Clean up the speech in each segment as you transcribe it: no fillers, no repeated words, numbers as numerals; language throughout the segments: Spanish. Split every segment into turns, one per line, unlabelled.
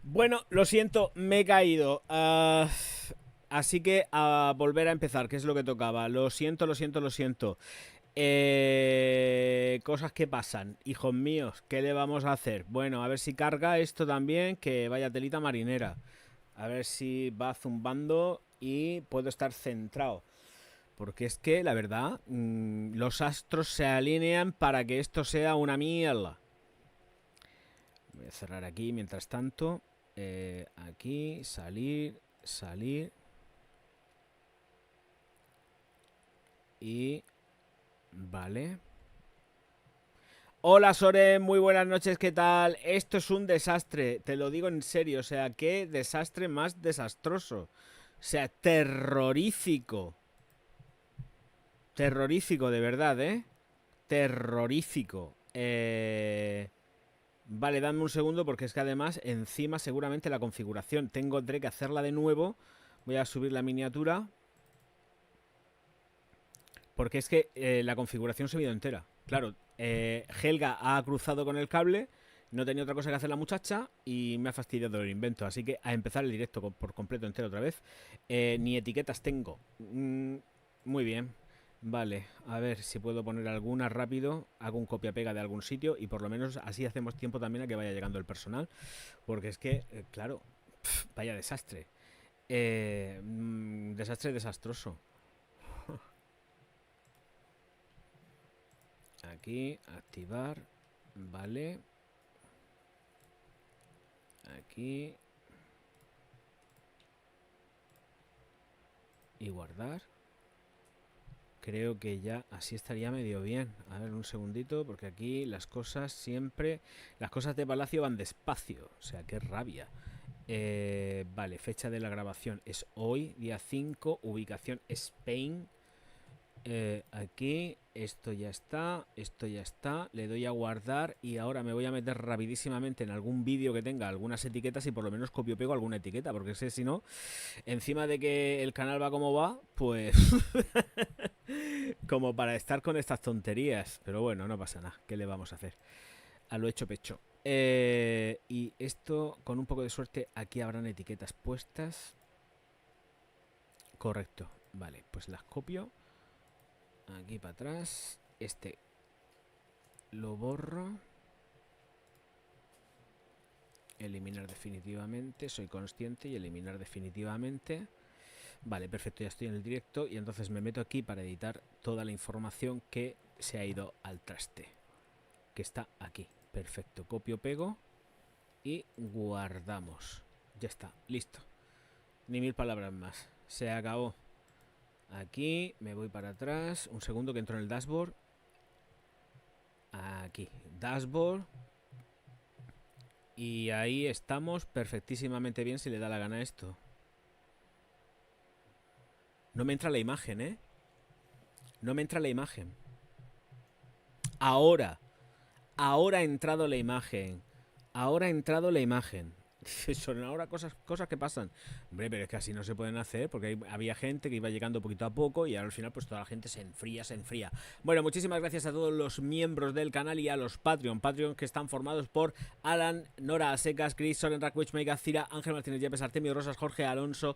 Bueno, lo siento, me he caído. Así que a volver a empezar, que es lo que tocaba. Lo siento, lo siento, lo siento. Cosas que pasan, hijos míos, ¿qué le vamos a hacer? Bueno, a ver si carga esto también, que vaya telita marinera. A ver si va zumbando y puedo estar centrado. Porque es que, la verdad, los astros se alinean para que esto sea una mierda. Voy a cerrar aquí mientras tanto. Aquí, salir, salir. Y... Vale. Hola Soren, muy buenas noches, ¿qué tal? Esto es un desastre, te lo digo en serio, o sea, qué desastre más desastroso. O sea, terrorífico. Terrorífico, de verdad, ¿eh? Terrorífico. Vale, dame un segundo porque es que además encima seguramente la configuración tendré que hacerla de nuevo. Voy a subir la miniatura. Porque es que la configuración se ha ido entera. Claro, Helga ha cruzado con el cable, no tenía otra cosa que hacer la muchacha y me ha fastidiado el invento. Así que a empezar el directo por completo entero otra vez. Ni etiquetas tengo. Muy bien. Vale, a ver si puedo poner alguna rápido. Hago un copia-pega de algún sitio y por lo menos así hacemos tiempo también a que vaya llegando el personal. Porque es que, claro, vaya desastre. Desastre desastroso. Aquí, activar. Vale. Aquí. Y guardar. Creo que ya así estaría medio bien. A ver, un segundito, porque aquí las cosas siempre... Las cosas de Palacio van despacio. O sea, qué rabia. Vale, fecha de la grabación es hoy, día 5. Ubicación Spain. Aquí, esto ya está, le doy a guardar y ahora me voy a meter rapidísimamente en algún vídeo que tenga algunas etiquetas y por lo menos copio pego alguna etiqueta, porque sé si no, encima de que el canal va como va, pues como para estar con estas tonterías, pero bueno, no pasa nada, ¿qué le vamos a hacer? A lo hecho pecho. Y esto, con un poco de suerte, aquí habrán etiquetas puestas. Correcto, vale, pues las copio. Aquí para atrás. Este lo borro. Eliminar definitivamente. Soy consciente y eliminar definitivamente. Vale, perfecto, ya estoy en el directo. Y entonces me meto aquí para editar toda la información que se ha ido al traste. Que está aquí. Perfecto, copio, pego. Y guardamos. Ya está, listo. Ni mil palabras más. Se acabó. Aquí me voy para atrás. Un segundo que entro en el dashboard. Aquí, dashboard. Y ahí estamos perfectísimamente bien si le da la gana esto. No me entra la imagen, ¿eh? No me entra la imagen. Ahora. Ahora ha entrado la imagen. Ahora ha entrado la imagen. Son ahora cosas que pasan. Hombre, pero es que así no se pueden hacer porque había gente que iba llegando poquito a poco y ahora al final pues toda la gente se enfría, se enfría. Bueno, muchísimas gracias a todos los miembros del canal y a los Patreon que están formados por Alan, Nora Secas, Chris, Soren Rakwich, Mega, Cira, Ángel Martínez Yepes, Artemio Rosas, Jorge Alonso,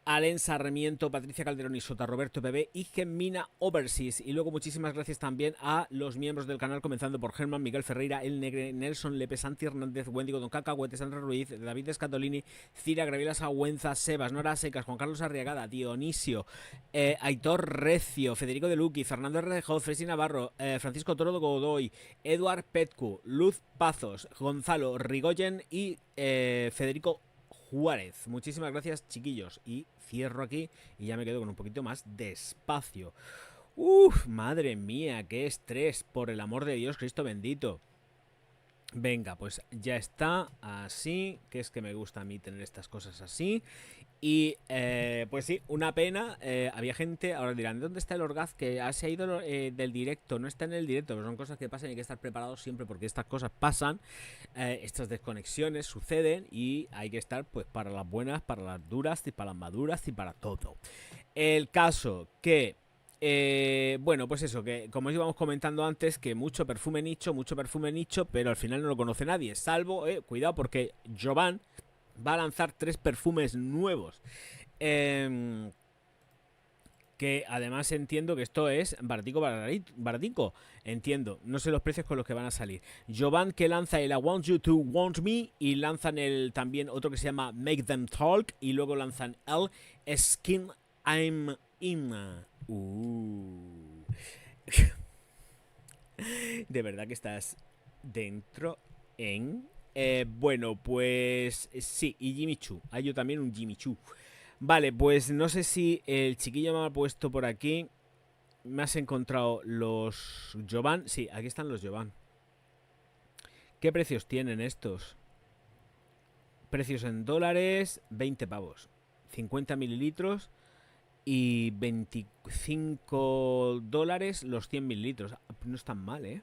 Alen Sarmiento, Patricia Calderón y Sota, Roberto Bebé y Gemina Overseas. Y luego muchísimas gracias también a los miembros del canal, comenzando por Germán, Miguel Ferreira, El Negre, Nelson Lepe, Santi Hernández, Wendigo, Don Cacahuete, Sandra Ruiz, David Escatolini, Cira, Gravila Sagüenza, Sebas, Nora Secas, Juan Carlos Arriagada, Dionisio, Aitor Recio, Federico De Luqui, Fernando Herrejón, Fresi Navarro, Francisco Toro Godoy, Eduard Petcu, Luz Pazos, Gonzalo Rigoyen y Federico Juárez. Muchísimas gracias, chiquillos. Y cierro aquí y ya me quedo con un poquito más de espacio. Uf, madre mía, qué estrés, por el amor de Dios, Cristo bendito. Venga, pues ya está, así, que es que me gusta a mí tener estas cosas así. Y pues sí, una pena. Había gente, ahora dirán, ¿dónde está el Orgaz? Que se ha ido del directo. No está en el directo, pero son cosas que pasan y hay que estar preparados siempre porque estas cosas pasan. Estas desconexiones suceden y hay que estar pues para las buenas, para las duras y para las maduras y para todo. El caso que... bueno, pues eso, que como os íbamos comentando antes, que mucho perfume nicho, pero al final no lo conoce nadie, salvo, cuidado, porque Jovan, va a lanzar 3 perfumes nuevos. Que además entiendo que esto es baratico. Entiendo. No sé los precios con los que van a salir. Jovan, que lanza el I Want You to Want Me, y lanzan el también otro que se llama Make Them Talk, y luego lanzan el Skin I'm In. De verdad que estás dentro en... bueno, pues sí, y Jimmy Choo. Hay yo también un Jimmy Choo. Vale, pues no sé si el chiquillo me ha puesto por aquí. ¿Me has encontrado los Jovan? Sí, aquí están los Jovan. ¿Qué precios tienen estos? Precios en dólares, 20 pavos. 50 mililitros y 25 dólares los 100 mililitros. No es tan mal, ¿eh?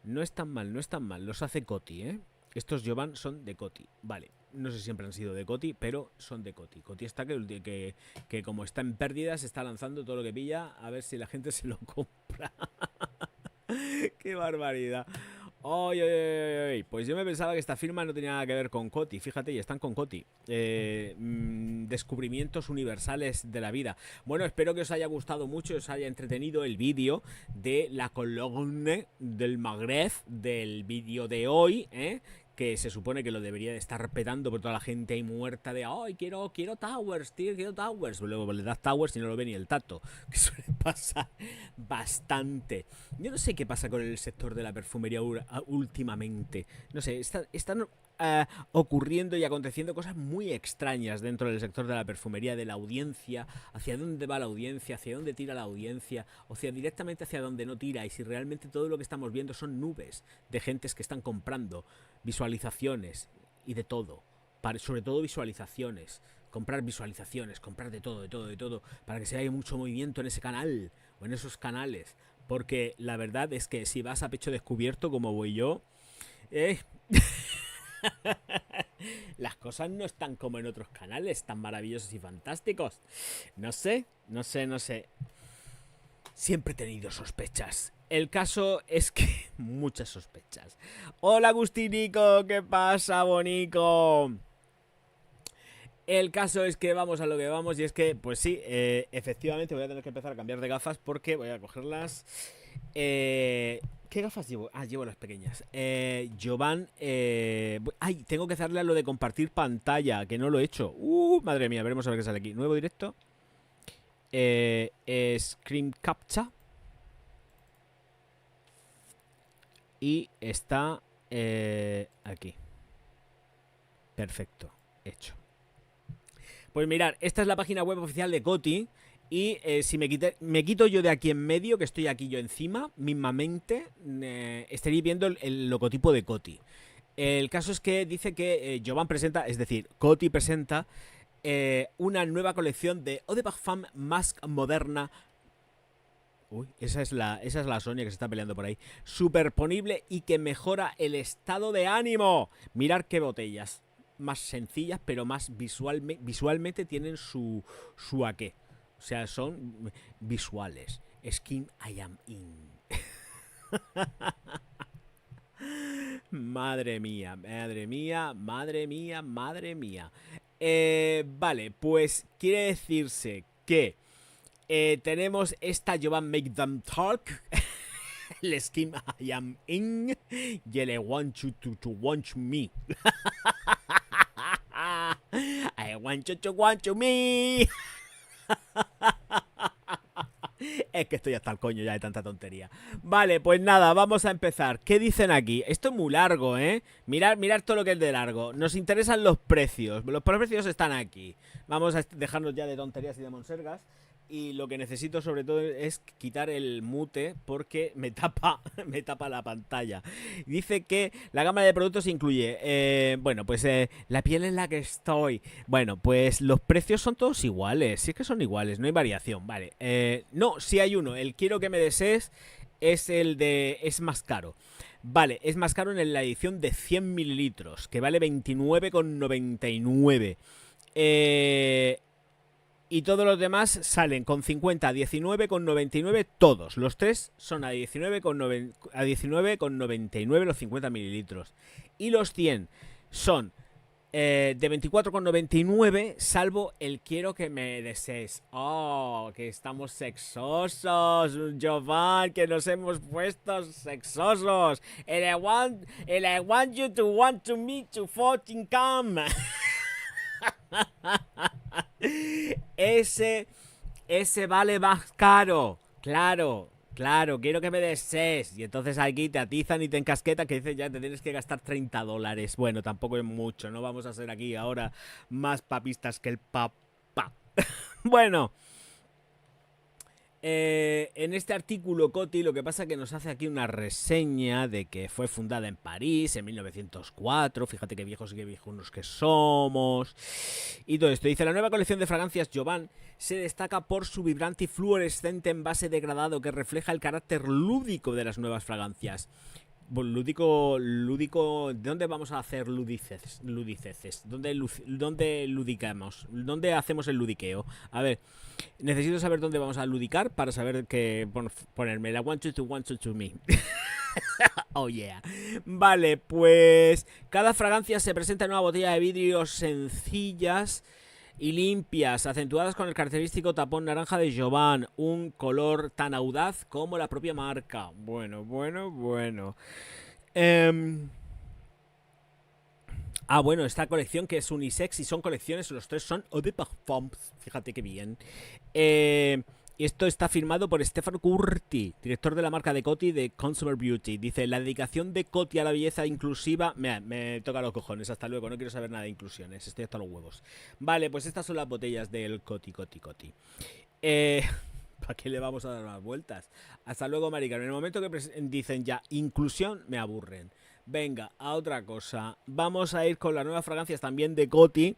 No es tan mal, no es tan mal. Los hace Coty, ¿eh? Estos Jovan son de Coty. Vale, no sé si siempre han sido de Coty, pero son de Coty. Coty está que como está en pérdidas, está lanzando todo lo que pilla a ver si la gente se lo compra. ¡Qué barbaridad! ¡Ay, ay, ay, ay! Pues yo me pensaba que esta firma no tenía nada que ver con Coty. Fíjate, y están con Coty. Descubrimientos universales de la vida. Bueno, espero que os haya gustado mucho, os haya entretenido el vídeo de la Cologne del Magreb, del vídeo de hoy, que se supone que lo debería de estar petando por toda la gente ahí muerta de ¡ay, quiero Towers, tío, quiero Towers! Luego le das Towers y no lo ve ni el tato, que suele pasar bastante. Yo no sé qué pasa con el sector de la perfumería últimamente. No sé, están ocurriendo y aconteciendo cosas muy extrañas dentro del sector de la perfumería, de la audiencia, hacia dónde va la audiencia, hacia dónde tira la audiencia, o sea, directamente hacia dónde no tira, y si realmente todo lo que estamos viendo son nubes de gentes que están comprando visualizaciones y de todo, sobre todo visualizaciones, comprar visualizaciones, comprar de todo, para que se haya mucho movimiento en ese canal o en esos canales, porque la verdad es que si vas a pecho descubierto como voy yo, las cosas no están como en otros canales tan maravillosos y fantásticos. No sé. Siempre he tenido sospechas. El caso es que... muchas sospechas. Hola, Agustinico, ¿qué pasa, bonico? El caso es que vamos a lo que vamos, y es que, pues sí, efectivamente voy a tener que empezar a cambiar de gafas porque voy a cogerlas. ¿Qué gafas llevo? Ah, llevo las pequeñas. Jovan, ay, tengo que hacerle a lo de compartir pantalla, que no lo he hecho. Madre mía, veremos a ver qué sale aquí. Nuevo directo. Screen Capture. Y está aquí. Perfecto, hecho. Pues mirad, esta es la página web oficial de Coty. Y si me quito yo de aquí en medio, que estoy aquí yo encima, mismamente, estaréis viendo el logotipo de Coty. El caso es que dice que Jovan presenta, es decir, Coty presenta una nueva colección de Eau de Parfum más moderna. Uy, esa es la Sonia que se está peleando por ahí. Superponible y que mejora el estado de ánimo. Mirad qué botellas. Más sencillas, pero más visualmente tienen su aqué. O sea, son visuales. Skin I Am In. Madre mía. Vale, pues quiere decirse que tenemos esta Jovan Make Them Talk, el Skin I Am In y el I Want You to Want Me. I want you to want me. Es que estoy hasta el coño ya de tanta tontería. Vale, pues nada, vamos a empezar. ¿Qué dicen aquí? Esto es muy largo, ¿eh? Mirad todo lo que es de largo. Nos interesan los precios. Los precios están aquí. Vamos a dejarnos ya de tonterías y de monsergas. Y lo que necesito sobre todo es quitar el mute porque me tapa la pantalla. Dice que la gama de productos incluye, bueno, pues la piel en la que estoy. Bueno, pues los precios son todos iguales. Sí es que son iguales, no hay variación, vale. No, sí hay uno. El quiero que me desees es el de... es más caro. Vale, es más caro en la edición de 100 mililitros, que vale 29,99. Y todos los demás salen con 50 a 19,99 todos. Los tres son a 19,99 los 50 mililitros. Y los 100 son de 24,99, salvo el quiero que me desees. Oh, que estamos sexosos, Jovan, que nos hemos puesto sexosos. And I want you to want to me to fucking come. Ese vale más caro. Claro, claro, quiero que me desees. Y entonces aquí te atizan y te encasquetan que dicen ya te tienes que gastar $30. Bueno, tampoco es mucho. No vamos a ser aquí ahora más papistas que el papá. Bueno. En este artículo, Coti, lo que pasa es que nos hace aquí una reseña de que fue fundada en París en 1904. Fíjate qué viejos y qué viejunos que somos. Y todo esto. Dice, la nueva colección de fragancias Jovan se destaca por su vibrante y fluorescente envase degradado que refleja el carácter lúdico de las nuevas fragancias. Lúdico, ¿de dónde vamos a hacer ludiceces? ¿Dónde ludicamos? ¿Dónde hacemos el ludiqueo? A ver, necesito saber dónde vamos a ludicar para saber qué ponerme. La want you to me. Oh yeah. Vale, pues cada fragancia se presenta en una botella de vidrio sencillas y limpias, acentuadas con el característico tapón naranja de Jovan, un color tan audaz como la propia marca. Bueno. Bueno, esta colección que es unisex y son colecciones, los tres son Eau de Parfums. Fíjate qué bien. Esto está firmado por Stefano Curti, director de la marca de Coty de Consumer Beauty. Dice, la dedicación de Coty a la belleza inclusiva... Me toca los cojones, hasta luego, no quiero saber nada de inclusiones, estoy hasta los huevos. Vale, pues estas son las botellas del Coty. ¿Para qué le vamos a dar más vueltas? Hasta luego, marica. En el momento que dicen ya inclusión, me aburren. Venga, a otra cosa. Vamos a ir con las nuevas fragancias también de Coty.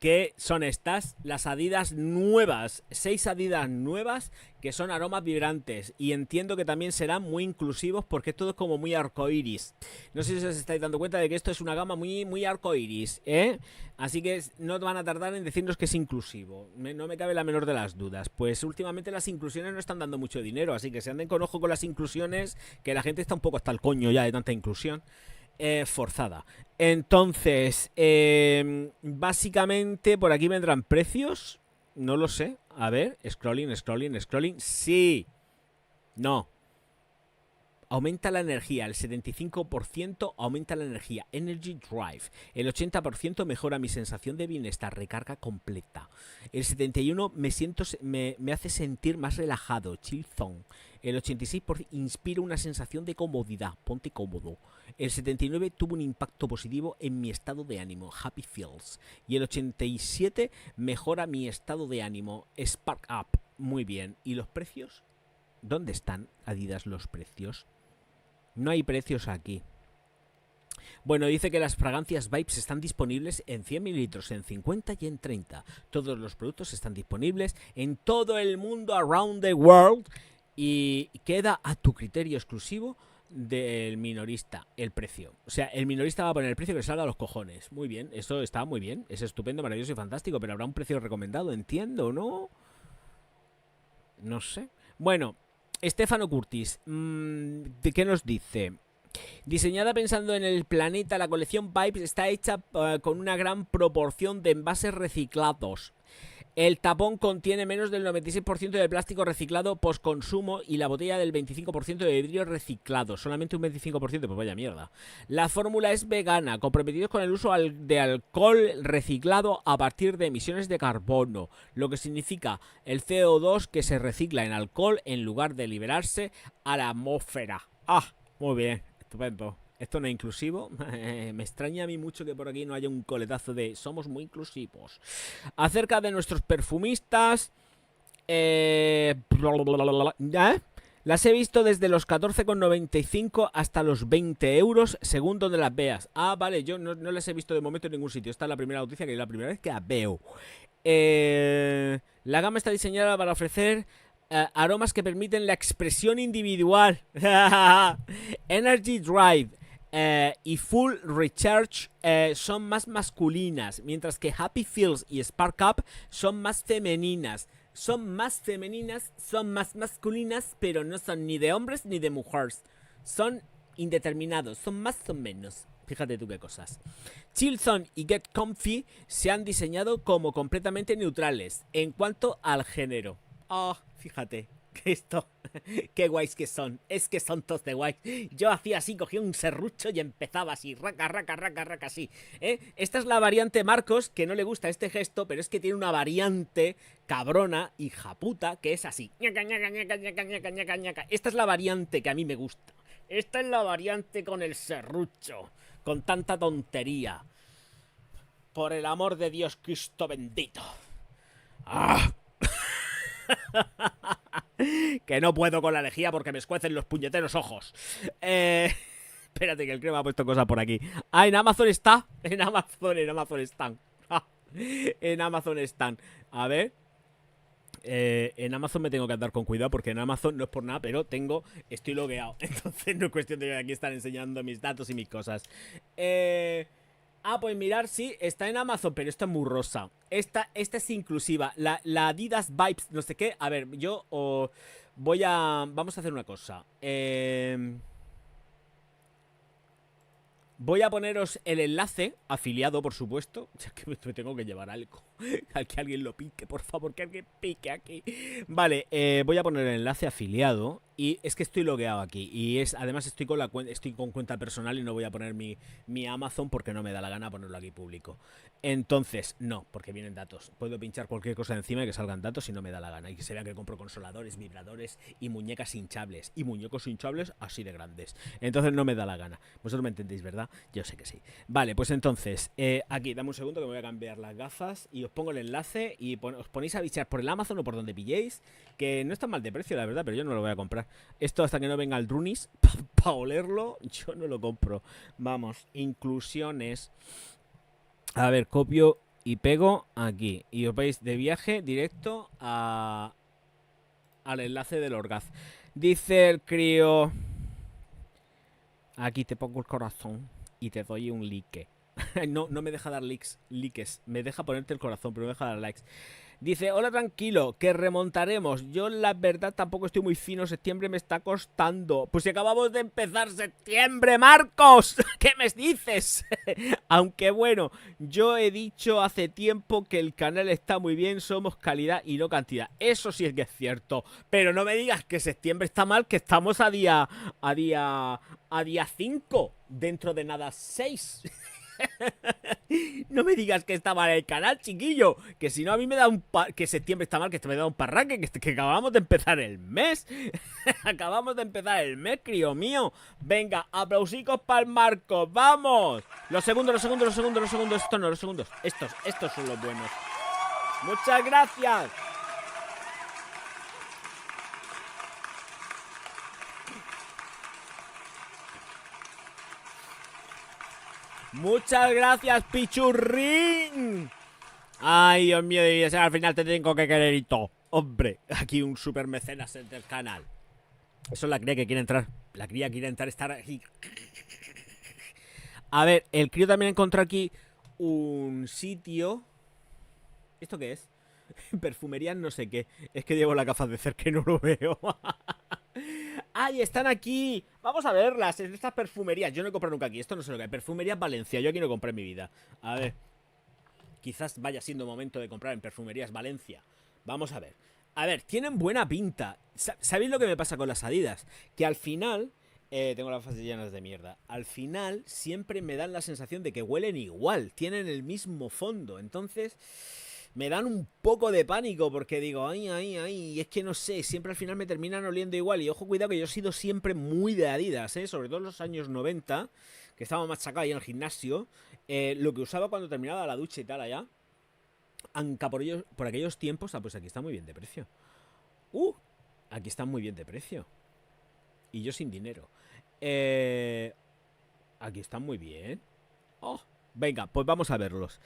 Que son estas, las Adidas nuevas, 6 Adidas nuevas que son aromas vibrantes y entiendo que también serán muy inclusivos porque esto es como muy arcoiris. No sé si os estáis dando cuenta de que esto es una gama muy arcoiris, ¿eh? Así que no van a tardar en decirnos que es inclusivo, no me cabe la menor de las dudas. Pues últimamente las inclusiones no están dando mucho dinero, así que se anden con ojo con las inclusiones, que la gente está un poco hasta el coño ya de tanta inclusión. Forzada. Entonces, básicamente por aquí vendrán precios. No lo sé. A ver, scrolling. Sí. No. Aumenta la energía, el 75% aumenta la energía, Energy Drive. El 80% mejora mi sensación de bienestar, recarga completa. El 71% me hace sentir más relajado, Chill Zone. El 86% inspira una sensación de comodidad, ponte cómodo. El 79% tuvo un impacto positivo en mi estado de ánimo, Happy Feels. Y el 87% mejora mi estado de ánimo, Spark Up. Muy bien. ¿Y los precios? ¿Dónde están, Adidas, los precios? No hay precios aquí. Bueno, dice que las fragancias Vibes están disponibles en 100 mililitros, en 50 y en 30. Todos los productos están disponibles en todo el mundo, around the world. Y queda a tu criterio exclusivo del minorista el precio. O sea, el minorista va a poner el precio que salga a los cojones. Muy bien, eso está muy bien. Es estupendo, maravilloso y fantástico. Pero habrá un precio recomendado, entiendo, ¿no? No sé. Bueno, Stefano Curtis, ¿de qué nos dice? Diseñada pensando en el planeta, la colección Vibes está hecha con una gran proporción de envases reciclados. El tapón contiene menos del 96% de plástico reciclado postconsumo y la botella del 25% de vidrio reciclado. Solamente un 25%, pues vaya mierda. La fórmula es vegana, comprometidos con el uso de alcohol reciclado a partir de emisiones de carbono, lo que significa el CO2 que se recicla en alcohol en lugar de liberarse a la atmósfera. Ah, muy bien, estupendo. Esto no es inclusivo. Me extraña a mí mucho que por aquí no haya un coletazo de somos muy inclusivos. Acerca de nuestros perfumistas, las he visto desde los 14,95 hasta los 20 euros según donde las veas. Ah, vale, yo no las he visto de momento en ningún sitio. Esta es la primera noticia, que es la primera vez que la veo. La gama está diseñada para ofrecer aromas que permiten la expresión individual. Energy Drive y Full Recharge son más masculinas, mientras que Happy Feels y Spark Up son más femeninas. Son más masculinas, pero no son ni de hombres ni de mujeres. Son indeterminados, son más o menos. Fíjate tú qué cosas. Chillzone y Get Comfy se han diseñado como completamente neutrales en cuanto al género. Oh, fíjate. Que esto, qué guays que son. Es que son todos de guays. Yo hacía así, cogía un serrucho y empezaba así, raca, raca, raca, raca, así. Esta es la variante Marcos, que no le gusta este gesto, pero es que tiene una variante cabrona, hija puta, que es así. Ñaca, ñaca, ñaca, ñaca, ñaca, ñaca, ñaca. Esta es la variante que a mí me gusta. Esta es la variante con el serrucho, con tanta tontería. Por el amor de Dios, Cristo bendito. ¡Ah! Que no puedo con la lejía porque me escuecen los puñeteros ojos. Espérate que el crema ha puesto cosas por aquí. Ah, en Amazon está. En Amazon están. En Amazon están. A ver. En Amazon me tengo que andar con cuidado porque en Amazon no es por nada, pero estoy logueado. Entonces no es cuestión de que aquí están enseñando mis datos y mis cosas. Pues mirar, sí, está en Amazon, pero esta es muy rosa. Esta es inclusiva. La Adidas Vibes, no sé qué. A ver, yo vamos a hacer una cosa. Voy a poneros el enlace afiliado, por supuesto. Ya que me tengo que llevar algo. Al que alguien lo pique, por favor, que alguien pique aquí. Vale, voy a poner el enlace afiliado. Y es que estoy logueado aquí. Y además estoy con cuenta personal y no voy a poner mi Amazon porque no me da la gana ponerlo aquí público. Entonces, no, porque vienen datos. Puedo pinchar cualquier cosa encima y que salgan datos si no me da la gana. Y que se vea que compro consoladores, vibradores y muñecas hinchables. Y muñecos hinchables así de grandes. Entonces no me da la gana. Vosotros me entendéis, ¿verdad? Yo sé que sí. Vale, pues entonces, aquí, dame un segundo que me voy a cambiar las gafas y os pongo el enlace y os ponéis a bichar por el Amazon o por donde pilléis, que no está mal de precio, la verdad, pero yo no lo voy a comprar. Esto hasta que no venga el Runis para olerlo, yo no lo compro. Vamos, inclusiones. A ver, copio y pego aquí. Y os vais de viaje directo al enlace del Orgaz. Dice el crío... Aquí te pongo el corazón y te doy un like. No me deja dar likes. Me deja ponerte el corazón, pero no me deja dar likes. Dice, hola, tranquilo, que remontaremos. Yo la verdad tampoco estoy muy fino. Septiembre me está costando. Pues si acabamos de empezar septiembre, Marcos. ¿Qué me dices? Aunque bueno, yo he dicho hace tiempo que el canal está muy bien. Somos calidad y no cantidad. Eso sí es que es cierto. Pero no me digas que septiembre está mal, que estamos a día 5. Dentro de nada 6. No me digas que está mal el canal, chiquillo. Que si no a mí me da que septiembre está mal, que me da un parraque. Que acabamos de empezar el mes. Acabamos de empezar el mes, crío mío. Venga, aplausicos para el Marco. ¡Vamos! Los segundos. Estos no, los segundos. Estos son los buenos. Muchas gracias. Muchas gracias, Pichurrín. Ay, Dios mío, al final te tengo que querer y todo. Hombre, aquí un super mecenas del canal. Eso es la cría que quiere entrar. La cría quiere entrar, estar aquí. A ver, el crío también encontró aquí un sitio. ¿Esto qué es? Perfumería no sé qué. Es que llevo la gafas de cerca y no lo veo. ¡Ay, están aquí! Vamos a verlas, en estas perfumerías. Yo no he comprado nunca aquí, esto no sé lo que hay. Perfumerías Valencia, yo aquí no compré en mi vida. A ver. Quizás vaya siendo momento de comprar en Perfumerías Valencia. Vamos a ver. A ver, tienen buena pinta. ¿Sabéis lo que me pasa con las Adidas? Que al final... tengo las fases llenas de mierda. Al final siempre me dan la sensación de que huelen igual. Tienen el mismo fondo. Entonces... me dan un poco de pánico porque digo, ay, es que no sé, siempre al final me terminan oliendo igual. Y ojo, cuidado que yo he sido siempre muy de Adidas, sobre todo en los años 90, que estaba machacado ahí en el gimnasio. Lo que usaba cuando terminaba la ducha y tal allá. Aunque por aquellos tiempos, pues aquí está muy bien de precio. Aquí está muy bien de precio. Y yo sin dinero. Aquí están muy bien. Venga, pues vamos a verlos.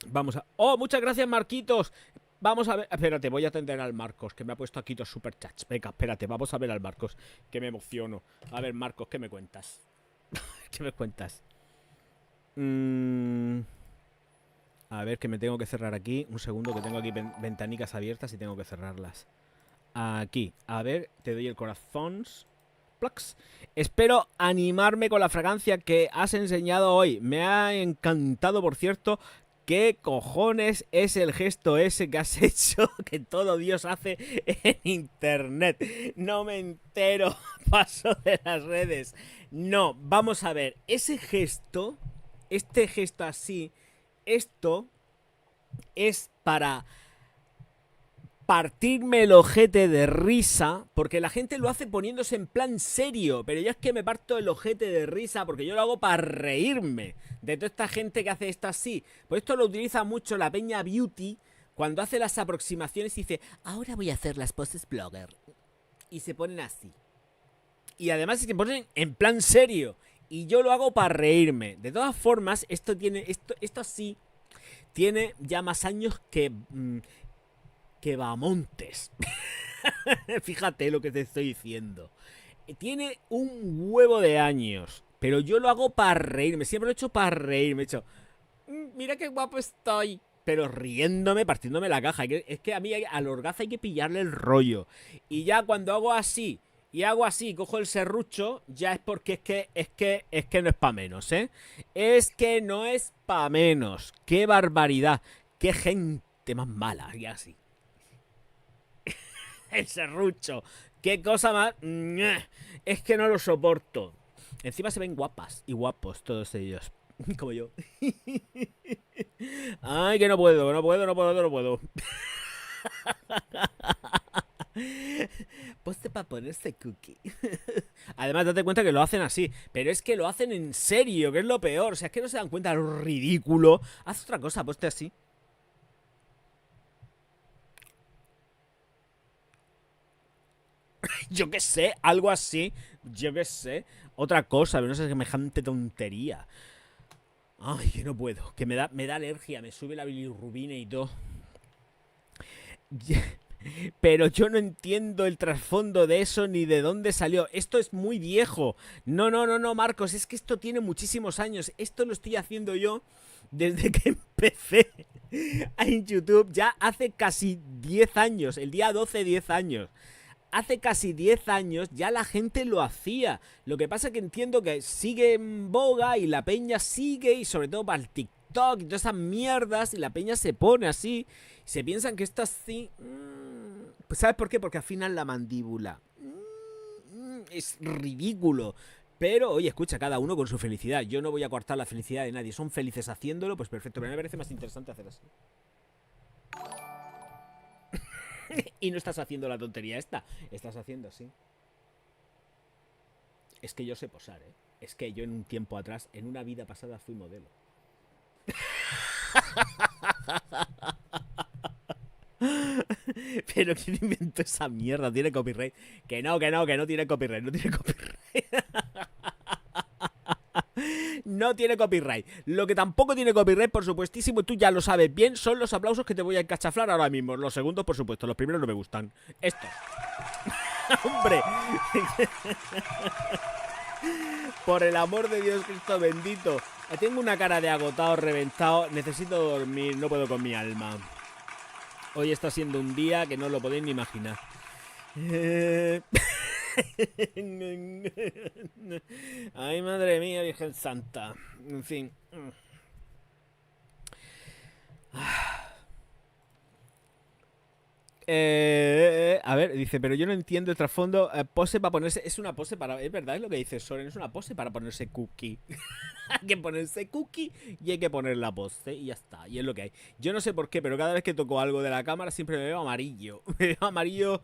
Vamos a... muchas gracias, Marquitos. Vamos a ver... Espérate, voy a atender al Marcos, que me ha puesto aquí dos superchats. Venga, espérate, vamos a ver al Marcos, que me emociono. A ver, Marcos, ¿qué me cuentas? ¿Qué me cuentas? A ver, que me tengo que cerrar aquí. Un segundo, que tengo aquí ventanicas abiertas y tengo que cerrarlas. Aquí, a ver, te doy el corazón. Plax. Espero animarme con la fragancia que has enseñado hoy. Me ha encantado, por cierto. ¿Qué cojones es el gesto ese que has hecho que todo Dios hace en internet? No me entero, paso de las redes. No, vamos a ver, ese gesto, este gesto así, esto es para partirme el ojete de risa, porque la gente lo hace poniéndose en plan serio, pero yo es que me parto el ojete de risa porque yo lo hago para reírme de toda esta gente que hace esto así. Pues esto lo utiliza mucho la peña beauty cuando hace las aproximaciones y dice, ahora voy a hacer las poses blogger. Y se ponen así. Y además se ponen en plan serio. Y yo lo hago para reírme. De todas formas, esto sí tiene ya más años que Bamontes. Fíjate lo que te estoy diciendo. Tiene un huevo de años, pero yo lo hago para reírme. Siempre lo he hecho para reírme. He hecho, mira qué guapo estoy. Pero riéndome, partiéndome la caja. Es que a mí al orgazo hay que pillarle el rollo. Y ya cuando hago así, cojo el serrucho, ya es porque es que no es pa' menos, ¿eh? Es que no es pa' menos. ¡Qué barbaridad! ¡Qué gente más mala! Y así. El serrucho. Qué cosa más. Es que no lo soporto. Encima se ven guapas y guapos todos ellos. Como yo. Ay, que no puedo. Poste para ponerse cookie. Además, date cuenta que lo hacen así. Pero es que lo hacen en serio, que es lo peor. O sea, es que no se dan cuenta de lo ridículo. Haz otra cosa, poste así. Yo qué sé, algo así. Yo qué sé. Otra cosa, pero no sé, semejante tontería. Ay, que no puedo. Que me da alergia, me sube la bilirrubina y todo. Pero yo no entiendo el trasfondo de eso ni de dónde salió. Esto es muy viejo. No, Marcos. Es que esto tiene muchísimos años. Esto lo estoy haciendo yo desde que empecé en YouTube. Ya hace casi 10 años. El día 12, 10 años. Hace casi 10 años ya la gente lo hacía. Lo que pasa es que entiendo que sigue en boga y la peña sigue, y sobre todo para el TikTok y todas esas mierdas, y la peña se pone así. Y se piensan que esto así... Pues ¿sabes por qué? Porque afinan la mandíbula. Es ridículo. Pero, oye, escucha, cada uno con su felicidad. Yo no voy a cortar la felicidad de nadie. Son felices haciéndolo, pues perfecto. Pero me parece más interesante hacer así. Y no estás haciendo la tontería esta. Estás haciendo así. Es que yo sé posar, ¿eh? Es que yo en un tiempo atrás, en una vida pasada, fui modelo. Pero ¿quién inventó esa mierda? Tiene copyright. Que no tiene copyright. No tiene copyright. No tiene copyright. Lo que tampoco tiene copyright, por supuestísimo, y tú ya lo sabes bien, son los aplausos que te voy a encachaflar ahora mismo. Los segundos, por supuesto. Los primeros no me gustan. Estos. ¡Hombre! Por el amor de Dios Cristo bendito. Tengo una cara de agotado, reventado. Necesito dormir. No puedo con mi alma. Hoy está siendo un día que no lo podéis ni imaginar. Ay, madre mía, Virgen Santa. En fin. A ver, dice, pero yo no entiendo el trasfondo. Pose para ponerse. Es una pose para. Es verdad, es lo que dice Soren. Es una pose para ponerse cookie. Hay que ponerse cookie y hay que poner la pose. Y ya está. Y es lo que hay. Yo no sé por qué, pero cada vez que toco algo de la cámara siempre me veo amarillo. Me veo amarillo.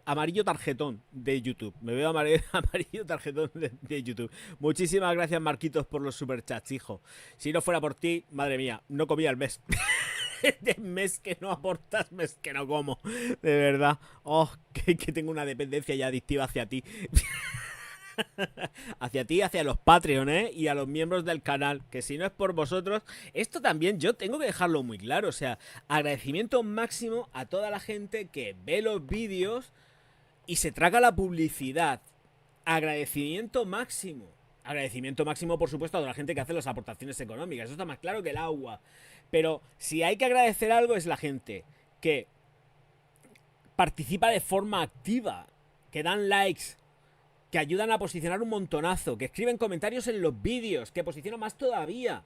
Amarillo tarjetón de YouTube. Me veo amarillo tarjetón de YouTube. Muchísimas gracias, Marquitos, por los superchats, hijo. Si no fuera por ti, madre mía, no comía el mes. De mes que no aportas, mes que no como. De verdad. Oh, que tengo una dependencia ya adictiva hacia ti. Hacia ti, hacia los Patreon, y a los miembros del canal. Que si no es por vosotros, esto también yo tengo que dejarlo muy claro. O sea, agradecimiento máximo a toda la gente que ve los vídeos y se traga la publicidad. Agradecimiento máximo. Agradecimiento máximo, por supuesto, a toda la gente que hace las aportaciones económicas. Eso está más claro que el agua. Pero si hay que agradecer algo es la gente que participa de forma activa, que dan likes, que ayudan a posicionar un montonazo, que escriben comentarios en los vídeos, que posicionan más todavía.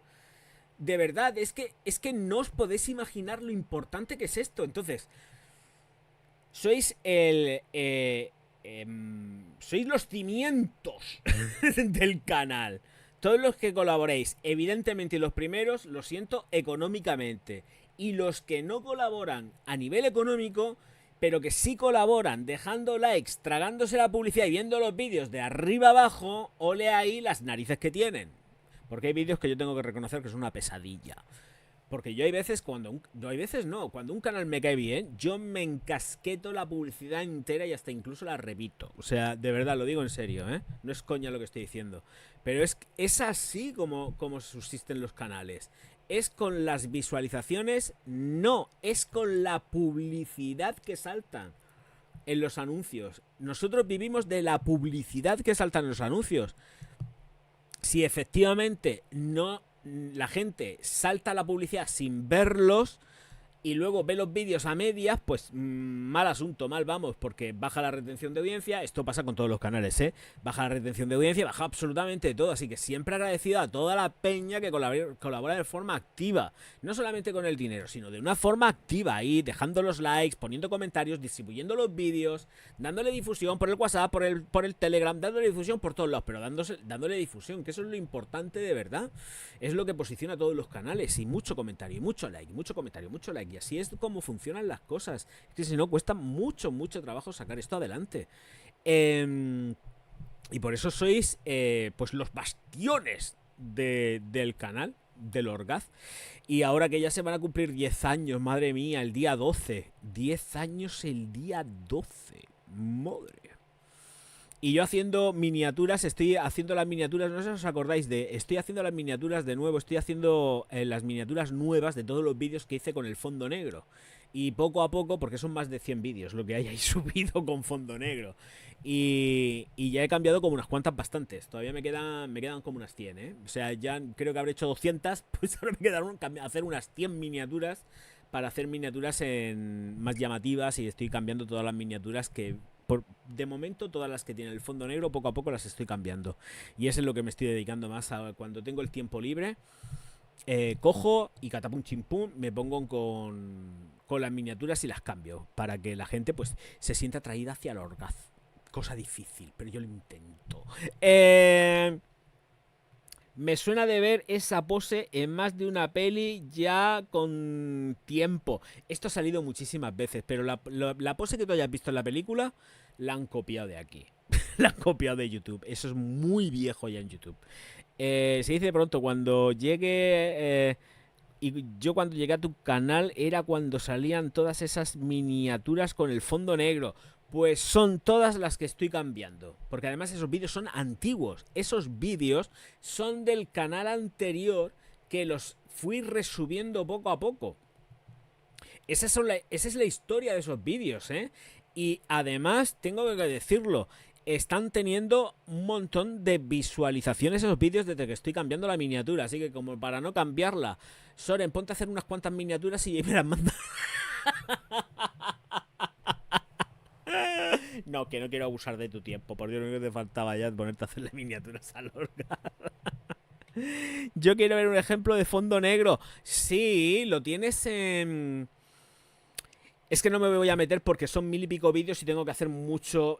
De verdad, es que no os podéis imaginar lo importante que es esto. Entonces, sois sois los cimientos del canal. Todos los que colaboréis, evidentemente los primeros, lo siento, económicamente. Y los que no colaboran a nivel económico, pero que sí colaboran dejando likes, tragándose la publicidad y viendo los vídeos de arriba abajo, ole ahí las narices que tienen. Porque hay vídeos que yo tengo que reconocer que es una pesadilla. Porque yo hay veces cuando un canal me cae bien, yo me encasqueto la publicidad entera y hasta incluso la repito. O sea, de verdad, lo digo en serio, ¿eh? No es coña lo que estoy diciendo. Pero es así como subsisten los canales. ¿Es con las visualizaciones? No, es con la publicidad que saltan en los anuncios. Nosotros vivimos de la publicidad que saltan en los anuncios. Si efectivamente no, la gente salta la publicidad sin verlos y luego ve los vídeos a medias, pues mal asunto, mal vamos, porque baja la retención de audiencia. Esto pasa con todos los canales, baja la retención de audiencia, baja absolutamente todo. Así que siempre agradecido a toda la peña que colabora de forma activa, no solamente con el dinero, sino de una forma activa, ahí dejando los likes, poniendo comentarios, distribuyendo los vídeos, dándole difusión por el WhatsApp, por el Telegram, dándole difusión por todos lados, pero dándole difusión, que eso es lo importante de verdad. Es lo que posiciona a todos los canales. Y mucho comentario, y mucho like, mucho comentario, mucho like. Y así es como funcionan las cosas. Es que si no, cuesta mucho, mucho trabajo sacar esto adelante. Y por eso sois pues los bastiones del canal, del Orgaz. Y ahora que ya se van a cumplir 10 años, madre mía, el día 12. 10 años el día 12. Madre. Y yo haciendo miniaturas, estoy haciendo las miniaturas, no sé si os acordáis estoy haciendo las miniaturas de nuevo, estoy haciendo las miniaturas nuevas de todos los vídeos que hice con el fondo negro. Y poco a poco, porque son más de 100 vídeos lo que hay ahí subido con fondo negro. Y ya he cambiado como unas cuantas bastantes, todavía me quedan como unas 100, ¿eh? O sea, ya creo que habré hecho 200, pues ahora me quedaron hacer unas 100 miniaturas para hacer miniaturas más llamativas y estoy cambiando todas las miniaturas que... de momento todas las que tienen el fondo negro poco a poco las estoy cambiando y eso es lo que me estoy dedicando más a. Cuando tengo el tiempo libre cojo y catapum chimpum me pongo con las miniaturas y las cambio para que la gente pues se sienta atraída hacia el Orgaz, cosa difícil pero yo lo intento. Me suena de ver esa pose en más de una peli ya con tiempo. Esto ha salido muchísimas veces, pero la pose que tú hayas visto en la película la han copiado de aquí. La han copiado de YouTube. Eso es muy viejo ya en YouTube. Se dice pronto, cuando llegue... y yo cuando llegué a tu canal era cuando salían todas esas miniaturas con el fondo negro. Pues son todas las que estoy cambiando. Porque además esos vídeos son antiguos. Esos vídeos son del canal anterior que los fui resubiendo poco a poco. Esa es la historia de esos vídeos, ¿eh? Y además, tengo que decirlo, están teniendo un montón de visualizaciones esos vídeos desde que estoy cambiando la miniatura. Así que como para no cambiarla, Soren, ponte a hacer unas cuantas miniaturas y me las manda. No, que no quiero abusar de tu tiempo. Por Dios, lo único que te faltaba ya es ponerte a hacerle miniaturas al Orgaz. Yo quiero ver un ejemplo de fondo negro. Sí, lo tienes en... Es que no me voy a meter porque son 1000 y pico vídeos y tengo que hacer mucho,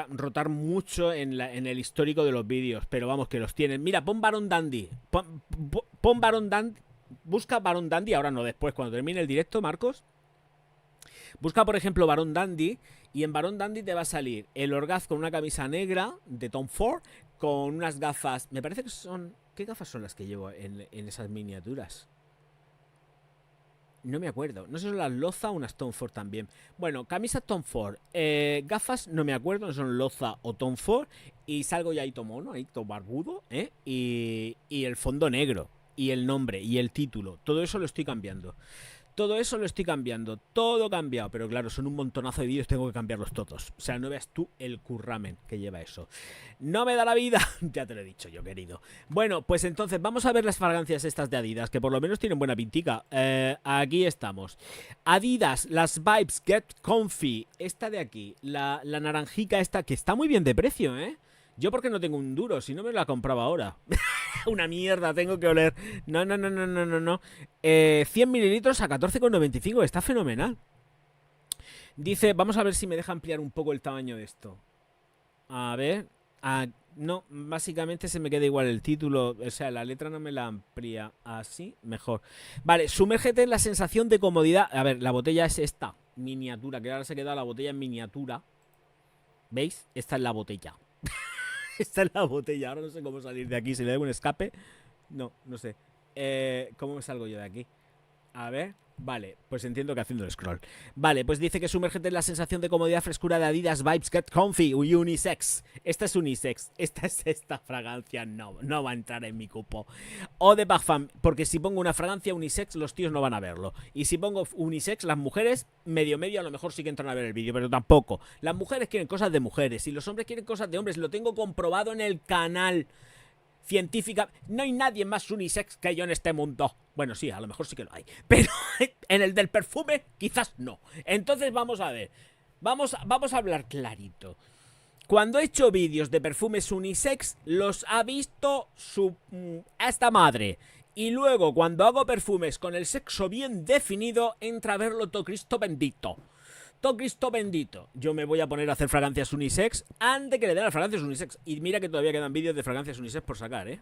rotar mucho en el histórico de los vídeos. Pero vamos, que los tienen. Mira, pon Baron Dandy. Pon Baron Dandy. Busca Baron Dandy, ahora no, después, cuando termine el directo, Marcos. Busca, por ejemplo, Baron Dandy. Y en Baron Dandy te va a salir el Orgaz con una camisa negra de Tom Ford, con unas gafas. Me parece que son... ¿Qué gafas son las que llevo en esas miniaturas? No me acuerdo. No sé si son las Loza o unas Tom Ford también. Bueno, camisa Tom Ford. Gafas, no me acuerdo, no son Loza o Tom Ford. Y salgo ya ahí tomono, ahí todo barbudo, ¿eh? Y el fondo negro. Y el nombre y el título. Todo eso lo estoy cambiando. Todo eso lo estoy cambiando, todo cambiado, pero claro, son un montonazo de vídeos, tengo que cambiarlos todos. O sea, no veas tú el curramen que lleva eso. No me da la vida, ya te lo he dicho yo, querido. Bueno, pues entonces vamos a ver las fragancias estas de Adidas, que por lo menos tienen buena pintica. Aquí estamos. Adidas, las Vibes Get Comfy, esta de aquí, la naranjica esta, que está muy bien de precio, ¿eh? Yo porque no tengo un duro, si no me la compraba ahora. Una mierda, tengo que oler. No. 100 mililitros a 14,95. Está fenomenal. Dice, vamos a ver si me deja ampliar un poco el tamaño de esto. A ver. No, básicamente se me queda igual el título. O sea, la letra no me la amplía. Así, mejor. Vale, sumérgete en la sensación de comodidad. A ver, la botella es esta. Miniatura, que ahora se queda la botella en miniatura. ¿Veis? Esta es la botella. Está en la botella. Ahora no sé cómo salir de aquí. ¿Se le da un escape? No sé. ¿Cómo me salgo yo de aquí? A ver. Vale, pues entiendo que haciendo el scroll. Vale, pues dice que sumérgete en la sensación de comodidad frescura de Adidas Vibes Get Comfy Unisex. Esta es unisex. Esta fragancia no va a entrar en mi cupo. O de Parfum, porque si pongo una fragancia unisex, los tíos no van a verlo. Y si pongo unisex, las mujeres, medio a lo mejor sí que entran a ver el vídeo, pero tampoco. Las mujeres quieren cosas de mujeres y los hombres quieren cosas de hombres. Lo tengo comprobado en el canal. Científica, no hay nadie más unisex que yo en este mundo. Bueno, sí, a lo mejor sí que lo hay, pero en el del perfume quizás no. Entonces vamos a ver, vamos a hablar clarito. Cuando he hecho vídeos de perfumes unisex, los ha visto esta madre. Y luego cuando hago perfumes con el sexo bien definido, entra a verlo todo Cristo bendito. Todo Cristo bendito. Yo me voy a poner a hacer fragancias unisex antes que le den las fragancias unisex. Y mira que todavía quedan vídeos de fragancias unisex por sacar, ¿eh?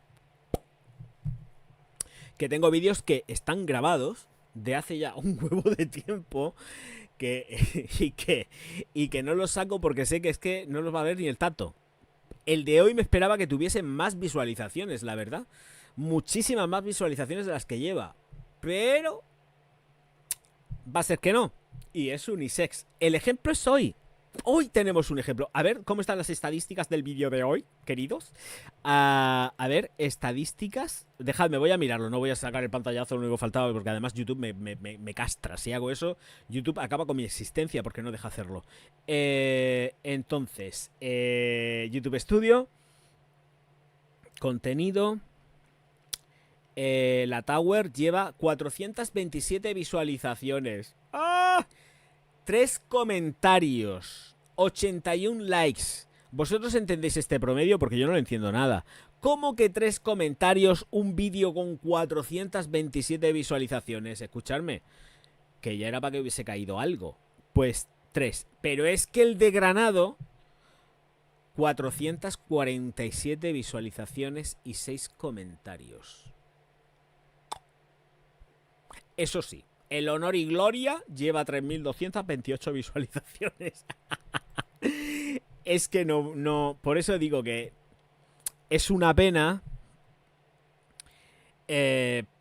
Que tengo vídeos que están grabados de hace ya un huevo de tiempo y que no los saco porque sé que es que no los va a ver ni el tato. El de hoy me esperaba que tuviese más visualizaciones, la verdad. Muchísimas más visualizaciones de las que lleva. Pero va a ser que no. Y es unisex. El ejemplo es hoy. Hoy tenemos un ejemplo. A ver cómo están las estadísticas del vídeo de hoy, queridos. A ver, estadísticas. Dejadme, voy a mirarlo. No voy a sacar el pantallazo, lo único que faltaba, porque además YouTube me castra. Si hago eso, YouTube acaba con mi existencia porque no deja hacerlo. Entonces, YouTube Studio. Contenido. La Tower lleva 427 visualizaciones. ¡Ah! 3 comentarios, 81 likes. ¿Vosotros entendéis este promedio? Porque yo no lo entiendo nada. ¿Cómo que 3 comentarios, un vídeo con 427 visualizaciones? Escuchadme, que ya era para que hubiese caído algo. Pues 3. Pero es que el de Granado, 447 visualizaciones y 6 comentarios. Eso sí, el Honor y Gloria lleva 3.228 visualizaciones. Es que no... Por eso digo que es una pena,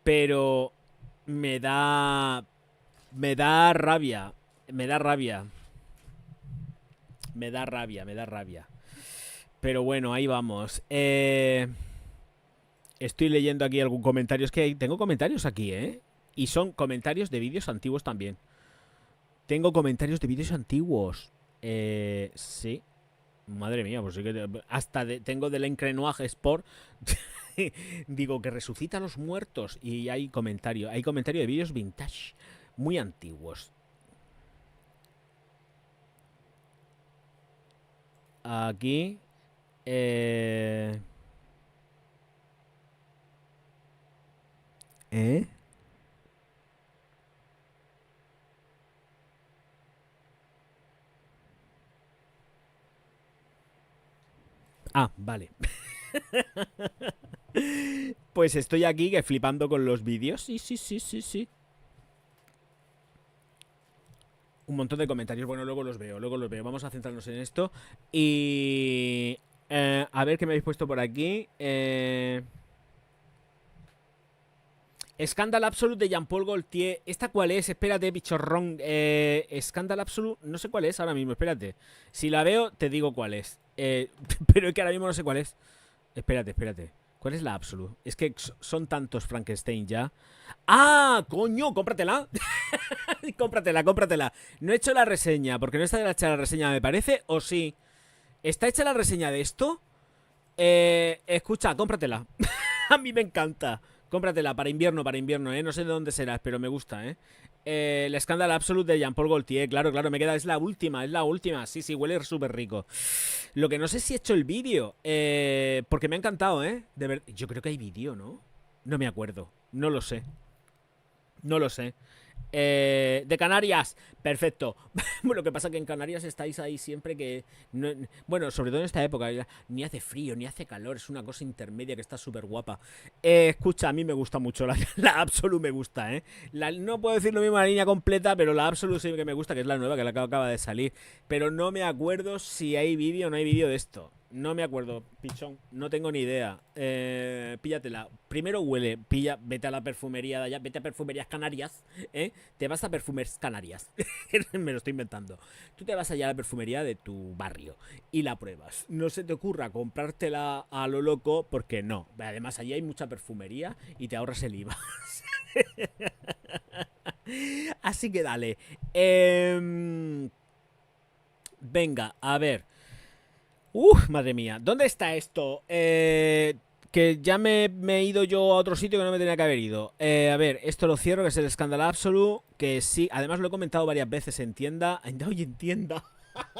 pero me da rabia. Me da rabia. Pero bueno, ahí vamos. Estoy leyendo aquí algún comentario. Es que tengo comentarios aquí, ¿eh? Y son comentarios de vídeos antiguos también. Tengo comentarios de vídeos antiguos. Sí. Madre mía, pues sí que... Hasta tengo del Encrenoage Sport. Digo, que resucita a los muertos. Y hay comentario. Hay comentario de vídeos vintage. Muy antiguos. Aquí... ¿Eh? Ah, vale. Pues estoy aquí que flipando con los vídeos. Sí. Un montón de comentarios. Bueno, luego los veo. Vamos a centrarnos en esto. Y... a ver qué me habéis puesto por aquí. Scandal Absolute de Jean-Paul Gaultier. ¿Esta cuál es? Espérate, bichorrón. Scandal Absolute, no sé cuál es ahora mismo, espérate. Si la veo, te digo cuál es. Pero es que ahora mismo no sé cuál es. Espérate. ¿Cuál es la Absolute? Es que son tantos Frankenstein ya. ¡Ah! ¡Coño! ¡Cómpratela! cómpratela. No he hecho la reseña, porque no está hecha la reseña, me parece, o sí. ¿Está hecha la reseña de esto? Escucha, cómpratela. A mí me encanta. Cómpratela para invierno, ¿eh? No sé de dónde serás, pero me gusta, ¿eh? El escándalo absoluto de Jean-Paul Gaultier. Claro, me queda, es la última. Sí, huele súper rico. Lo que no sé si he hecho el vídeo, porque me ha encantado, ¿eh? Yo creo que hay vídeo, ¿no? No me acuerdo, no lo sé. De Canarias, perfecto. Lo que pasa es que en Canarias estáis ahí siempre que... bueno, sobre todo en esta época, ni hace frío, ni hace calor, es una cosa intermedia que está súper guapa. Escucha, a mí me gusta mucho, la Absolute me gusta, ¿eh? No puedo decir lo mismo la línea completa, pero la Absolute sí que me gusta, que es la nueva, que la acaba de salir. Pero no me acuerdo si hay vídeo o no hay vídeo de esto. No me acuerdo, pichón, no tengo ni idea. Píllatela. Primero huele, vete a la perfumería de allá, vete a Perfumerías Canarias, ¿eh? Te vas a Perfumes Canarias. Me lo estoy inventando. Tú te vas allá a la perfumería de tu barrio y la pruebas. No se te ocurra comprártela a lo loco, porque no. Además, allí hay mucha perfumería y te ahorras el IVA. Así que dale. Venga, a ver. Madre mía, ¿dónde está esto? Que ya me he ido yo a otro sitio que no me tenía que haber ido. A ver, esto lo cierro, que es el escándalo absoluto. Que sí, además lo he comentado varias veces en tienda. Oye, en tienda.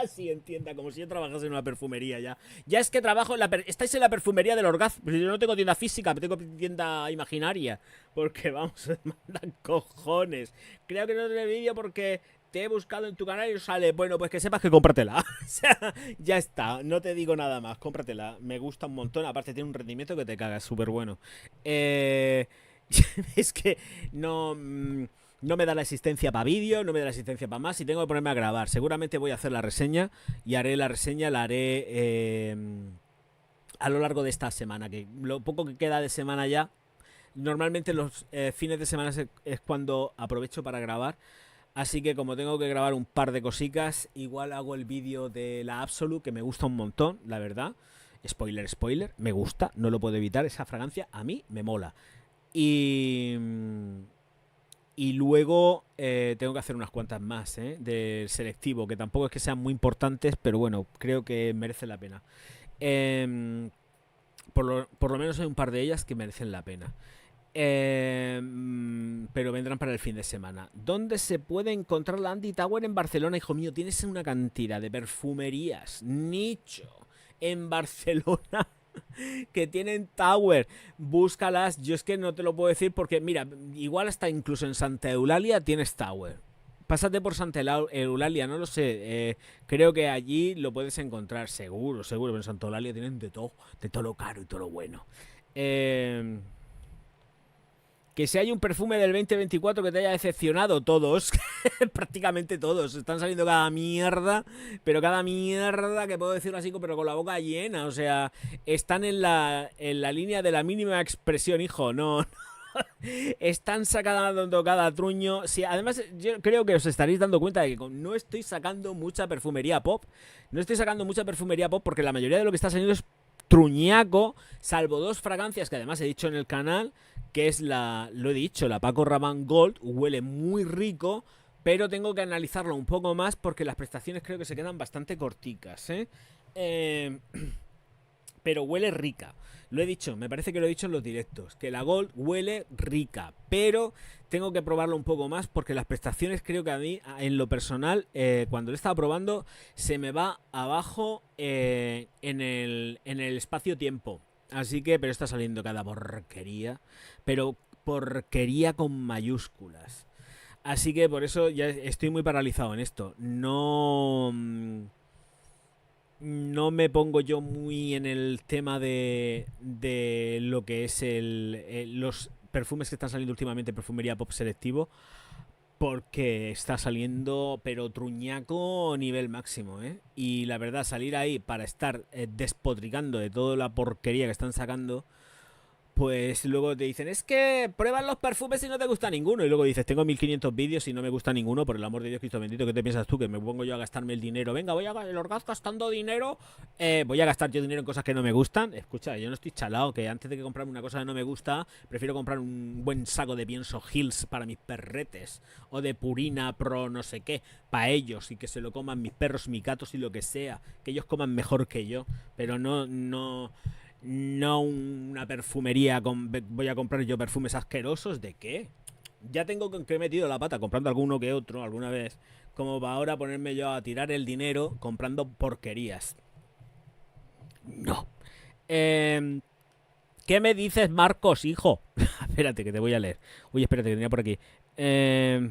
Sí, en tienda, como si yo trabajase en una perfumería ya. Ya es que trabajo en estáis en la perfumería del orgasmo. Yo no tengo tienda física, tengo tienda imaginaria. Porque vamos, me mandan cojones. Creo que no tiene vídeo porque te he buscado en tu canal y sale. Bueno, pues que sepas que cómpratela. O sea, ya está, no te digo nada más. Cómpratela, me gusta un montón. Aparte, tiene un rendimiento que te cagas, súper bueno. Es que no. No me da la asistencia para vídeo, no me da la asistencia para más y tengo que ponerme a grabar. Seguramente voy a hacer la reseña y haré la reseña, la haré a lo largo de esta semana, que lo poco que queda de semana ya. Normalmente los fines de semana es cuando aprovecho para grabar. Así que como tengo que grabar un par de cositas, igual hago el vídeo de la Absolute, que me gusta un montón, la verdad. Spoiler, me gusta, no lo puedo evitar, esa fragancia a mí me mola. Y luego tengo que hacer unas cuantas más, del selectivo, que tampoco es que sean muy importantes, pero bueno, creo que merece la pena. Por lo menos hay un par de ellas que merecen la pena. Pero vendrán para el fin de semana. ¿Dónde se puede encontrar la Andy Tower? En Barcelona, hijo mío. Tienes una cantidad de perfumerías nicho en Barcelona que tienen Tower. Búscalas. Yo es que no te lo puedo decir porque, mira, igual hasta incluso en Santa Eulalia tienes Tower. Pásate por Santa Eulalia, no lo sé. Creo que allí lo puedes encontrar, seguro. Pero en Santa Eulalia tienen de todo lo caro y todo lo bueno. Que si hay un perfume del 2024 que te haya decepcionado, todos, prácticamente todos, están saliendo cada mierda, pero cada mierda, que puedo decirlo así, pero con la boca llena, o sea, están en la línea de la mínima expresión, hijo, no. Están sacando cada truño. Sí, además, yo creo que os estaréis dando cuenta de que no estoy sacando mucha perfumería pop. No estoy sacando mucha perfumería pop porque la mayoría de lo que está saliendo es truñaco, salvo dos fragancias que además he dicho en el canal, que es lo he dicho, la Paco Rabanne Gold, huele muy rico, pero tengo que analizarlo un poco más porque las prestaciones creo que se quedan bastante corticas, pero huele rica. Lo he dicho, me parece que lo he dicho en los directos, que la Gold huele rica, pero tengo que probarlo un poco más porque las prestaciones creo que a mí, en lo personal, cuando lo he estado probando, se me va abajo en el espacio-tiempo. Así que, pero está saliendo cada porquería, pero porquería con mayúsculas. Así que por eso ya estoy muy paralizado en esto. No me pongo yo muy en el tema de lo que es los perfumes que están saliendo últimamente, perfumería pop selectivo, porque está saliendo pero truñaco nivel máximo, y la verdad, salir ahí para estar despotricando de toda la porquería que están sacando, pues luego te dicen, es que pruebas los perfumes y no te gusta ninguno. Y luego dices, tengo 1500 vídeos y no me gusta ninguno, por el amor de Dios, Cristo bendito. ¿Qué te piensas tú? Que me pongo yo a gastarme el dinero. Venga, voy a el orgaz gastando dinero. Voy a gastar yo dinero en cosas que no me gustan. Escucha, yo no estoy chalado, que antes de que comprarme una cosa que no me gusta, prefiero comprar un buen saco de pienso Hills para mis perretes. O de Purina Pro no sé qué, para ellos. Y que se lo coman mis perros, mis gatos y lo que sea. Que ellos coman mejor que yo. Pero no una perfumería voy a comprar yo perfumes asquerosos. ¿De qué? Ya tengo que he metido la pata comprando alguno que otro alguna vez, como para ahora ponerme yo a tirar el dinero comprando porquerías. No. Eh, ¿Qué me dices, Marcos, hijo? Espérate, que te voy a leer. Uy, espérate, que tenía por aquí. Eh,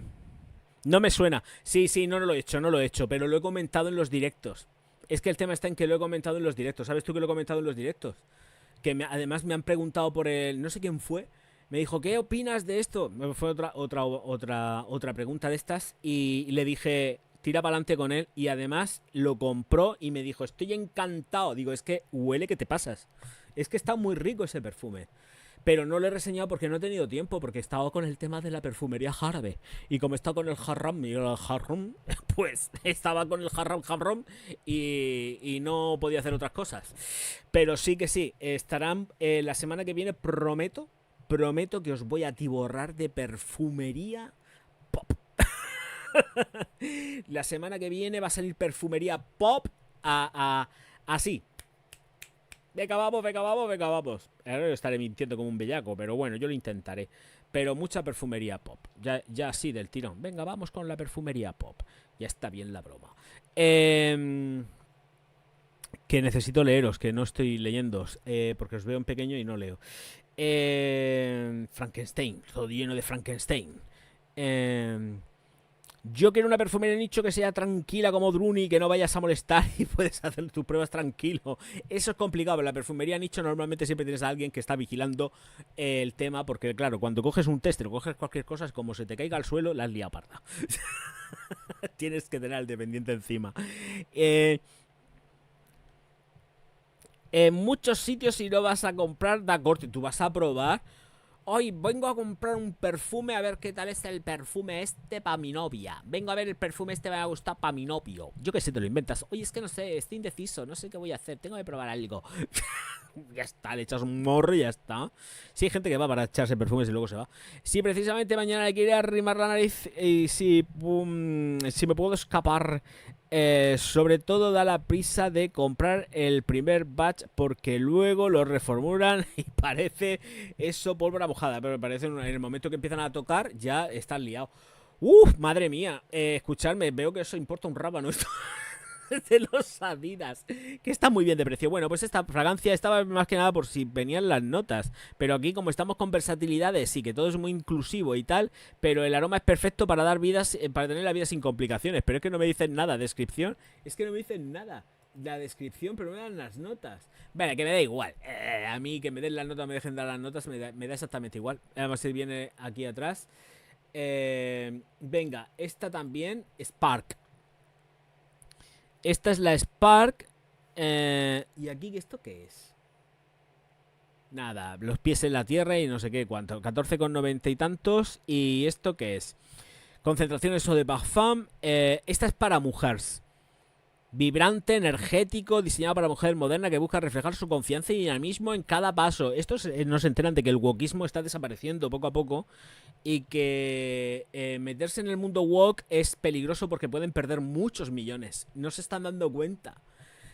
no me suena. Sí, sí, no lo he hecho, no lo he hecho, pero lo he comentado en los directos. Es que el tema está en que lo he comentado en los directos. ¿Sabes tú que lo he comentado en los directos? Además me han preguntado por el, no sé quién fue, me dijo, ¿qué opinas de esto? Fue otra pregunta de estas y le dije, tira para adelante con él, y además lo compró y me dijo, estoy encantado. Digo, es que huele que te pasas. Es que está muy rico ese perfume. Pero no lo he reseñado porque no he tenido tiempo, porque he estado con el tema de la perfumería árabe. Y como he estado con el haram y el haram, pues estaba con el haram y no podía hacer otras cosas. Pero sí que sí, estarán la semana que viene, prometo que os voy a tiborrar de perfumería pop. La semana que viene va a salir perfumería pop así. Venga, vamos, venga, vamos, venga, vamos. Ahora estaré mintiendo como un bellaco, pero bueno, yo lo intentaré. Pero mucha perfumería pop. Ya así del tirón. Venga, vamos con la perfumería pop. Ya está bien la broma. Que necesito leeros, que no estoy leyendo, porque os veo en pequeño y no leo. Frankenstein, todo lleno de Frankenstein. Yo quiero una perfumería de nicho que sea tranquila como Druni, que no vayas a molestar y puedes hacer tus pruebas tranquilo. Eso es complicado. En la perfumería nicho normalmente siempre tienes a alguien que está vigilando el tema, porque claro, cuando coges un tester o coges cualquier cosa, es como se te caiga al suelo, la has liado parda. Tienes que tener al dependiente encima. En muchos sitios, si no vas a comprar, da corte, tú vas a probar. Hoy vengo a comprar un perfume, a ver qué tal es el perfume este para mi novia. Vengo a ver el perfume este, me va a gustar para mi novio. Yo qué sé, te lo inventas. Oye, es que no sé, estoy indeciso, no sé qué voy a hacer, tengo que probar algo. Ya está, le echas un morro y ya está. Sí, hay gente que va para echarse perfumes y luego se va. Si precisamente mañana le quiere arrimar la nariz y si me puedo escapar, sobre todo da la prisa de comprar el primer batch porque luego lo reformulan y parece eso pólvora mojada. Pero me parece en el momento que empiezan a tocar ya están liados. ¡Uf! Madre mía. Escuchadme, veo que eso importa un rábano. Esto de los Adidas, que está muy bien de precio. Bueno, pues esta fragancia estaba más que nada por si venían las notas, pero aquí como estamos con versatilidades, sí que todo es muy inclusivo y tal, pero el aroma es perfecto para dar vidas, para tener la vida sin complicaciones. Pero es que no me dicen nada, descripción, es que no me dicen nada. La descripción, pero me dan las notas. Vale, que me da igual. A mí que me den las notas, me dejen dar las notas, me da exactamente igual. Además, se viene aquí atrás. Venga, esta también, Spark. Esta es la Spark. ¿Y aquí esto qué es? Nada, los pies en la tierra y no sé qué cuánto. 14,90 y tantos. ¿Y esto qué es? Concentraciones o de parfum. Esta es para mujeres. Vibrante, energético, diseñado para mujer moderna que busca reflejar su confianza y dinamismo en cada paso. Estos no se enteran de que el wokismo está desapareciendo poco a poco y que meterse en el mundo woke es peligroso porque pueden perder muchos millones. No se están dando cuenta.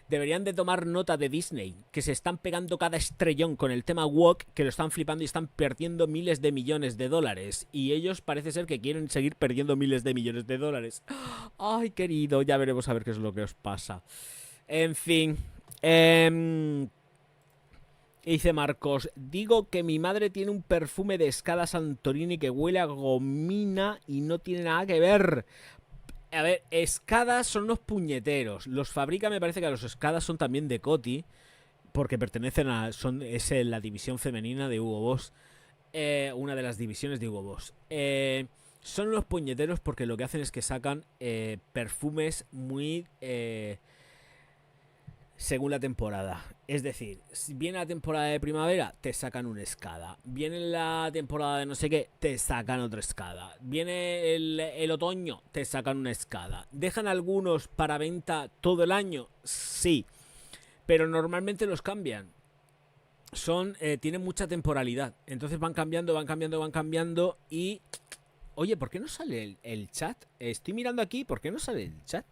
Deberían de tomar nota de Disney, que se están pegando cada estrellón con el tema woke, que lo están flipando y están perdiendo miles de millones de dólares. Y ellos parece ser que quieren seguir perdiendo miles de millones de dólares. Ay, querido, ya veremos a ver qué es lo que os pasa. En fin. Dice Marcos, digo que mi madre tiene un perfume de Escada Santorini que huele a gomina y no tiene nada que ver. A ver, Escadas son los puñeteros. Los fabrica, me parece que los Escadas son también de Coty, porque pertenecen a. Es la división femenina de Hugo Boss. Una de las divisiones de Hugo Boss. Son los puñeteros porque lo que hacen es que sacan perfumes muy. según la temporada. Es decir, si viene la temporada de primavera, te sacan una escada. Viene la temporada de no sé qué, te sacan otra escada. Viene el otoño, te sacan una escada. ¿Dejan algunos para venta todo el año? Sí, pero normalmente los cambian. Tienen mucha temporalidad. Entonces van cambiando, van cambiando, van cambiando y... Oye, ¿por qué no sale el chat? Estoy mirando aquí, ¿por qué no sale el chat?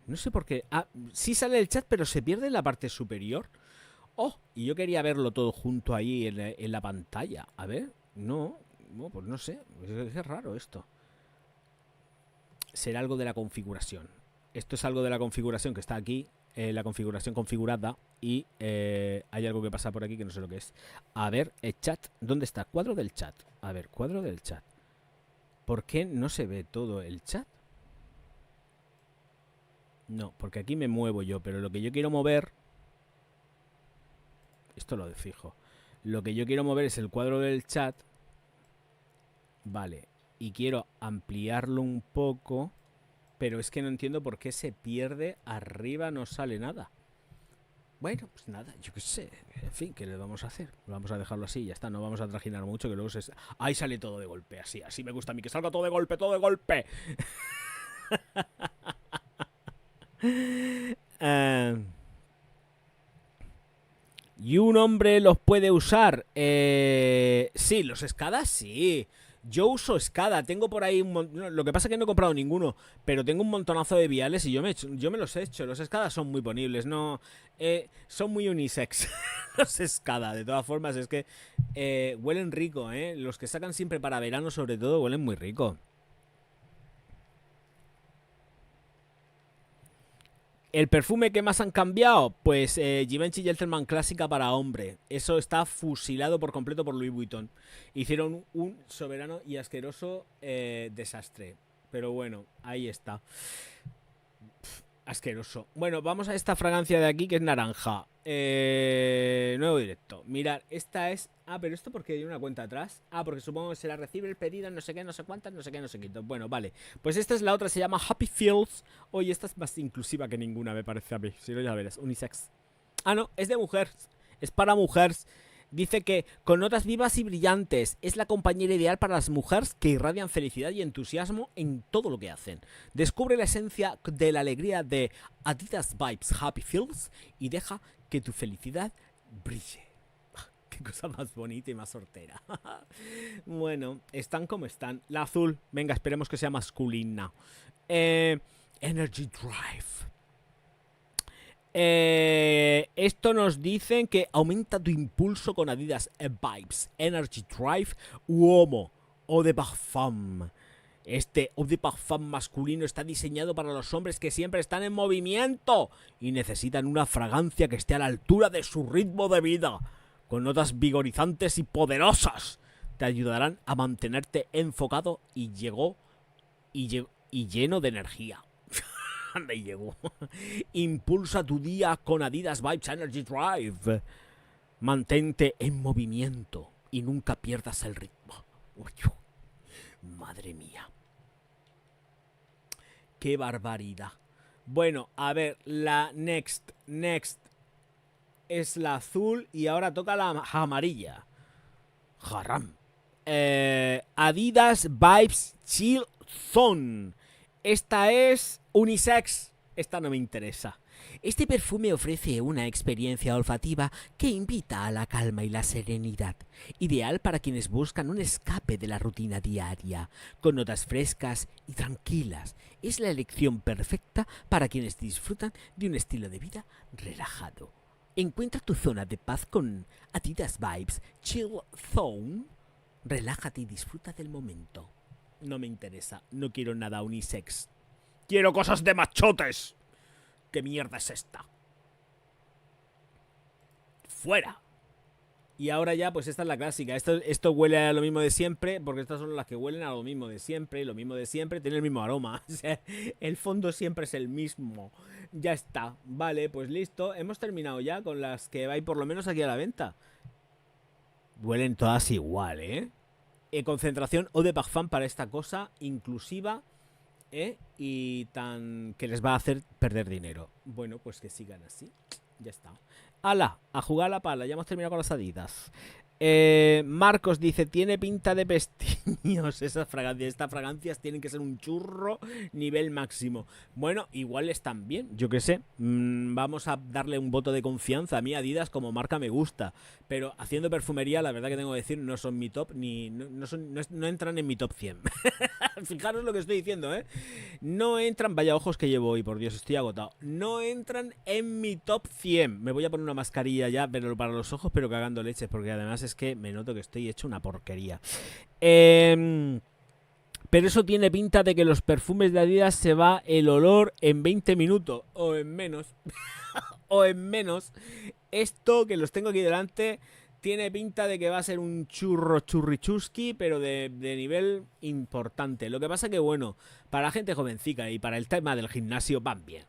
No sé por qué. Ah, sí sale el chat, pero se pierde en la parte superior. Oh, y yo quería verlo todo junto ahí en la pantalla. A ver, no, pues no sé. Es raro esto. Será algo de la configuración. Esto es algo de la configuración que está aquí. La configuración configurada. Y hay algo que pasa por aquí que no sé lo que es. A ver, el chat. ¿Dónde está? Cuadro del chat. A ver, cuadro del chat. ¿Por qué no se ve todo el chat? No, porque aquí me muevo yo, pero lo que yo quiero mover... Esto lo de fijo. Lo que yo quiero mover es el cuadro del chat. Vale. Y quiero ampliarlo un poco. Pero es que no entiendo por qué se pierde. Arriba no sale nada. Bueno, pues nada, yo qué sé. En fin, ¿qué le vamos a hacer? Vamos a dejarlo así, ya está. No vamos a trajinar mucho, que luego se... Ahí sale todo de golpe, así me gusta a mí. Que salga todo de golpe, todo de golpe. ¿Y un hombre los puede usar? Sí, los escadas sí. Yo uso escada, tengo por ahí lo que pasa es que no he comprado ninguno, pero tengo un montonazo de viales y yo me los he hecho. Los escadas son muy ponibles, no son muy unisex. Los escada, de todas formas, es que huelen rico, los que sacan siempre para verano sobre todo huelen muy rico. ¿El perfume que más han cambiado? Pues Givenchy Gentleman Clásica para hombre. Eso está fusilado por completo por Louis Vuitton. Hicieron un soberano y asqueroso desastre. Pero bueno, ahí está. Asqueroso. Bueno, vamos a esta fragancia de aquí que es naranja. Nuevo directo. Mirad, esta es... Ah, pero esto porque hay una cuenta atrás. Ah, porque supongo que se la recibe el pedido, no sé qué, no sé cuántas, no sé qué, no sé qué. Bueno, vale. Pues esta es la otra, se llama Happy Feels. Oye, esta es más inclusiva que ninguna, me parece a mí. Si no, ya verás. Unisex. Ah, no, es de mujeres. Es para mujeres. Dice que con notas vivas y brillantes es la compañera ideal para las mujeres que irradian felicidad y entusiasmo en todo lo que hacen. Descubre la esencia de la alegría de Adidas Vibes Happy Feels y deja que tu felicidad brille. Qué cosa más bonita y más hortera. Bueno, están como están. La azul, venga, esperemos que sea masculina. Energy Drive. Esto nos dicen que aumenta tu impulso con Adidas Vibes, Energy Drive u Homo Eau de Parfum. Este Eau de Parfum masculino está diseñado para los hombres que siempre están en movimiento y necesitan una fragancia que esté a la altura de su ritmo de vida, con notas vigorizantes y poderosas. Te ayudarán a mantenerte enfocado y lleno de energía. Me llegó. Impulsa tu día con Adidas Vibes Energy Drive. Mantente en movimiento y nunca pierdas el ritmo. Uy, madre mía. Qué barbaridad. Bueno, a ver, la next es la azul y ahora toca la amarilla. Haram. Adidas Vibes Chill Zone. Esta es unisex. Esta no me interesa. Este perfume ofrece una experiencia olfativa que invita a la calma y la serenidad, ideal para quienes buscan un escape de la rutina diaria, con notas frescas y tranquilas. Es la elección perfecta para quienes disfrutan de un estilo de vida relajado. Encuentra tu zona de paz con Adidas Vibes Chill Zone. Relájate y disfruta del momento. No me interesa, no quiero nada unisex. ¡Quiero cosas de machotes! ¿Qué mierda es esta? ¡Fuera! Y ahora ya, pues esta es la clásica. Esto huele a lo mismo de siempre, porque estas son las que huelen a lo mismo de siempre. Y lo mismo de siempre tiene el mismo aroma. O sea, el fondo siempre es el mismo. Ya está. Vale, pues listo. Hemos terminado ya con las que hay por lo menos aquí a la venta. Huelen todas igual, ¿eh? Concentración Eau de Parfum para esta cosa, inclusiva Y tan que les va a hacer perder dinero. Bueno, pues que sigan así. Ya está. ¡Hala! A jugar a la pala. Ya hemos terminado con las Adidas. Marcos dice, tiene pinta de pestiños estas fragancias tienen que ser un churro nivel máximo. Bueno, igual están bien, yo qué sé. Vamos a darle un voto de confianza. A mí Adidas como marca me gusta, pero haciendo perfumería, la verdad que tengo que decir, no son mi top, ni no entran en mi top 100. Fijaros lo que estoy diciendo, ¿eh? No entran, vaya ojos que llevo hoy, por Dios, estoy agotado. No entran en mi top 100. Me voy a poner una mascarilla ya, pero para los ojos, pero cagando leches, porque además es que me noto que estoy hecho una porquería. Pero eso tiene pinta de que los perfumes de Adidas se va el olor en 20 minutos, o en menos. O en menos. Esto, que los tengo aquí delante, tiene pinta de que va a ser un churrichuski, pero de nivel importante. Lo que pasa que, bueno, para la gente jovencica y para el tema del gimnasio van bien.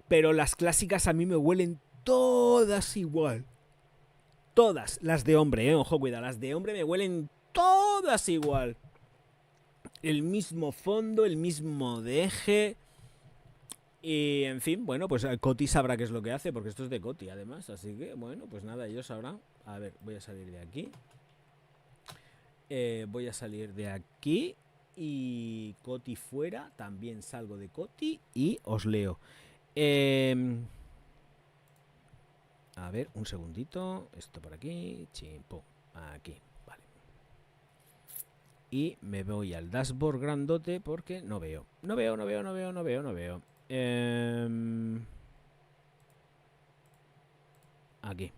Pero las clásicas a mí me huelen todas igual. Todas. Las de hombre, ojo, cuidado. Las de hombre me huelen todas igual. El mismo fondo, el mismo deje. Y en fin, bueno, pues Coti sabrá qué es lo que hace, porque esto es de Coti además. Así que, bueno, pues nada, ellos sabrán. A ver, voy a salir de aquí. Voy a salir de aquí. Y Coti fuera. También salgo de Coti y os leo. A ver, un segundito. Esto por aquí. Chimpo. Aquí, vale. Y me voy al dashboard grandote porque no veo. No veo. Aquí.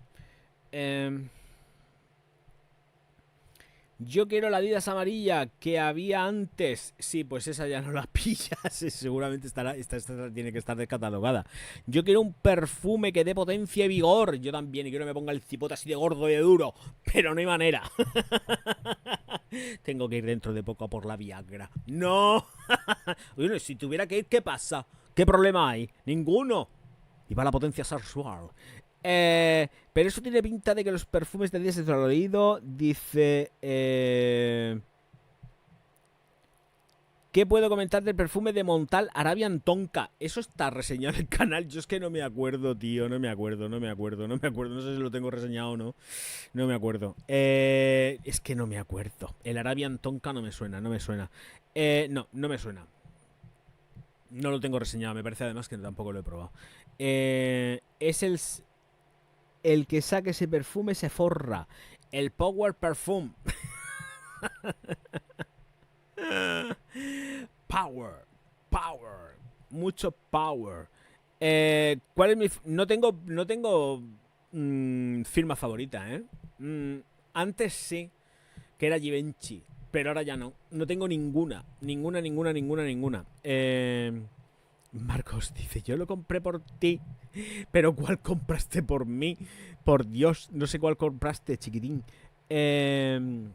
Yo quiero la Adidas amarilla que había antes. Sí, pues esa ya no la pillas. Seguramente esta tiene que estar descatalogada. Yo quiero un perfume que dé potencia y vigor. Yo también, y quiero que me ponga el cipote así de gordo y de duro. Pero no hay manera. Tengo que ir dentro de poco a por la Viagra. ¡No! Bueno, si tuviera que ir, ¿qué pasa? ¿Qué problema hay? Ninguno. Y va la potencia sexual. Pero eso tiene pinta de que los perfumes de Adidas se lo he oído. Dice... ¿Qué puedo comentar del perfume de Montal Arabian Tonka? Eso está reseñado en el canal. Yo es que no me acuerdo, tío. No me acuerdo. No sé si lo tengo reseñado o no. No me acuerdo. Es que no me acuerdo. El Arabian Tonka no me suena. No me suena. No me suena. No lo tengo reseñado. Me parece además que tampoco lo he probado. Es el que saque ese perfume se forra. El Power Perfume. Power. Mucho power. ¿Cuál es mi...? No tengo firma favorita, ¿eh? Antes sí, que era Givenchy. Pero ahora ya no. No tengo ninguna. Ninguna. Marcos dice, yo lo compré por ti. Pero ¿cuál compraste por mí? Por Dios, no sé cuál compraste, chiquitín. ¿El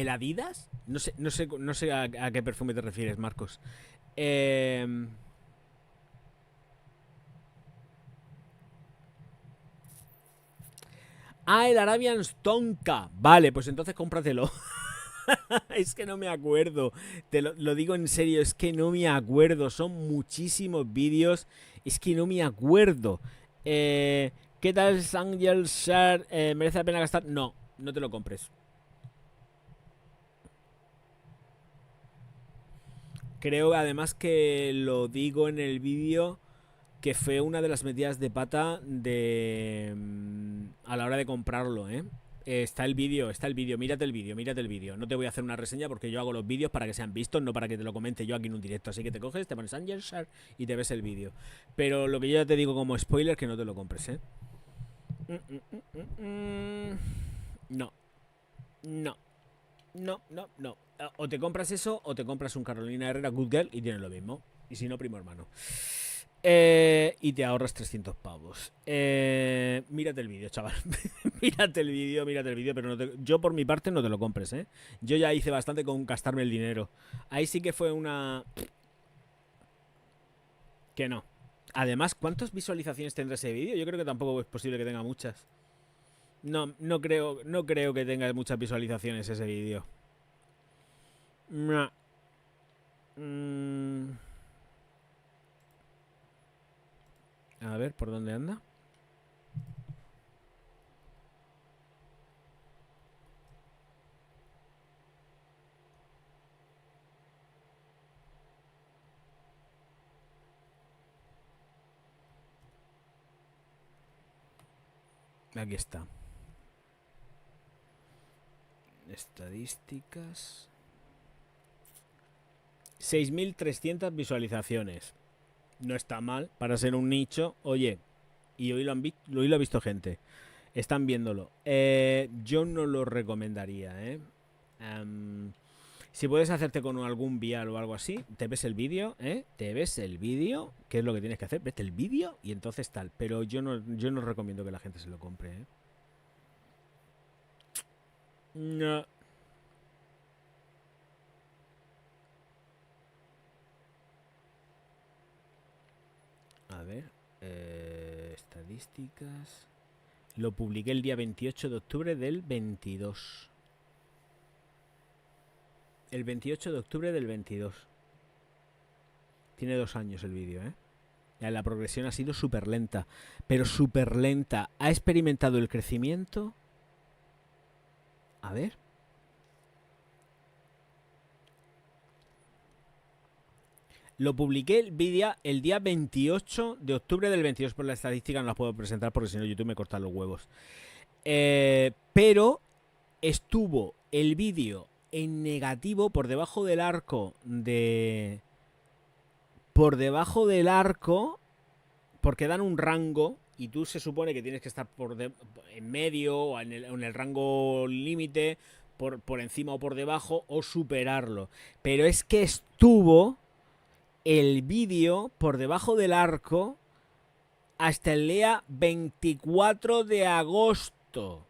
Adidas? No sé a qué perfume te refieres, Marcos. El Arabian Tonka. Vale, pues entonces cómpratelo. Es que no me acuerdo. Te lo digo en serio, es que no me acuerdo. Son muchísimos vídeos. Es que no me acuerdo. ¿Qué tal Angel Share? ¿Merece la pena gastar? No te lo compres. Creo además que lo digo en el vídeo que fue una de las metidas de pata de a la hora de comprarlo, ¿eh? Está el vídeo, mírate el vídeo. No te voy a hacer una reseña porque yo hago los vídeos para que sean vistos, no para que te lo comente yo aquí en un directo. Así que te coges, te pones Angel Share y te ves el vídeo. Pero lo que yo ya te digo como spoiler, que no te lo compres, ¿eh? No. O te compras eso o te compras un Carolina Herrera Good Girl y tienes lo mismo. Y si no, primo hermano. Y te ahorras 300 pavos. Mírate el vídeo, chaval. mírate el vídeo, pero yo por mi parte no te lo compres, ¿eh? Yo ya hice bastante con gastarme el dinero. Ahí sí que fue una... Que no. Además, ¿cuántas visualizaciones tendrá ese vídeo? Yo creo que tampoco es posible que tenga muchas. No creo que tenga muchas visualizaciones ese vídeo. No. A ver, ¿por dónde anda? Aquí está. Estadísticas. 6.300 visualizaciones. No está mal para ser un nicho. Oye, y hoy lo ha visto gente. Están viéndolo. Yo no lo recomendaría, ¿eh? Si puedes hacerte con algún vial o algo así, te ves el vídeo, ¿eh? Te ves el vídeo, ¿qué es lo que tienes que hacer? Vete el vídeo y entonces tal. Pero yo no recomiendo que la gente se lo compre, ¿eh? No. A ver. Estadísticas. Lo publiqué el día 28 de octubre del 22. El 28 de octubre del 22. Tiene 2 años el vídeo, ¿eh? La progresión ha sido súper lenta. Pero súper lenta. ¿Ha experimentado el crecimiento? A ver. Lo publiqué el día 28 de octubre del 22. Por la estadística no las puedo presentar porque si no YouTube me corta los huevos. Pero estuvo el vídeo en negativo por debajo del arco de... Por debajo del arco, porque dan un rango y tú se supone que tienes que estar en medio o en el rango límite, por encima o por debajo, o superarlo. Pero es que estuvo el vídeo por debajo del arco hasta el día 24 de agosto.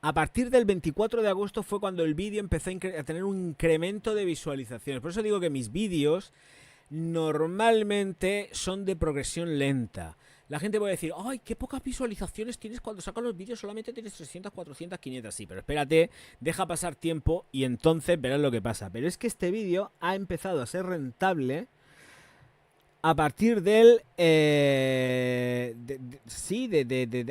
A partir del 24 de agosto fue cuando el vídeo empezó a tener un incremento de visualizaciones. Por eso digo que mis vídeos normalmente son de progresión lenta. La gente puede decir, ¡ay, qué pocas visualizaciones tienes cuando sacas los vídeos! Solamente tienes 300, 400, 500. Sí, pero espérate, deja pasar tiempo y entonces verás lo que pasa. Pero es que este vídeo ha empezado a ser rentable a partir del...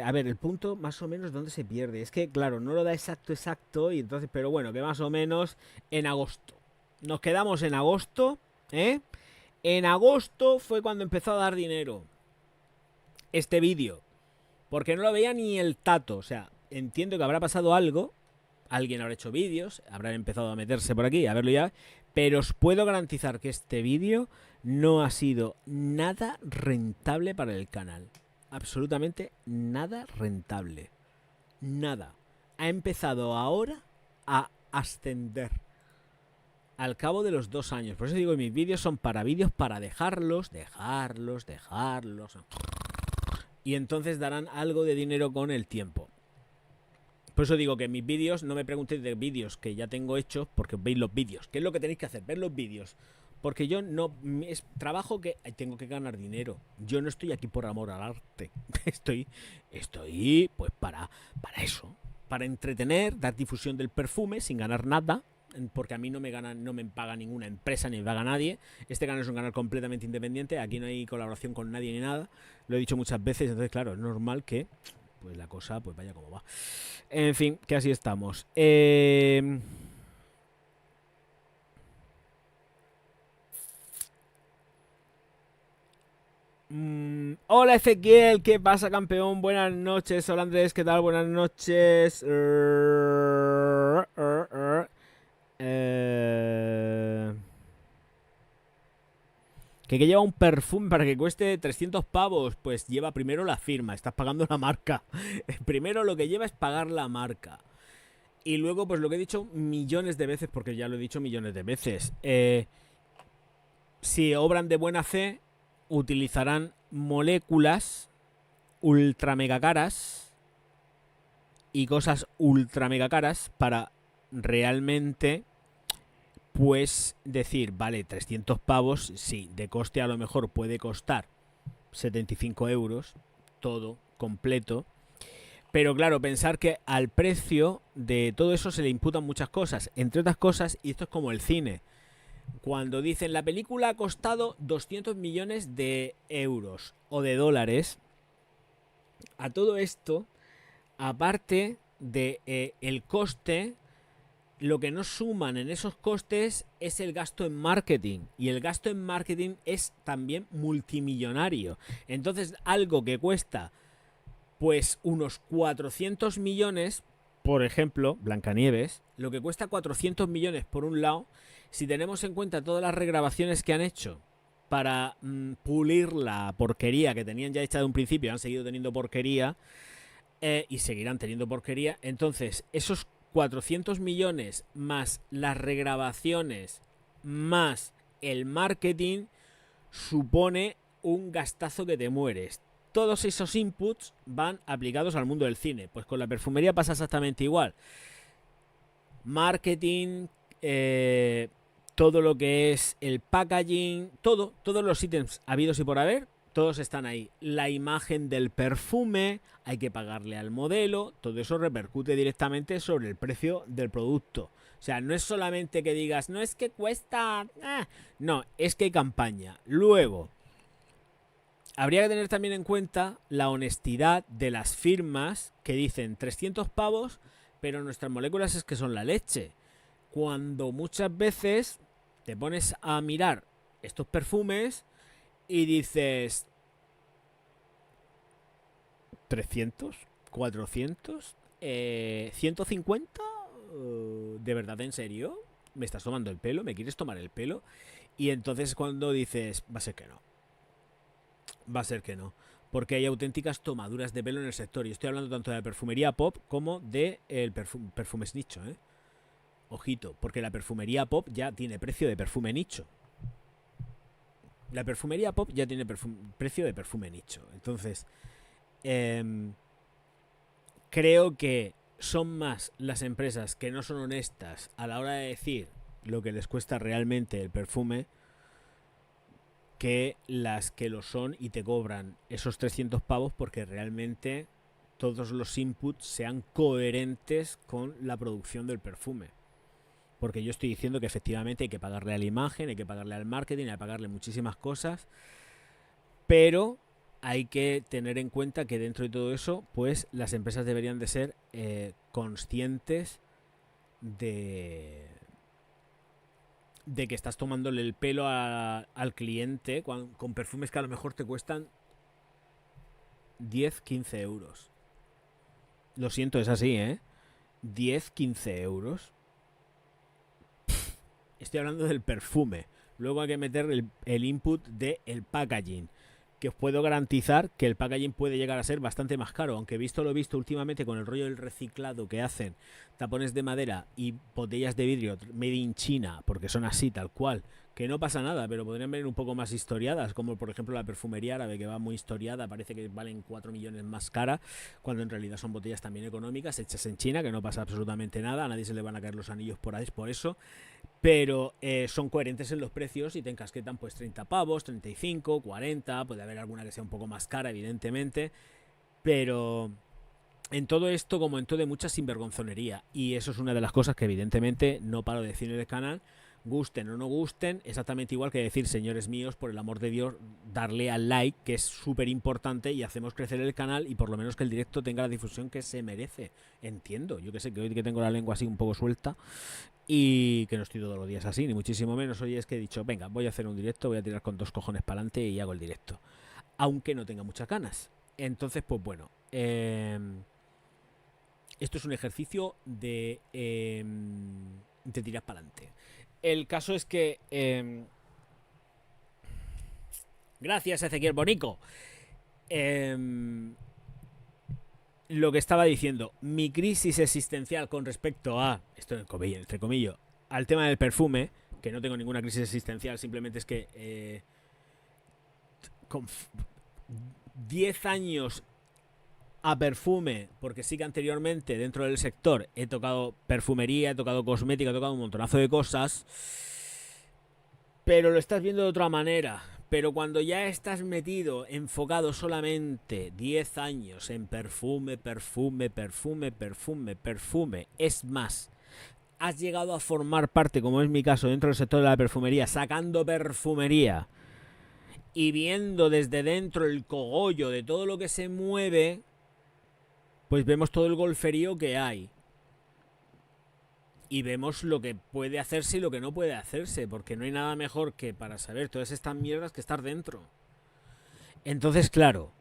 a ver, el punto más o menos donde se pierde. Es que, claro, no lo da exacto, y entonces, pero bueno, que más o menos en agosto. Nos quedamos en agosto, ¿eh? En agosto fue cuando empezó a dar dinero este vídeo. Porque no lo veía ni el tato. O sea, entiendo que habrá pasado algo. Alguien habrá hecho vídeos, habrá empezado a meterse por aquí, a verlo ya. Pero os puedo garantizar que este vídeo no ha sido nada rentable para el canal. Absolutamente nada rentable. Nada. Ha empezado ahora a ascender. Al cabo de los 2 años. Por eso digo que mis vídeos son para dejarlos. Y entonces darán algo de dinero con el tiempo. Por eso digo que mis vídeos, no me preguntéis de vídeos que ya tengo hechos, porque veis los vídeos. ¿Qué es lo que tenéis que hacer? Ver los vídeos. Porque yo no... Es trabajo que tengo que ganar dinero. Yo no estoy aquí por amor al arte. Estoy pues para eso. Para entretener, dar difusión del perfume sin ganar nada. Porque a mí no me paga ninguna empresa ni me paga nadie. Este canal es un canal completamente independiente. Aquí no hay colaboración con nadie ni nada. Lo he dicho muchas veces. Entonces, claro, es normal que pues la cosa pues vaya como va. En fin, que así estamos. Hola Ezequiel, ¿qué pasa, campeón? Buenas noches. Hola Andrés, ¿qué tal? Buenas noches. Que lleva un perfume para que cueste 300 pavos. Pues lleva primero la firma, estás pagando la marca. Primero lo que lleva es pagar la marca. Y luego, pues lo que he dicho millones de veces, porque ya lo he dicho millones de veces. Si obran de buena fe, utilizarán moléculas ultra mega caras y cosas ultra mega caras para realmente pues decir, vale, 300 pavos, sí, de coste a lo mejor puede costar 75 euros, todo completo, Pero claro, pensar que al precio de todo eso se le imputan muchas cosas. Entre otras cosas, y esto es como el cine. Cuando dicen la película ha costado 200 millones de euros o de dólares, a todo esto, aparte de el coste, lo que no suman en esos costes es el gasto en marketing. Y el gasto en marketing es también multimillonario. Entonces, algo que cuesta pues unos 400 millones, por ejemplo, Blancanieves, lo que cuesta 400 millones por un lado, si tenemos en cuenta todas las regrabaciones que han hecho para pulir la porquería que tenían ya hecha de un principio, han seguido teniendo porquería y seguirán teniendo porquería, entonces esos 400 millones más las regrabaciones más el marketing supone un gastazo que te mueres. Todos esos inputs van aplicados al mundo del cine. Pues con la perfumería pasa exactamente igual. Marketing, todo lo que es el packaging, todos los ítems habidos y por haber, todos están ahí. La imagen del perfume, hay que pagarle al modelo, todo eso repercute directamente sobre el precio del producto. O sea, no es solamente que digas, no es que cuesta... No, es que hay campaña. Luego, habría que tener también en cuenta la honestidad de las firmas que dicen 300 pavos, pero nuestras moléculas es que son la leche. Cuando muchas veces te pones a mirar estos perfumes y dices 300, 400, 150, ¿de verdad en serio? ¿Me estás tomando el pelo? ¿Me quieres tomar el pelo? Y entonces cuando dices, va a ser que no. Va a ser que no. Porque hay auténticas tomaduras de pelo en el sector. Y estoy hablando tanto de la perfumería pop como de el perfumes nicho, ¿eh? Ojito, porque la perfumería pop ya tiene precio de perfume nicho. La perfumería pop ya tiene precio de perfume nicho. Entonces, creo que son más las empresas que no son honestas a la hora de decir lo que les cuesta realmente el perfume que las que lo son y te cobran esos 300 pavos porque realmente todos los inputs sean coherentes con la producción del perfume. Porque yo estoy diciendo que efectivamente hay que pagarle a la imagen, hay que pagarle al marketing, hay que pagarle muchísimas cosas, pero hay que tener en cuenta que dentro de todo eso, pues las empresas deberían de ser conscientes de que estás tomándole el pelo al cliente con perfumes que a lo mejor te cuestan 10, 15 euros. Lo siento, es así, ¿eh? 10, 15 euros. Estoy hablando del perfume. Luego hay que meter el input del packaging, que os puedo garantizar que el packaging puede llegar a ser bastante más caro, aunque visto lo visto últimamente con el rollo del reciclado que hacen, tapones de madera y botellas de vidrio made in China, porque son así, tal cual, que no pasa nada, pero podrían venir un poco más historiadas, como por ejemplo la perfumería árabe, que va muy historiada, parece que valen 4 millones más cara, cuando en realidad son botellas también económicas, hechas en China, que no pasa absolutamente nada, a nadie se le van a caer los anillos por ahí por eso, pero son coherentes en los precios y te encasquetan pues 30 pavos, 35, 40, puede haber alguna que sea un poco más cara, evidentemente, pero en todo esto, como en todo, hay mucha sinvergonzonería, y eso es una de las cosas que evidentemente no paro de decir en el canal. Gusten o no gusten, exactamente igual que decir, señores míos, por el amor de Dios, darle al like, que es súper importante, y hacemos crecer el canal y por lo menos que el directo tenga la difusión que se merece. Entiendo, yo que sé, que hoy que tengo la lengua así un poco suelta y que no estoy todos los días así, ni muchísimo menos. Hoy es que he dicho, venga, voy a hacer un directo, voy a tirar con 2 cojones para adelante y hago el directo, aunque no tenga muchas ganas. Entonces, pues bueno, esto es un ejercicio de tirar para adelante. El caso es que... gracias, Ezequiel Bonico. Lo que estaba diciendo, mi crisis existencial con respecto a... Esto entre comillas, al tema del perfume, que no tengo ninguna crisis existencial, simplemente es que... con 10 años a perfume, porque sí que anteriormente dentro del sector he tocado perfumería, he tocado cosmética, he tocado un montonazo de cosas, pero lo estás viendo de otra manera. Pero cuando ya estás metido, enfocado solamente 10 años en perfume, perfume, perfume, perfume, perfume, es más, has llegado a formar parte, como es mi caso, dentro del sector de la perfumería, sacando perfumería y viendo desde dentro el cogollo de todo lo que se mueve, pues vemos todo el golferío que hay. Y vemos lo que puede hacerse y lo que no puede hacerse, porque no hay nada mejor que para saber todas estas mierdas que estar dentro. Entonces, claro,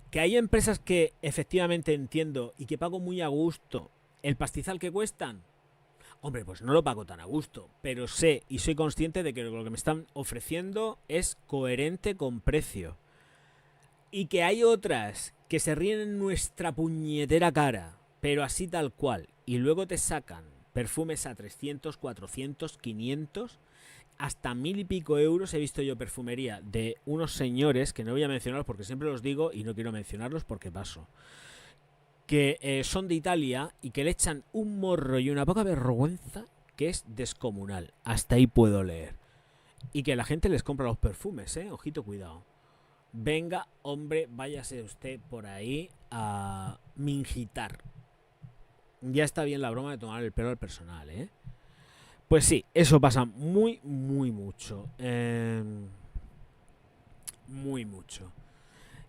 que hay empresas que efectivamente entiendo y que pago muy a gusto el pastizal que cuestan. Hombre, pues no lo pago tan a gusto, pero sé y soy consciente de que lo que me están ofreciendo es coherente con precio. Y que hay otras que se ríen en nuestra puñetera cara, pero así tal cual, y luego te sacan perfumes a 300, 400, 500, hasta 1000 y pico euros. He visto yo perfumería de unos señores, que no voy a mencionarlos porque siempre los digo y no quiero mencionarlos porque paso, que son de Italia y que le echan un morro y una poca vergüenza que es descomunal. Hasta ahí puedo leer. Y que la gente les compra los perfumes, ojito, cuidado. Venga, hombre, váyase usted por ahí a mingitar. Ya está bien la broma de tomar el pelo al personal, ¿eh? Pues sí, eso pasa muy, muy mucho. Muy mucho.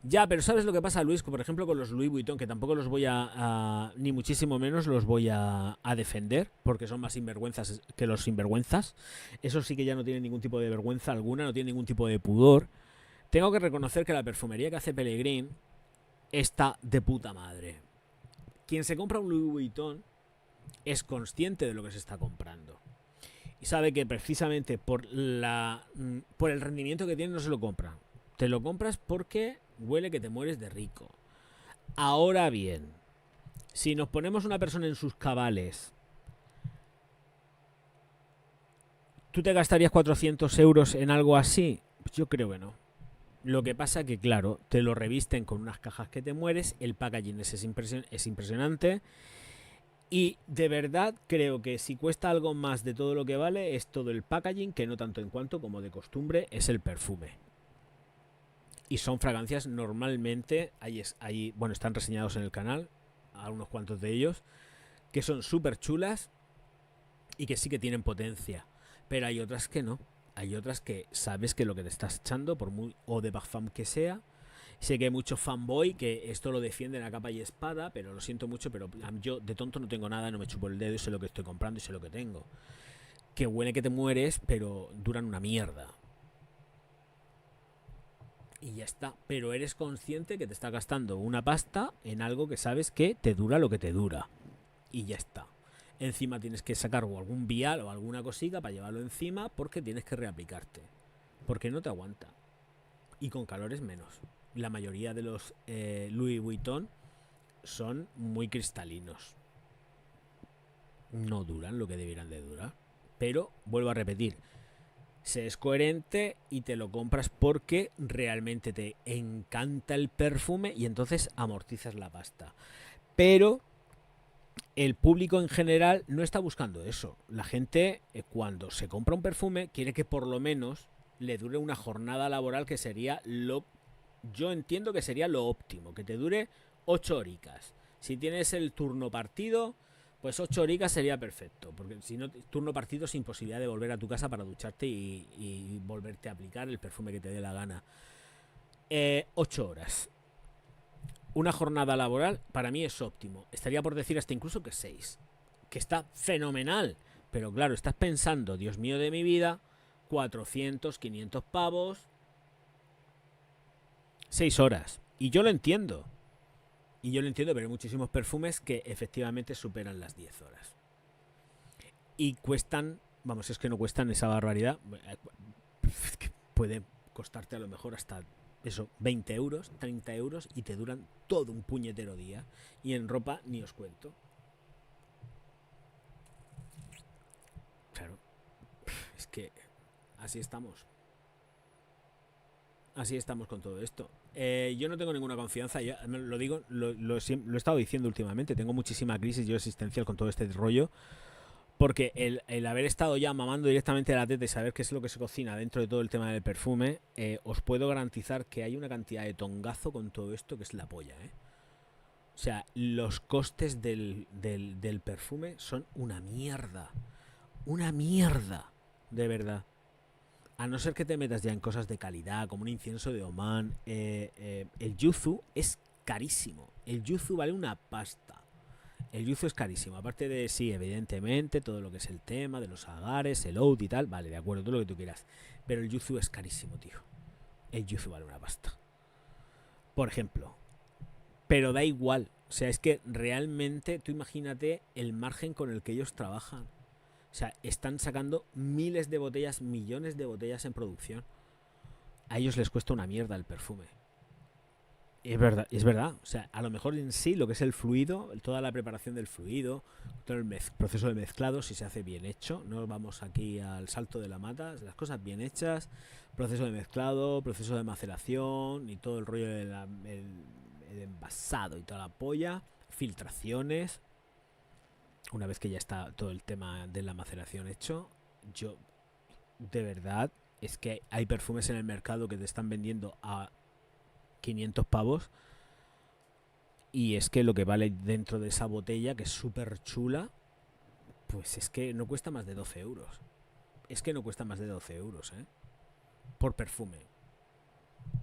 Ya, pero ¿sabes lo que pasa, Luis? Por ejemplo, con los Louis Vuitton, que tampoco los voy ni muchísimo menos los voy a defender, porque son más sinvergüenzas que los sinvergüenzas. Eso sí que ya no tienen ningún tipo de vergüenza alguna, no tienen ningún tipo de pudor. Tengo que reconocer que la perfumería que hace Pellegrin está de puta madre. Quien se compra un Louis Vuitton es consciente de lo que se está comprando. Y sabe que precisamente por el rendimiento que tiene no se lo compra. Te lo compras porque huele que te mueres de rico. Ahora bien, si nos ponemos una persona en sus cabales, ¿tú te gastarías 400 euros en algo así? Pues yo creo que no. Lo que pasa que, claro, te lo revisten con unas cajas que te mueres, el packaging es impresionante, y de verdad creo que si cuesta algo más de todo lo que vale es todo el packaging, que no tanto en cuanto como de costumbre es el perfume. Y son fragancias normalmente, bueno, están reseñados en el canal, a unos cuantos de ellos, que son súper chulas y que sí que tienen potencia, pero hay otras que no. Hay otras que sabes que lo que te estás echando, por muy eau de parfum que sea. Sé que hay muchos fanboy que esto lo defienden a capa y espada, pero lo siento mucho, pero yo de tonto no tengo nada, no me chupo el dedo y sé lo que estoy comprando y sé lo que tengo. Que huele que te mueres, pero duran una mierda. Y ya está. Pero eres consciente que te está gastando una pasta en algo que sabes que te dura lo que te dura. Y ya está. Encima tienes que sacar algún vial o alguna cosita para llevarlo encima porque tienes que reaplicarte. Porque no te aguanta. Y con calores menos. La mayoría de los Louis Vuitton son muy cristalinos. No duran lo que debieran de durar. Pero, vuelvo a repetir, se es coherente y te lo compras porque realmente te encanta el perfume y entonces amortizas la pasta. Pero el público en general no está buscando eso. La gente, cuando se compra un perfume, quiere que por lo menos le dure una jornada laboral, que sería yo entiendo que sería lo óptimo, que te dure 8 horitas. Si tienes el turno partido, pues 8 horitas sería perfecto, porque si no, turno partido sin posibilidad de volver a tu casa para ducharte y volverte a aplicar el perfume que te dé la gana. 8 horas. Una jornada laboral para mí es óptimo. Estaría por decir hasta incluso que 6. Que está fenomenal. Pero claro, estás pensando, Dios mío de mi vida, 400, 500 pavos, 6 horas. Y yo lo entiendo. Pero hay muchísimos perfumes que efectivamente superan las 10 horas. Y cuestan, vamos, es que no cuestan esa barbaridad. Es que puede costarte a lo mejor hasta eso, 20 euros, 30 euros y te duran todo un puñetero día. Y en ropa ni os cuento. Claro, es que así estamos. Así estamos con todo esto. Yo no tengo ninguna confianza, ya lo digo, lo he estado diciendo últimamente, tengo muchísima crisis yo existencial con todo este rollo, Porque el haber estado ya mamando directamente de la teta y saber qué es lo que se cocina dentro de todo el tema del perfume, os puedo garantizar que hay una cantidad de tongazo con todo esto que es la polla, ¿eh? O sea, los costes del perfume son una mierda. Una mierda. De verdad. A no ser que te metas ya en cosas de calidad, como un incienso de Oman, el yuzu es carísimo. El yuzu vale una pasta. El yuzu es carísimo. Aparte de, sí, evidentemente, todo lo que es el tema de los agares, el oud y tal, vale, de acuerdo, todo lo que tú quieras. Pero el yuzu es carísimo, tío. El yuzu vale una pasta. Por ejemplo. Pero da igual. O sea, es que realmente, tú imagínate el margen con el que ellos trabajan. O sea, están sacando miles de botellas, millones de botellas en producción. A ellos les cuesta una mierda el perfume. Es verdad, es verdad. O sea, a lo mejor en sí lo que es el fluido, toda la preparación del fluido, todo el proceso de mezclado, si se hace bien hecho, no vamos aquí al salto de la mata, las cosas bien hechas, proceso de mezclado, proceso de maceración y todo el rollo del el envasado y toda la polla, filtraciones. Una vez que ya está todo el tema de la maceración hecho, yo, de verdad, es que hay perfumes en el mercado que te están vendiendo a 500 pavos y es que lo que vale dentro de esa botella, que es súper chula, pues es que no cuesta más de 12 euros. Es que no cuesta más de 12 euros, ¿eh? Por perfume.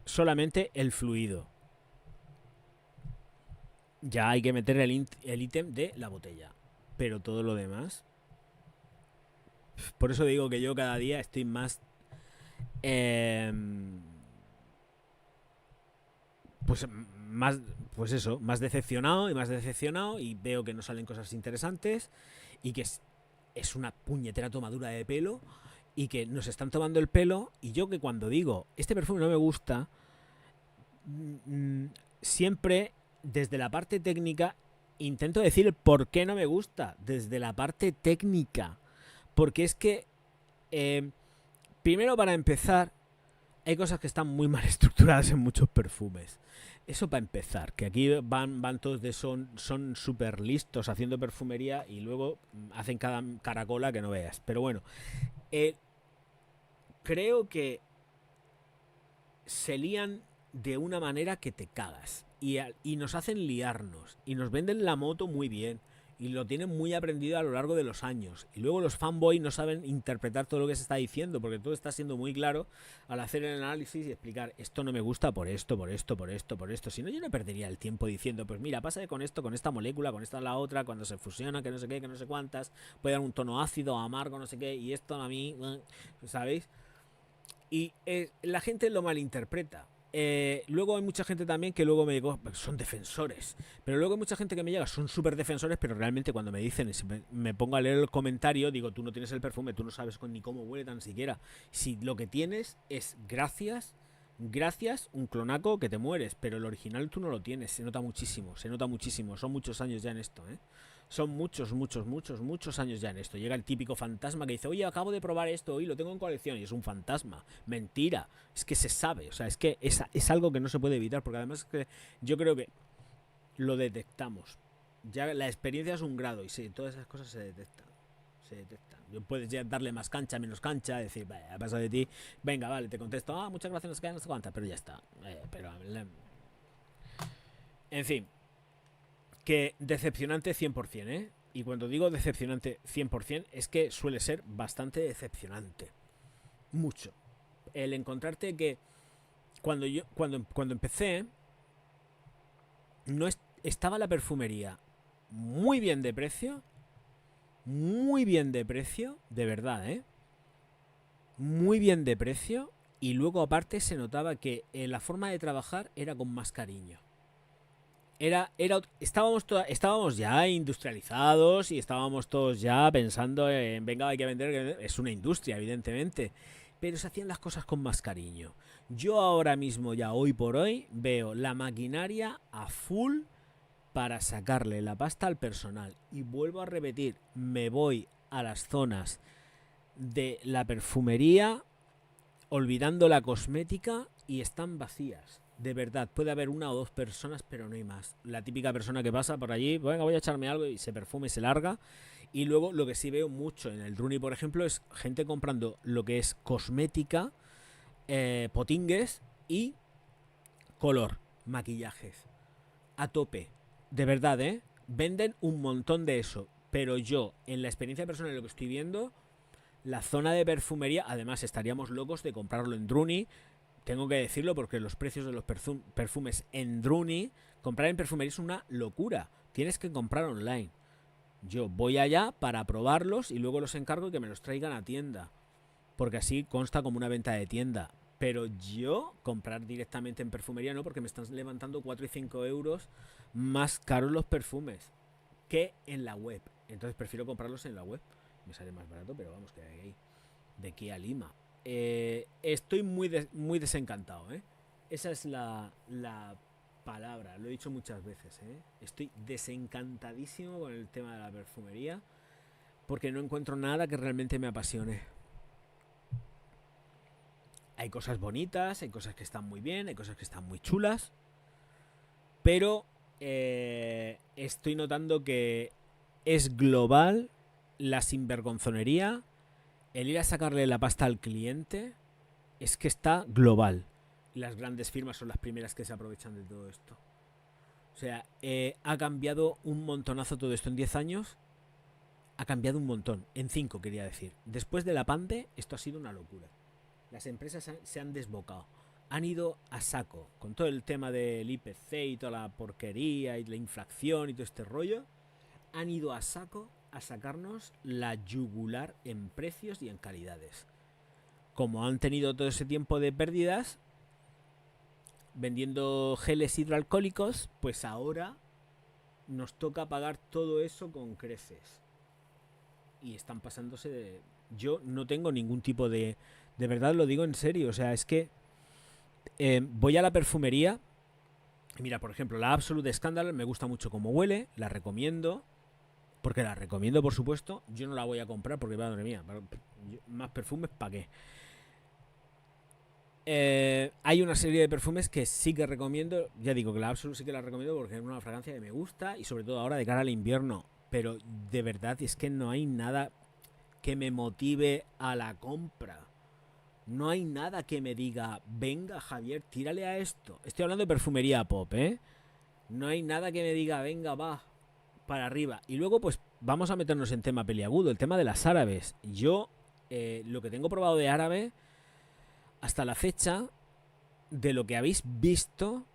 Solamente el fluido. Ya hay que meter el ítem de la botella. Pero todo lo demás... Por eso digo que yo cada día estoy más... Eh, pues más, pues eso, más decepcionado y más decepcionado y veo que no salen cosas interesantes y que es una puñetera tomadura de pelo y que nos están tomando el pelo y yo que cuando digo este perfume no me gusta, siempre desde la parte técnica intento decir por qué no me gusta desde la parte técnica, porque es que primero para empezar hay cosas que están muy mal estructuradas en muchos perfumes. Eso para empezar, que aquí van todos de son súper listos haciendo perfumería y luego hacen cada caracola que no veas. Pero bueno, creo que se lían de una manera que te cagas. Y nos hacen liarnos. Y nos venden la moto muy bien. Y lo tienen muy aprendido a lo largo de los años. Y luego los fanboys no saben interpretar todo lo que se está diciendo, porque todo está siendo muy claro al hacer el análisis y explicar, esto no me gusta por esto, por esto, por esto, por esto. Si no, yo no perdería el tiempo diciendo, pues mira, pasa con esto, con esta molécula, con esta la otra, cuando se fusiona, que no sé qué, que no sé cuántas, puede dar un tono ácido, amargo, no sé qué, y esto a mí, ¿sabéis? Y la gente lo malinterpreta. Luego hay mucha gente también que luego me digo, son defensores. Pero luego hay mucha gente que me llega, son súper defensores, pero realmente cuando me dicen, si me pongo a leer el comentario, digo, tú no tienes el perfume, tú no sabes ni cómo huele tan siquiera. Si lo que tienes es gracias, un clonaco que te mueres, pero el original tú no lo tienes, se nota muchísimo, son muchos años ya en esto, ¿eh? Son muchos años ya en esto. Llega el típico fantasma que dice, oye, acabo de probar esto y lo tengo en colección. Y es un fantasma. Mentira. Es que se sabe. O sea, es que es algo que no se puede evitar. Porque además es que yo creo que lo detectamos. Ya la experiencia es un grado. Y sí, todas esas cosas se detectan. Se detectan. Puedes ya darle más cancha, menos cancha. Decir, vaya, pasa de ti. Venga, vale, te contesto. Ah, muchas gracias, no sé cuántas. Pero ya está. En fin. Que decepcionante 100%, ¿eh? Y cuando digo decepcionante 100% es que suele ser bastante decepcionante. Mucho. El encontrarte que cuando empecé no estaba la perfumería muy bien de precio, de verdad, ¿eh? Muy bien de precio y luego aparte se notaba que la forma de trabajar era con más cariño. Estábamos ya industrializados y estábamos todos ya pensando en, venga, hay que vender, es una industria, evidentemente, pero se hacían las cosas con más cariño. Yo ahora mismo, ya hoy por hoy, veo la maquinaria a full para sacarle la pasta al personal. Y vuelvo a repetir, me voy a las zonas de la perfumería, olvidando la cosmética, y están vacías. De verdad, puede haber una o dos personas, pero no hay más. La típica persona que pasa por allí, venga, voy a echarme algo y se perfuma y se larga. Y luego lo que sí veo mucho en el Druni, por ejemplo, es gente comprando lo que es cosmética, potingues y color, maquillajes. A tope. De verdad, ¿eh? Venden un montón de eso. Pero yo, en la experiencia personal de lo que estoy viendo, la zona de perfumería, además estaríamos locos de comprarlo en Druni. Tengo que decirlo porque los precios de los perfumes en Druni, comprar en perfumería es una locura. Tienes que comprar online. Yo voy allá para probarlos y luego los encargo y que me los traigan a tienda. Porque así consta como una venta de tienda. Pero yo comprar directamente en perfumería no, porque me están levantando 4 y 5 euros más caros los perfumes que en la web. Entonces prefiero comprarlos en la web. Me sale más barato, pero vamos, que hay ahí. De aquí a Lima. Estoy muy desencantado, ¿eh? Esa es la palabra, lo he dicho muchas veces, ¿eh? Estoy desencantadísimo con el tema de la perfumería porque no encuentro nada que realmente me apasione. Hay cosas bonitas, hay cosas que están muy bien, hay cosas que están muy chulas, pero estoy notando que es global la sinvergonzonería, el ir a sacarle la pasta al cliente, es que está global. Las grandes firmas son las primeras que se aprovechan de todo esto. O sea, ha cambiado un montonazo todo esto en 10 años. Ha cambiado un montón. En 5 quería decir. Después de la pande, esto ha sido una locura. Las empresas se han desbocado. Han ido a saco. Con todo el tema del IPC y toda la porquería y la inflación y todo este rollo. Han ido a saco a sacarnos la yugular en precios y en calidades. Como han tenido todo ese tiempo de pérdidas vendiendo geles hidroalcohólicos, pues ahora nos toca pagar todo eso con creces. Y están pasándose de... Yo no tengo ningún tipo de... De verdad lo digo en serio, o sea, es que voy a la perfumería. Mira, por ejemplo, la Absolute Scandal me gusta mucho cómo huele, la recomiendo. Porque la recomiendo, por supuesto. Yo no la voy a comprar porque, madre mía, más perfumes, ¿para qué? Hay una serie de perfumes que sí que recomiendo. Ya digo que la Absolute sí que la recomiendo porque es una fragancia que me gusta y sobre todo ahora de cara al invierno. Pero de verdad es que no hay nada que me motive a la compra. No hay nada que me diga, venga Javier, tírale a esto. Estoy hablando de perfumería pop, ¿eh? No hay nada que me diga, venga, va, para arriba. Y luego pues vamos a meternos en tema peliagudo, el tema de las árabes. Yo lo que tengo probado de árabe hasta la fecha, de lo que habéis visto,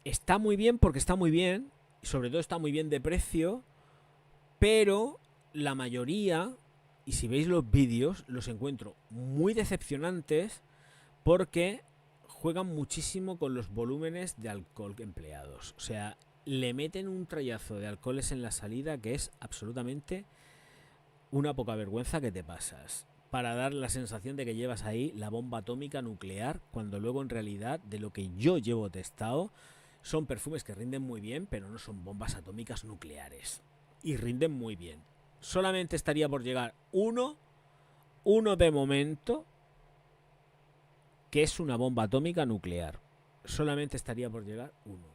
está muy bien porque está muy bien, y sobre todo está muy bien de precio, pero la mayoría, y si veis los vídeos, los encuentro muy decepcionantes porque juegan muchísimo con los volúmenes de alcohol empleados. O sea, le meten un trayazo de alcoholes en la salida que es absolutamente una poca vergüenza que te pasas. Para dar la sensación de que llevas ahí la bomba atómica nuclear, cuando luego en realidad de lo que yo llevo testado son perfumes que rinden muy bien, pero no son bombas atómicas nucleares. Y rinden muy bien. Solamente estaría por llegar uno de momento, que es una bomba atómica nuclear. Solamente estaría por llegar uno,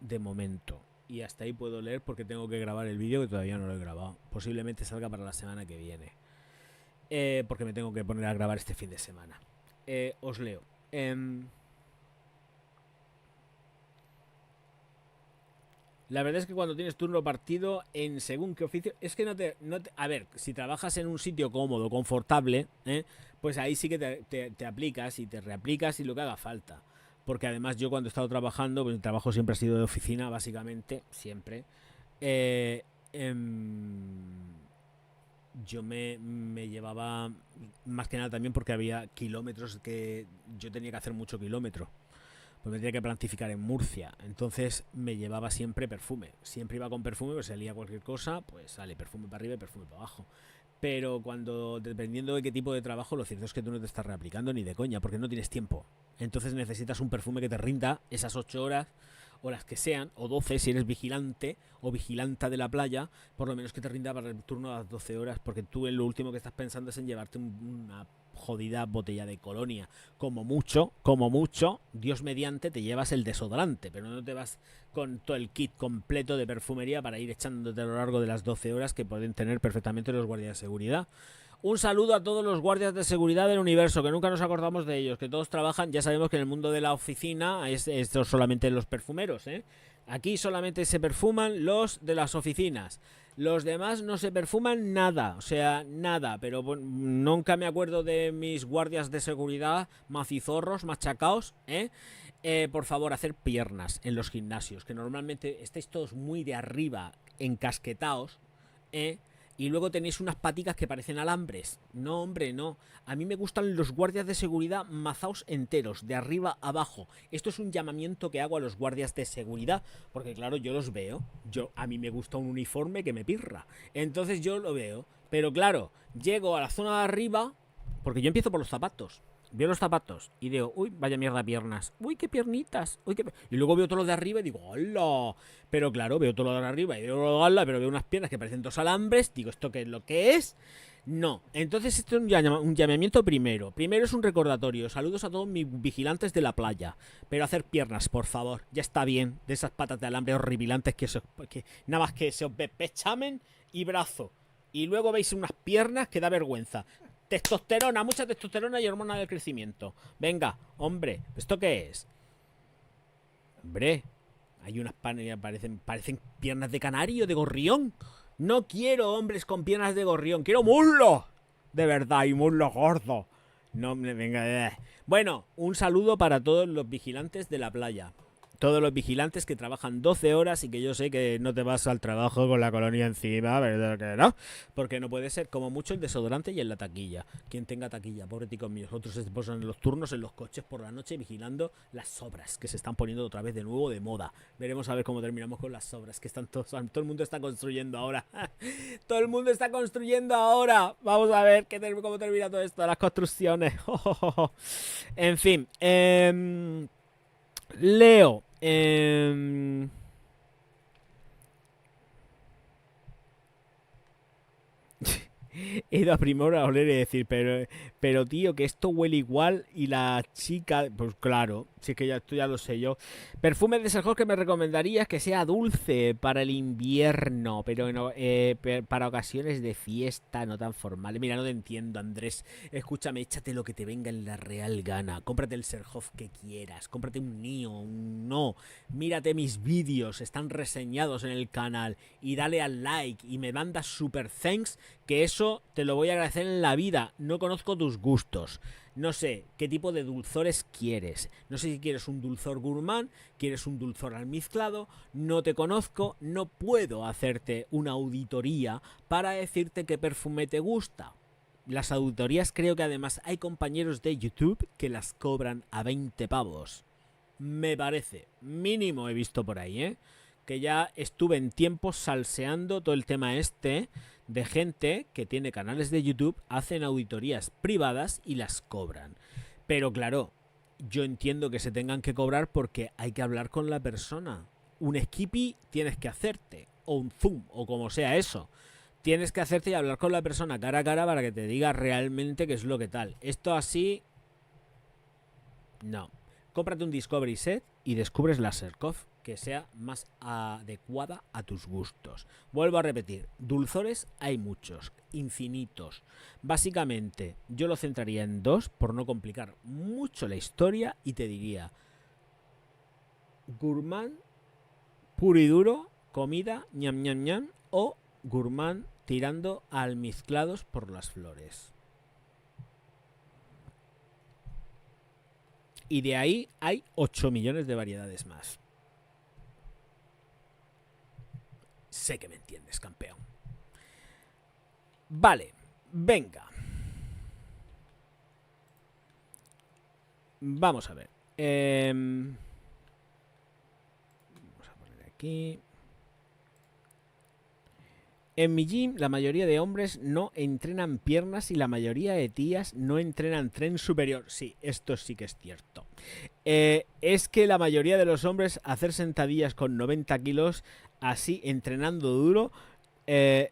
de momento. Y hasta ahí puedo leer porque tengo que grabar el vídeo que todavía no lo he grabado. Posiblemente salga para la semana que viene. Porque me tengo que poner a grabar este fin de semana. Os leo. La verdad es que cuando tienes turno partido en según qué oficio, es que a ver, si trabajas en un sitio cómodo, confortable, pues ahí sí que te aplicas y te reaplicas y lo que haga falta. Porque además yo cuando he estado trabajando, pues mi trabajo siempre ha sido de oficina, básicamente, siempre. Yo me llevaba más que nada también porque había kilómetros que yo tenía que hacer mucho kilómetro. Pues me tenía que plantificar en Murcia. Entonces me llevaba siempre perfume. Siempre iba con perfume, pues salía cualquier cosa, pues sale perfume para arriba y perfume para abajo. Pero cuando, dependiendo de qué tipo de trabajo, lo cierto es que tú no te estás reaplicando ni de coña, porque no tienes tiempo. Entonces necesitas un perfume que te rinda esas 8 horas o las que sean, o 12 si eres vigilante o vigilanta de la playa, por lo menos que te rinda para el turno a las 12 horas, porque tú en lo último que estás pensando es en llevarte una jodida botella de colonia. Como mucho, Dios mediante, te llevas el desodorante, pero no te vas con todo el kit completo de perfumería para ir echándote a lo largo de las 12 horas que pueden tener perfectamente los guardias de seguridad. Un saludo a todos los guardias de seguridad del universo, que nunca nos acordamos de ellos, que todos trabajan, ya sabemos que en el mundo de la oficina es solamente los perfumeros, ¿eh? Aquí solamente se perfuman los de las oficinas. Los demás no se perfuman nada, o sea, nada, pero bueno, nunca me acuerdo de mis guardias de seguridad macizorros, machacaos, ¿eh? Por favor, hacer piernas en los gimnasios, que normalmente estáis todos muy de arriba, encasquetaos, ¿eh? Y luego tenéis unas paticas que parecen alambres. No, hombre, no. A mí me gustan los guardias de seguridad mazaos enteros, de arriba a abajo. Esto es un llamamiento que hago a los guardias de seguridad, porque claro, yo los veo. A mí me gusta un uniforme que me pirra. Entonces yo lo veo. Pero claro, llego a la zona de arriba, porque yo empiezo por los zapatos. Veo los zapatos y digo, uy, vaya mierda piernas. Uy, qué piernitas. Uy, qué... Y luego veo todo lo de arriba y digo, hola. Pero claro, veo todo lo de arriba y digo, hola, pero veo unas piernas que parecen dos alambres. Digo, ¿esto qué es lo que es? No. Entonces esto es un llamamiento primero. Primero es un recordatorio. Saludos a todos mis vigilantes de la playa. Pero hacer piernas, por favor. Ya está bien. De esas patas de alambre horribilantes que nada más que se os ve pechamen y brazo. Y luego veis unas piernas que da vergüenza. Testosterona, mucha testosterona y hormona del crecimiento. Venga, hombre, ¿esto qué es? Hombre, hay unas parecen piernas de canario, de gorrión. No quiero hombres con piernas de gorrión, quiero muslos. De verdad, y muslos gordos. No, venga. Bueno, un saludo para todos los vigilantes de la playa. Todos los vigilantes que trabajan 12 horas y que yo sé que no te vas al trabajo con la colonia encima, ¿verdad que no? Porque no puede ser, como mucho el desodorante y en la taquilla. Quien tenga taquilla, pobreticos míos. Otros se posan en los turnos en los coches por la noche vigilando las obras que se están poniendo otra vez de nuevo de moda. Veremos a ver cómo terminamos con las obras que están todos... Todo el mundo está construyendo ahora. Todo el mundo está construyendo ahora. Vamos a ver cómo termina todo esto, las construcciones. En fin, Leo. He ido a Primor a oler y decir, pero tío, que esto huele igual. Y la chica, pues claro, si es que esto ya lo sé yo. Perfume de Sergio que me recomendarías que sea dulce para el invierno, pero no, para ocasiones de fiesta, no tan formales. Mira, no te entiendo, Andrés. Escúchame, échate lo que te venga en la real gana. Cómprate el Serhoff que quieras. Cómprate un Nio, un No. Mírate mis vídeos, están reseñados en el canal. Y dale al like y me mandas super thanks, que eso te lo voy a agradecer en la vida. No conozco tus gustos. No sé qué tipo de dulzores quieres. No sé si quieres un dulzor gourmand, quieres un dulzor almizclado. No te conozco, no puedo hacerte una auditoría para decirte qué perfume te gusta. Las auditorías creo que además hay compañeros de YouTube que las cobran a 20 pavos. Me parece. Mínimo he visto por ahí, ¿eh? Que ya estuve en tiempo salseando todo el tema de gente que tiene canales de YouTube, hacen auditorías privadas y las cobran. Pero claro, yo entiendo que se tengan que cobrar porque hay que hablar con la persona. Un Skippy tienes que hacerte, o un Zoom, o como sea eso. Tienes que hacerte y hablar con la persona cara a cara para que te diga realmente qué es lo que tal. Esto así... no. Cómprate un Discovery Set y descubres la Serkov que sea más adecuada a tus gustos. Vuelvo a repetir, dulzores hay muchos, infinitos. Básicamente, yo lo centraría en dos por no complicar mucho la historia y te diría gourmand puro y duro, comida, ñam ñam ñam, o gourmand tirando a almizclados por las flores. Y de ahí hay 8 millones de variedades más. Sé que me entiendes, campeón. Vale, venga. Vamos a ver. Vamos a poner aquí. En mi gym la mayoría de hombres no entrenan piernas y la mayoría de tías no entrenan tren superior. Sí, esto sí que es cierto. Es que la mayoría de los hombres hacer sentadillas con 90 kilos, así entrenando duro,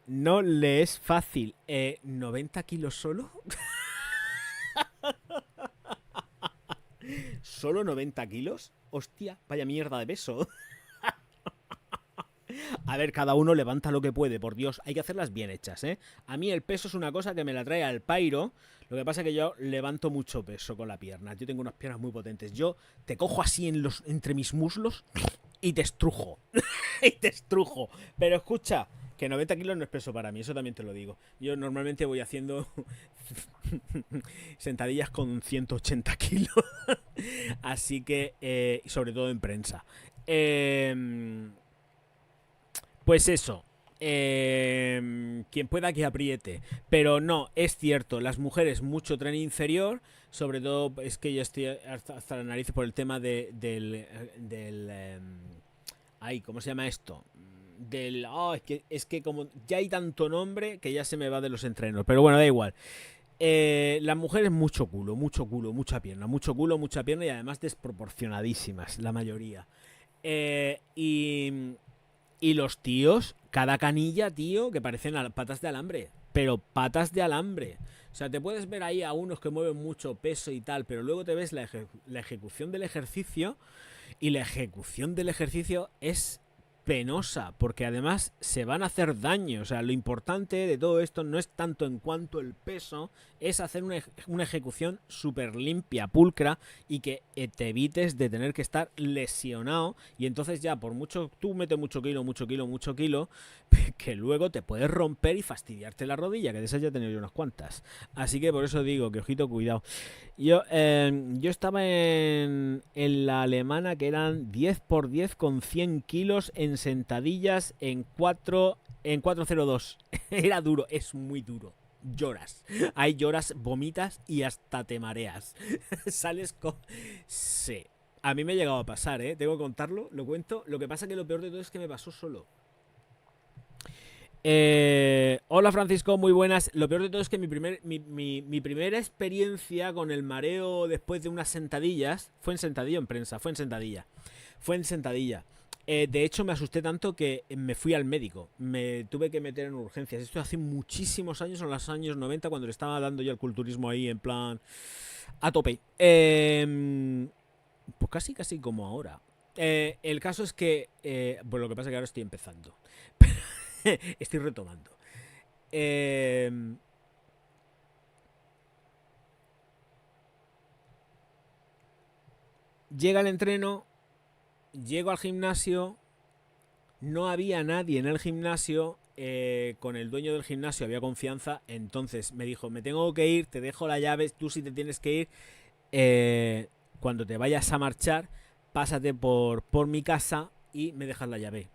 no le es fácil. ¿90 kilos solo? ¿Solo 90 kilos? Hostia, vaya mierda de peso. A ver, cada uno levanta lo que puede, por Dios, hay que hacerlas bien hechas, ¿eh? A mí el peso es una cosa que me la trae al pairo. Lo que pasa es que yo levanto mucho peso con la pierna. Yo tengo unas piernas muy potentes. Yo te cojo así entre mis muslos y te estrujo. Y te estrujo. Pero escucha, que 90 kilos no es peso para mí, eso también te lo digo. Yo normalmente voy haciendo sentadillas con 180 kilos. Así que, sobre todo en prensa. Pues eso. Quien pueda que apriete. Pero no, es cierto, las mujeres mucho tren inferior. Sobre todo es que yo estoy hasta la nariz por el tema ay, ¿cómo se llama esto? Es que como ya hay tanto nombre que ya se me va de los entrenos. Pero bueno, da igual. Las mujeres mucho culo, mucha pierna. Mucho culo, mucha pierna y además desproporcionadísimas, la mayoría. Y los tíos, cada canilla, tío, que parecen patas de alambre. Pero patas de alambre. O sea, te puedes ver ahí a unos que mueven mucho peso y tal, pero luego te ves la ejecución del ejercicio. Y la ejecución del ejercicio es penosa, porque además se van a hacer daño. O sea, lo importante de todo esto no es tanto en cuanto el peso, es hacer una ejecución súper limpia, pulcra, y que te evites de tener que estar lesionado. Y entonces ya, por mucho, tú metes mucho kilo, que luego te puedes romper y fastidiarte la rodilla, que de esas ya he tenido yo unas cuantas. Así que por eso digo que ojito, cuidado. Yo estaba en la alemana, que eran 10x10 con 100 kilos en sentadillas en 402. Era duro, es muy duro. Lloras. Hay lloras, vomitas y hasta te mareas. Sales con... Sí. A mí me ha llegado a pasar, ¿eh? Tengo que contarlo, lo cuento. Lo que pasa que lo peor de todo es que me pasó solo. Hola Francisco, muy buenas. Lo peor de todo es que mi primera experiencia con el mareo después de unas sentadillas fue en sentadilla o en prensa, fue en sentadilla. Fue en sentadilla. De hecho, me asusté tanto que me fui al médico. Me tuve que meter en urgencias. Esto hace muchísimos años, en los años 90, cuando le estaba dando yo el culturismo ahí en plan a tope. Pues casi como ahora. El caso es que, pues lo que pasa es que ahora estoy empezando. Estoy retomando. Eh, Llega el entreno, llego al gimnasio, no había nadie en el gimnasio, con el dueño del gimnasio había confianza, entonces me dijo, me tengo que ir, te dejo la llave, tú si te tienes que ir, cuando te vayas a marchar, pásate por mi casa y me dejas la llave.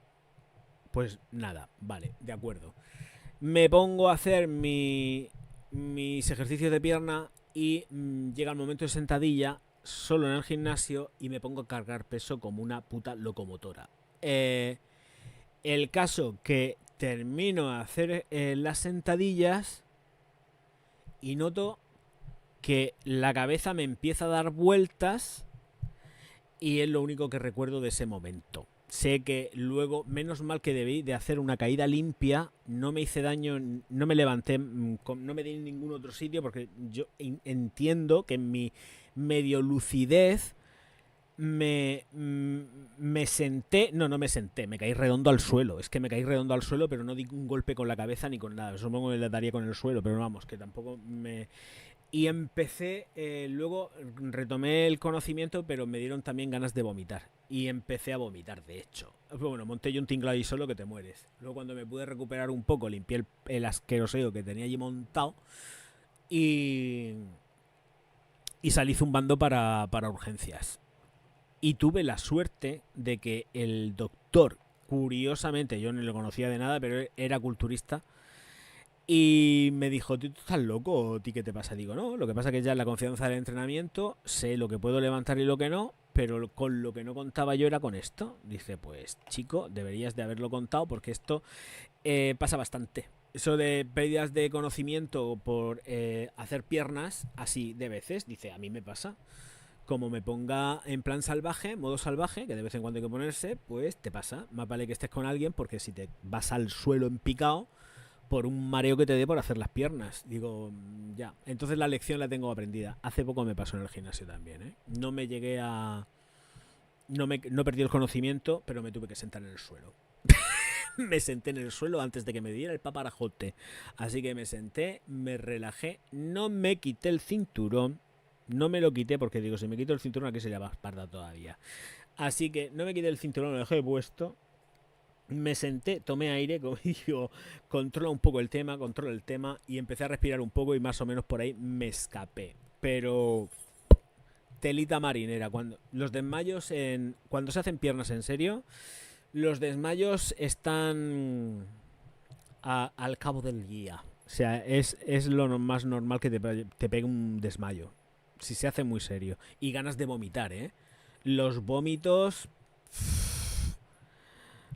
Pues nada, vale, de acuerdo. Me pongo a hacer mis ejercicios de pierna y llega el momento de sentadilla solo en el gimnasio y me pongo a cargar peso como una puta locomotora. El caso que termino de hacer las sentadillas y noto que la cabeza me empieza a dar vueltas y es lo único que recuerdo de ese momento. Sé que luego, menos mal que debí de hacer una caída limpia, no me hice daño, no me levanté, no me di en ningún otro sitio, porque yo entiendo que en mi medio lucidez me senté, no me senté, me caí redondo al suelo. Es que me caí redondo al suelo, pero no di un golpe con la cabeza ni con nada. Supongo que le daría con el suelo, pero vamos, que tampoco me... Y empecé, luego retomé el conocimiento, pero me dieron también ganas de vomitar. Y empecé a vomitar, de hecho. Bueno, monté yo un tinglado ahí solo que te mueres. Luego cuando me pude recuperar un poco, limpié el asqueroseo que tenía allí montado. Y salí zumbando para urgencias. Y tuve la suerte de que el doctor, curiosamente, yo no lo conocía de nada, pero era culturista, y me dijo, ¿tú estás loco? ¿Ti qué te pasa? Digo, no, lo que pasa es que ya en la confianza del entrenamiento sé lo que puedo levantar y lo que no, pero con lo que no contaba yo era con esto. Dice, pues chico, deberías de haberlo contado porque esto pasa bastante. Eso de pérdidas de conocimiento por hacer piernas así de veces, dice, a mí me pasa. como me ponga en plan salvaje, modo salvaje, que de vez en cuando hay que ponerse, pues te pasa. Más vale que estés con alguien porque si te vas al suelo en picado por un mareo que te dé por hacer las piernas. Digo, ya. Entonces la lección la tengo aprendida. Hace poco me pasó en el gimnasio también, ¿eh? No me llegué a... No perdí el conocimiento, pero me tuve que sentar en el suelo. Me senté en el suelo antes de que me diera el paparajote. Así que me senté, me relajé, no me quité el cinturón. No me lo quité porque digo, si me quito el cinturón aquí sería más parda todavía. Así que no me quité el cinturón, lo dejé puesto. Me senté, tomé aire, como digo, controla un poco el tema, controla el tema. Y empecé a respirar un poco y más o menos por ahí me escapé. Pero... telita marinera. Cuando los desmayos cuando se hacen piernas en serio, los desmayos están al cabo del día. O sea, es lo más normal que te pegue un desmayo. Si se hace muy serio. Y ganas de vomitar, ¿eh? Los vómitos...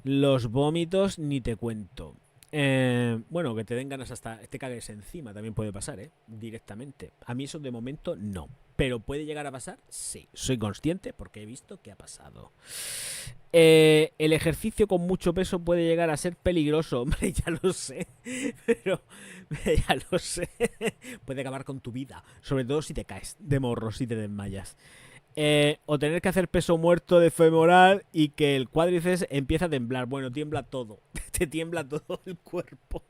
Los vómitos ni te cuento. Bueno, que te den ganas hasta te cagues encima, también puede pasar, ¿eh? Directamente. A mí eso de momento no. Pero ¿puede llegar a pasar? Sí. Soy consciente porque he visto que ha pasado. El ejercicio con mucho peso puede llegar a ser peligroso. Hombre, ya lo sé. Pero ya lo sé. Puede acabar con tu vida. Sobre todo si te caes de morro, si te desmayas. O tener que hacer peso muerto de femoral y que el cuádriceps empieza a temblar. Bueno, tiembla todo. Te tiembla todo el cuerpo.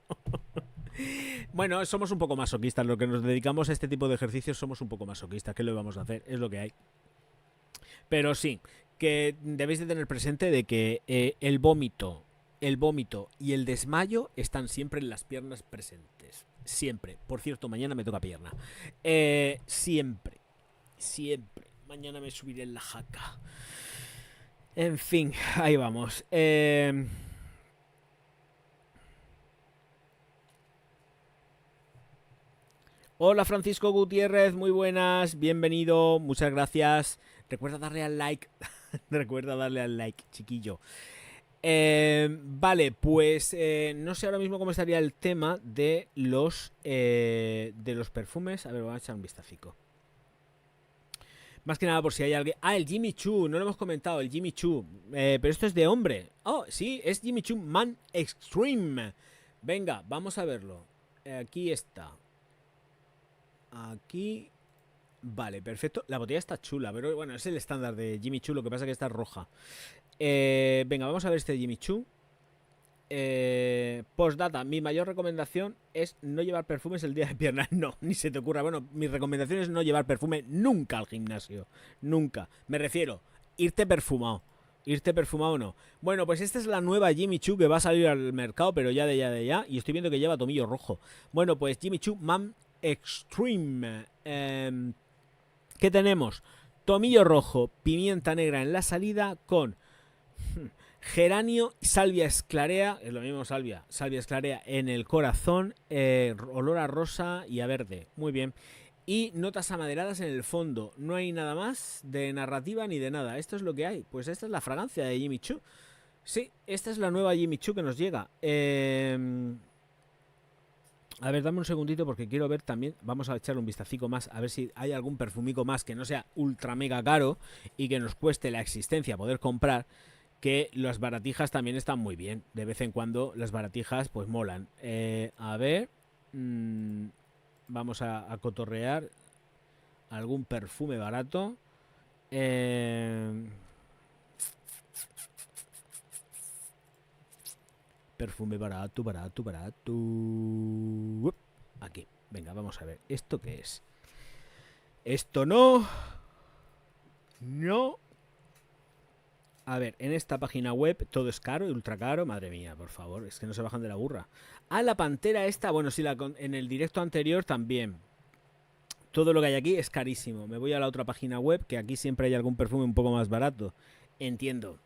Bueno, somos un poco masoquistas. Lo que nos dedicamos a este tipo de ejercicios somos un poco masoquistas. ¿Qué le vamos a hacer? Es lo que hay. Pero sí, que debéis de tener presente de que el vómito y el desmayo están siempre en las piernas presentes. Siempre. Por cierto, mañana me toca pierna. Siempre. Siempre. Mañana me subiré en la jaca. En fin, ahí vamos. Hola Francisco Gutiérrez, muy buenas, bienvenido, muchas gracias. Recuerda darle al like. Recuerda darle al like, chiquillo. Vale, pues no sé ahora mismo cómo estaría el tema de los perfumes. A ver, vamos a echar un vistacico. Más que nada por si hay alguien... Ah, el Jimmy Choo, no lo hemos comentado, el Jimmy Choo. Pero esto es de hombre. Oh, sí, es Jimmy Choo Man Extreme. Venga, vamos a verlo. Aquí está. Aquí... Vale, perfecto. La botella está chula, pero bueno, es el estándar de Jimmy Choo, lo que pasa es que está roja. Venga, vamos a ver este Jimmy Choo. Postdata, mi mayor recomendación es no llevar perfumes el día de piernas. No, ni se te ocurra. Bueno, mi recomendación es no llevar perfume nunca al gimnasio. Nunca. Me refiero, irte perfumado. Irte perfumado no. Bueno, pues esta es la nueva Jimmy Choo que va a salir al mercado, pero ya de ya. Y estoy viendo que lleva tomillo rojo. Bueno, pues Jimmy Choo Man Extreme. ¿Qué tenemos? Tomillo rojo, pimienta negra en la salida con... geranio y salvia esclarea, es lo mismo salvia esclarea en el corazón, olor a rosa y a verde, muy bien. Y notas amaderadas en el fondo, no hay nada más de narrativa ni de nada, esto es lo que hay. Pues esta es la fragancia de Jimmy Choo. Sí, esta es la nueva Jimmy Choo que nos llega. A ver, dame un segundito porque quiero ver también, vamos a echarle un vistacico más, a ver si hay algún perfumico más que no sea ultra mega caro y que nos cueste la existencia poder comprar. Que las baratijas también están muy bien. De vez en cuando las baratijas pues molan. A ver. Vamos a cotorrear algún perfume barato. Perfume barato. Aquí. Venga, vamos a ver. ¿Esto qué es? Esto no. No. A ver, en esta página web todo es caro, ultra caro. Madre mía, por favor, es que no se bajan de la burra. Ah, la pantera esta, bueno, sí, en el directo anterior también. Todo lo que hay aquí es carísimo. Me voy a la otra página web, que aquí siempre hay algún perfume un poco más barato. Entiendo.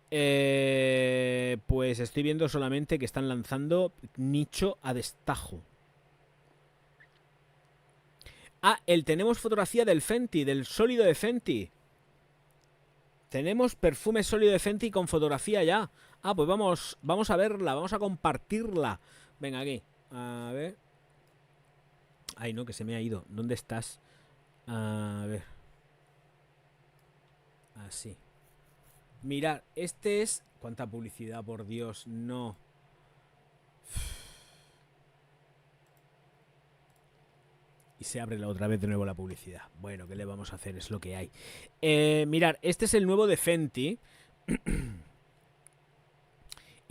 Pues estoy viendo solamente que están lanzando nicho a destajo. Ah, tenemos fotografía del Fenty, del sólido de Fenty. Tenemos perfume sólido de Fenty con fotografía ya. Ah, pues vamos a verla, vamos a compartirla. Venga, aquí. A ver. Ay, no, que se me ha ido. ¿Dónde estás? A ver. Así. Mirad, este es... ¿Cuánta publicidad, por Dios? No. Y se abre otra vez de nuevo la publicidad. Bueno, ¿qué le vamos a hacer? Es lo que hay. Mirad, este es el nuevo de Fenty.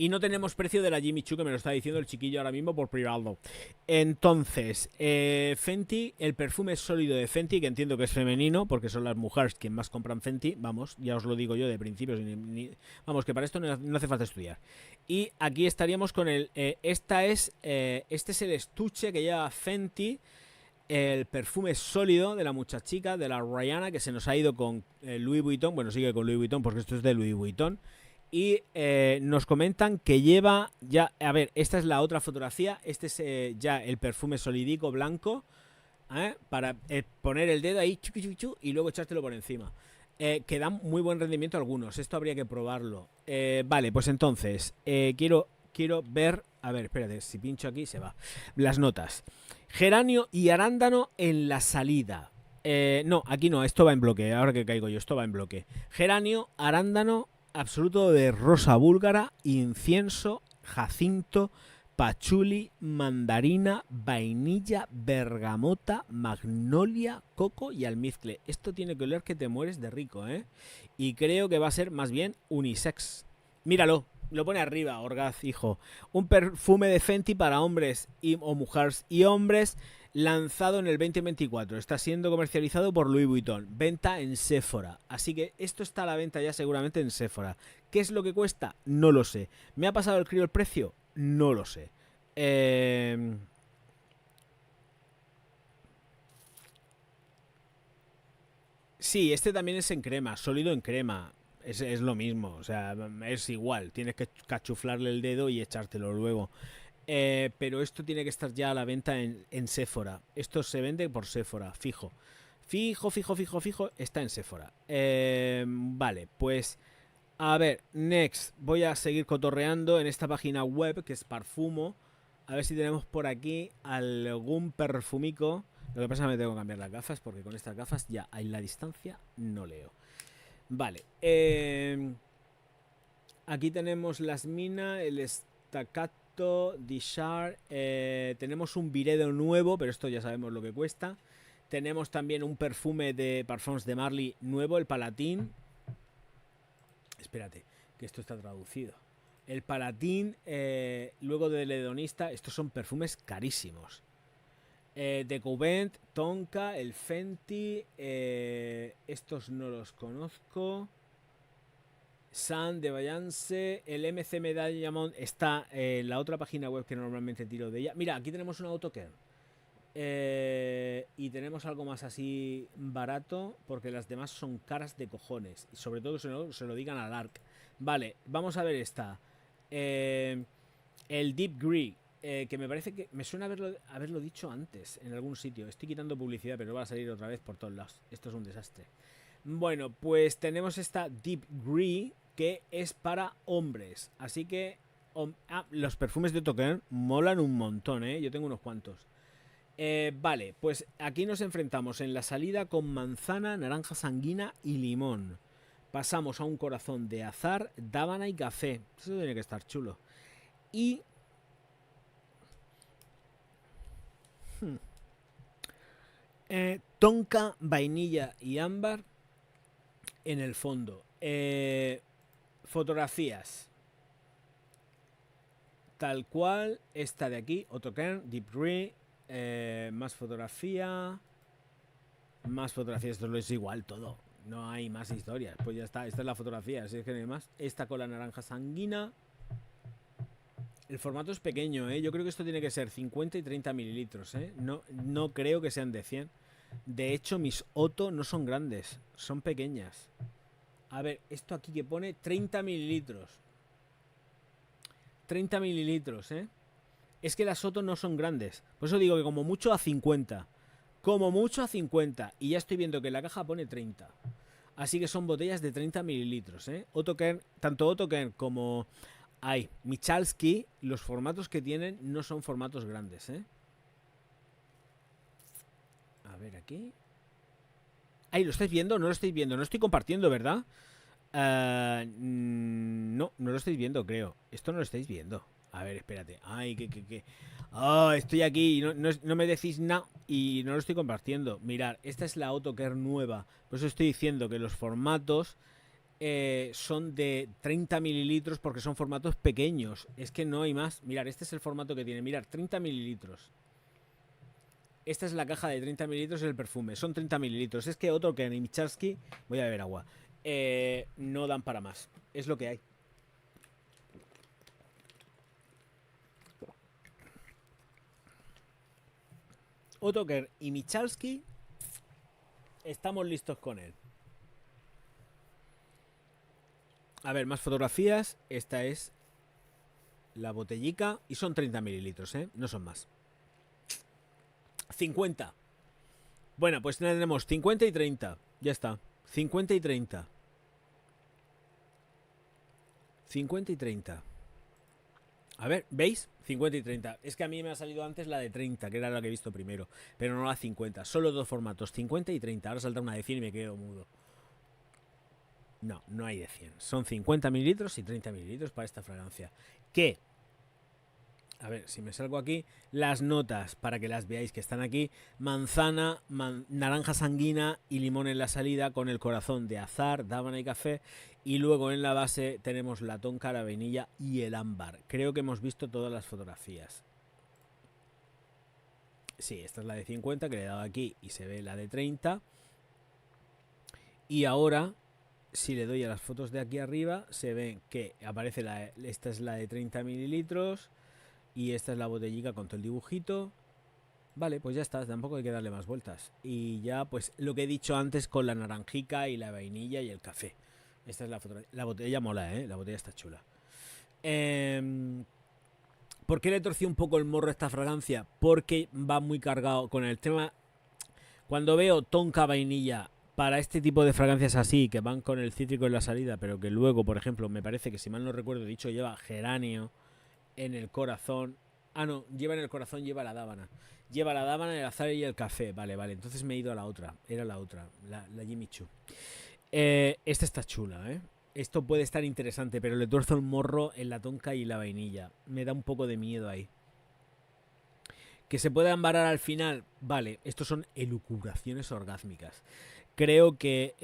Y no tenemos precio de la Jimmy Choo, que me lo está diciendo el chiquillo ahora mismo por privado. Entonces, Fenty, el perfume sólido de Fenty, que entiendo que es femenino, porque son las mujeres quien más compran Fenty. Vamos, ya os lo digo yo de principio. Vamos, que para esto no hace falta estudiar. Y aquí estaríamos con el... este es el estuche que lleva Fenty, el perfume sólido de la muchachica, de la Rihanna, que se nos ha ido con Louis Vuitton. Bueno, sigue con Louis Vuitton porque esto es de Louis Vuitton. Y nos comentan que lleva ya... A ver, esta es la otra fotografía. Este es ya el perfume solidico blanco. Para poner el dedo ahí chucu, chucu, chucu, y luego echártelo por encima. Que dan muy buen rendimiento algunos. Esto habría que probarlo. Vale, pues entonces quiero ver... A ver, espérate, si pincho aquí se va. Las notas. Geranio y arándano en la salida. No, aquí no, esto va en bloque. Ahora que caigo yo, esto va en bloque. Geranio, arándano... absoluto de rosa búlgara, incienso, jacinto, pachuli, mandarina, vainilla, bergamota, magnolia, coco y almizcle. Esto tiene que oler que te mueres de rico, ¿eh? Y creo que va a ser más bien unisex. Míralo, lo pone arriba, Orgaz, hijo. Un perfume de Fenty para hombres o mujeres y hombres, lanzado en el 2024. Está siendo comercializado por Louis Vuitton. Venta en Sephora. Así que esto está a la venta ya seguramente en Sephora. ¿Qué es lo que cuesta? No lo sé. ¿Me ha pasado el crío el precio? No lo sé. Sí, este también es en crema, sólido en crema. Es lo mismo, o sea, es igual. Tienes que cachuflarle el dedo y echártelo luego. Pero esto tiene que estar ya a la venta en Sephora. Esto se vende por Sephora, fijo. Fijo, está en Sephora. Vale, pues a ver, next. Voy a seguir cotorreando en esta página web que es Parfumo. A ver si tenemos por aquí algún perfumico. Lo que pasa es que me tengo que cambiar las gafas porque con estas gafas ya a la distancia no leo. Vale. Aquí tenemos las minas, el Staccato, Dishar. Tenemos un Viredo nuevo, pero esto ya sabemos lo que cuesta. Tenemos también un perfume de Parfums de Marly nuevo, el Palatín. Espérate, que esto está traducido. El Palatín, luego del Hedonista. Estos son perfumes carísimos. De Couvent, Tonka, el Fenty. Estos no los conozco. San de Bayance, el MC Medallamont está en la otra página web que normalmente tiro de ella. Mira, aquí tenemos un AutoCare. Y tenemos algo más así barato, porque las demás son caras de cojones. Y sobre todo se lo digan al ARC. Vale, vamos a ver esta. El Deep Grey, que me parece que me suena haberlo dicho antes en algún sitio. Estoy quitando publicidad, pero va a salir otra vez por todos lados. Esto es un desastre. Bueno, pues tenemos esta Deep Grey que es para hombres. Así que los perfumes de Token molan un montón, ¿eh? Yo tengo unos cuantos. Vale, pues aquí nos enfrentamos en la salida con manzana, naranja sanguina y limón. Pasamos a un corazón de azar, dábana y café. Eso tiene que estar chulo. Y... tonka, vainilla y ámbar en el fondo. Fotografías. Tal cual, esta de aquí, Autokern, Deep Grey. Más fotografía. Más fotografías, esto es igual todo. No hay más historias. Pues ya está, esta es la fotografía, así es que no hay más. Esta con la naranja sanguina. El formato es pequeño, ¿eh? Yo creo que esto tiene que ser 50 y 30 mililitros, ¿eh? No creo que sean de 100. De hecho, mis Otto no son grandes, son pequeñas. A ver, esto aquí que pone 30 mililitros. 30 mililitros, ¿eh? Es que las Otto no son grandes. Por eso digo que como mucho a 50. Como mucho a 50. Y ya estoy viendo que la caja pone 30. Así que son botellas de 30 mililitros, ¿eh? Autokern, tanto Autokern como... Michalski, los formatos que tienen no son formatos grandes, ¿eh? A ver aquí. Ay, ¿lo estáis viendo? No lo estáis viendo. No estoy compartiendo, ¿verdad? No, no lo estáis viendo, creo. Esto no lo estáis viendo. A ver, espérate. Ay, que. Oh, estoy aquí y no me decís nada y no lo estoy compartiendo. Mirad, esta es la AutoCare nueva. Por eso estoy diciendo que los formatos son de 30 mililitros porque son formatos pequeños. Es que no hay más. Mirad, este es el formato que tiene. Mirad, 30 mililitros. Esta es la caja de 30 mililitros del perfume. Son 30 mililitros. Es que otro que en Michalski... Voy a beber agua. No dan para más. Es lo que hay. Otoker y Michalski, estamos listos con él. A ver, más fotografías. Esta es la botellica y son 30 mililitros, ¿eh? No son más. 50. Bueno, pues tenemos 50 y 30. Ya está. 50 y 30. 50 y 30. A ver, ¿veis? 50 y 30. Es que a mí me ha salido antes la de 30, que era la que he visto primero. Pero no la 50. Solo dos formatos, 50 y 30. Ahora salta una de 100 y me quedo mudo. No, no hay de 100. Son 50 mililitros y 30 mililitros para esta fragancia. ¿Qué? A ver, si me salgo aquí, las notas, para que las veáis que están aquí. Manzana, naranja sanguina y limón en la salida, con el corazón de azahar, dábana y café. Y luego en la base tenemos la tonka, la vainilla y el ámbar. Creo que hemos visto todas las fotografías. Sí, esta es la de 50 que le he dado aquí y se ve la de 30. Y ahora, si le doy a las fotos de aquí arriba, se ve que aparece esta es la de 30 mililitros. Y esta es la botellica con todo el dibujito. Vale, pues ya está, tampoco hay que darle más vueltas. Y ya, pues lo que he dicho antes con la naranjica y la vainilla y el café. Esta es la fotografía. La botella mola, ¿eh? La botella está chula. ¿Por qué le torcí un poco el morro a esta fragancia? Porque va muy cargado con el tema. Cuando veo tonka vainilla para este tipo de fragancias así, que van con el cítrico en la salida, pero que luego, por ejemplo, me parece que si mal no recuerdo, dicho, lleva geranio en el corazón. Ah, no, lleva en el corazón, lleva la dábana. Lleva la dábana, el azahar y el café. Vale, vale. Entonces me he ido a la otra. Era la otra, la Jimmy Choo. Esta está chula, ¿eh? Esto puede estar interesante, pero le tuerzo el morro en la tonka y la vainilla. Me da un poco de miedo ahí. Que se pueda embarar al final. Vale, estos son elucubraciones orgásmicas. Creo que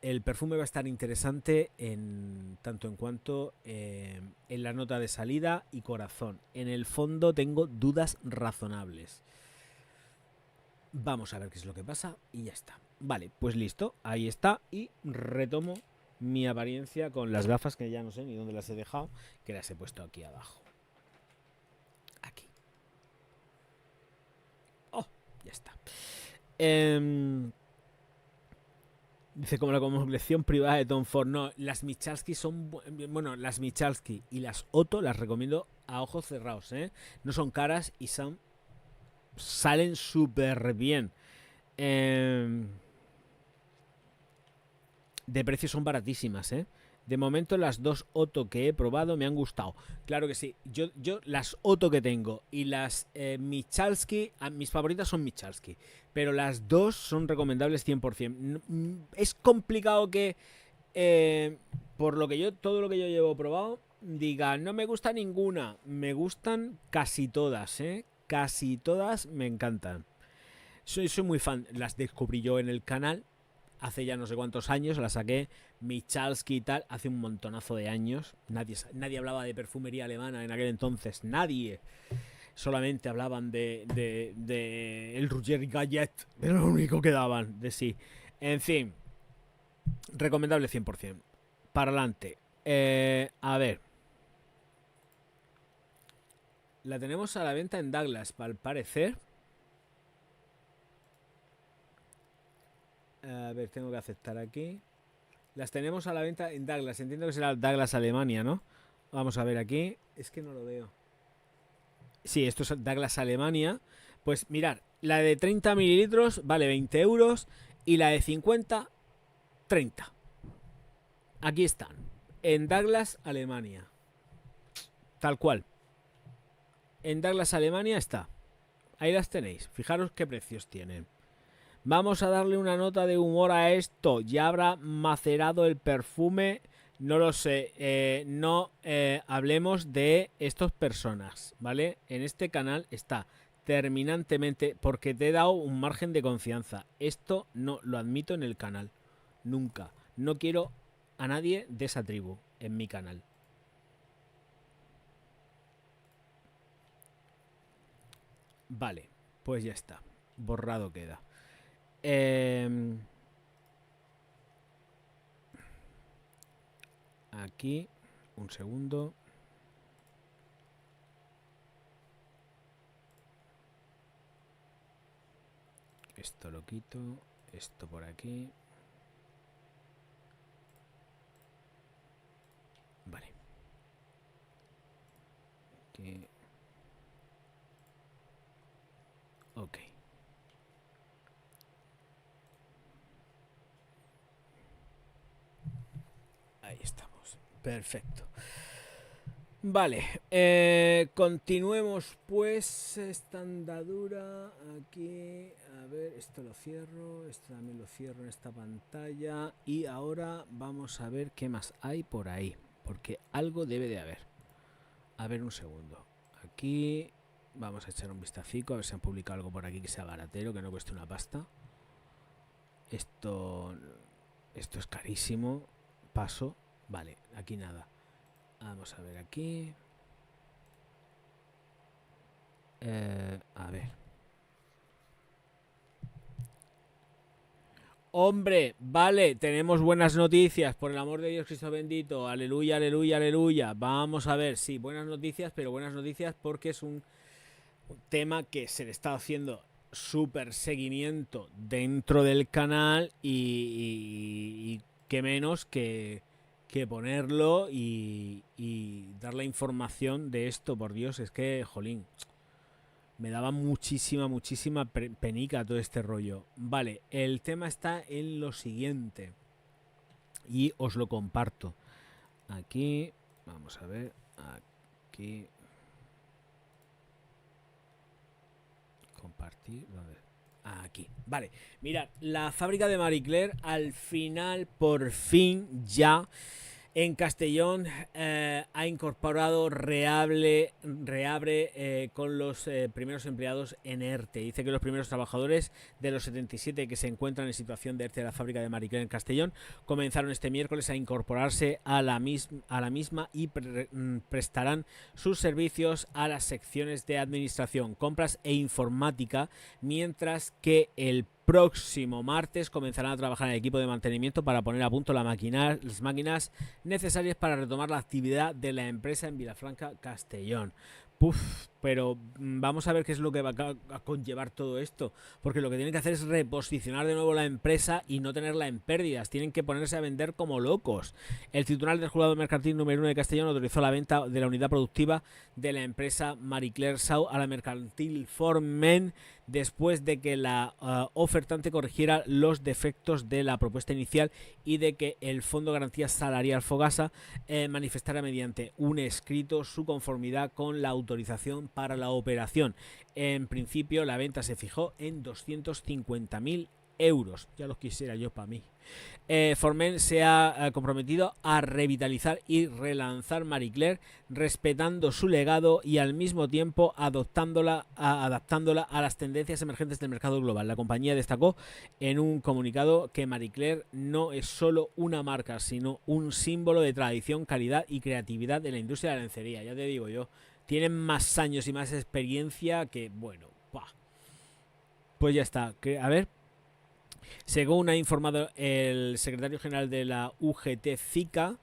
el perfume va a estar interesante en tanto en cuanto en la nota de salida y corazón. En el fondo tengo dudas razonables. Vamos a ver qué es lo que pasa y ya está. Vale, pues listo, ahí está. Y retomo mi apariencia con las gafas que ya no sé ni dónde las he dejado, que las he puesto aquí abajo. Aquí. Oh, ya está. Dice, como la colección privada de Tom Ford. No, las Michalski son... Bueno, las Michalski y las Otto las recomiendo a ojos cerrados, ¿eh? No son caras y salen súper bien. De precio son baratísimas, ¿eh? De momento las dos Otto que he probado me han gustado. Claro que sí. Yo las Otto que tengo y las Michalski, mis favoritas son Michalski. Pero las dos son recomendables 100%. Es complicado que, por lo que todo lo que yo llevo probado, diga, no me gusta ninguna. Me gustan casi todas, ¿eh? Casi todas me encantan. Soy muy fan. Las descubrí yo en el canal hace ya no sé cuántos años, la saqué Michalski y tal, hace un montonazo de años. Nadie hablaba de perfumería alemana en aquel entonces, nadie. Solamente hablaban de el Roger Gallet, era lo único que daban de sí. En fin, recomendable 100%. Para adelante. A ver. La tenemos a la venta en Douglas, al parecer. A ver, tengo que aceptar aquí. Las tenemos a la venta en Douglas. Entiendo que será Douglas Alemania, ¿no? Vamos a ver aquí. Es que no lo veo. Sí, esto es Douglas Alemania. Pues mirad, la de 30 mililitros vale 20 euros y la de 50, 30. Aquí están. En Douglas Alemania. Tal cual. En Douglas Alemania está. Ahí las tenéis. Fijaros qué precios tienen. Vamos a darle una nota de humor a esto. ¿Ya habrá macerado el perfume? No lo sé. No hablemos de estas personas, ¿vale? En este canal está terminantemente, porque te he dado un margen de confianza. Esto no lo admito en el canal. Nunca. No quiero a nadie de esa tribu en mi canal. Vale, pues ya está. Borrado queda. Aquí, un segundo. Esto lo quito. Esto por aquí. Vale. Aquí. Ok. Ahí estamos. Perfecto. Vale, continuemos pues esta andadura aquí. A ver, esto lo cierro, esto también lo cierro en esta pantalla. Y ahora vamos a ver qué más hay por ahí, porque algo debe de haber. A ver, un segundo. Aquí vamos a echar un vistacico, a ver si han publicado algo por aquí que sea baratero, que no cueste una pasta. Esto es carísimo. Paso. Vale, aquí nada. Vamos a ver aquí. A ver. Hombre, vale, tenemos buenas noticias, por el amor de Dios Cristo bendito. Aleluya, aleluya, aleluya. Vamos a ver, sí, buenas noticias, pero buenas noticias porque es un tema que se le está haciendo súper seguimiento dentro del canal y qué menos que ponerlo y dar la información de esto, por Dios, es que, jolín, me daba muchísima penica todo este rollo. Vale, el tema está en lo siguiente y os lo comparto. Aquí, vamos a ver, aquí, compartir, ¿dónde? Aquí, vale, mirad, la fábrica de Marie Claire al final, por fin, ya en Castellón ha incorporado reabre con los primeros empleados en ERTE. Dice que los primeros trabajadores de los 77 que se encuentran en situación de ERTE de la fábrica de Marie Claire en Castellón comenzaron este miércoles a incorporarse a la misma y prestarán sus servicios a las secciones de administración, compras e informática, mientras que el próximo martes comenzarán a trabajar en el equipo de mantenimiento para poner a punto las máquinas necesarias para retomar la actividad de la empresa en Vilafranca, Castellón. Pero vamos a ver qué es lo que va a conllevar todo esto, porque lo que tienen que hacer es reposicionar de nuevo la empresa y no tenerla en pérdidas. Tienen que ponerse a vender como locos. El titular del juzgado mercantil número 1 de Castellón autorizó la venta de la unidad productiva de la empresa Marie Claire Sau a la mercantil Formen después de que la ofertante corrigiera los defectos de la propuesta inicial y de que el Fondo de Garantía Salarial Fogasa manifestara mediante un escrito su conformidad con la autorización para la operación. En principio la venta se fijó en 250.000 euros. Ya los quisiera yo para mí. Formen se ha comprometido a revitalizar y relanzar Marie Claire, respetando su legado y al mismo tiempo adaptándola a las tendencias emergentes del mercado global. La compañía destacó en un comunicado que Marie Claire no es solo una marca, sino un símbolo de tradición, calidad y creatividad de la industria de la lencería. Ya te digo yo, tienen más años y más experiencia que, bueno, pues ya está. A ver. Según ha informado el secretario general de la UGT CICA,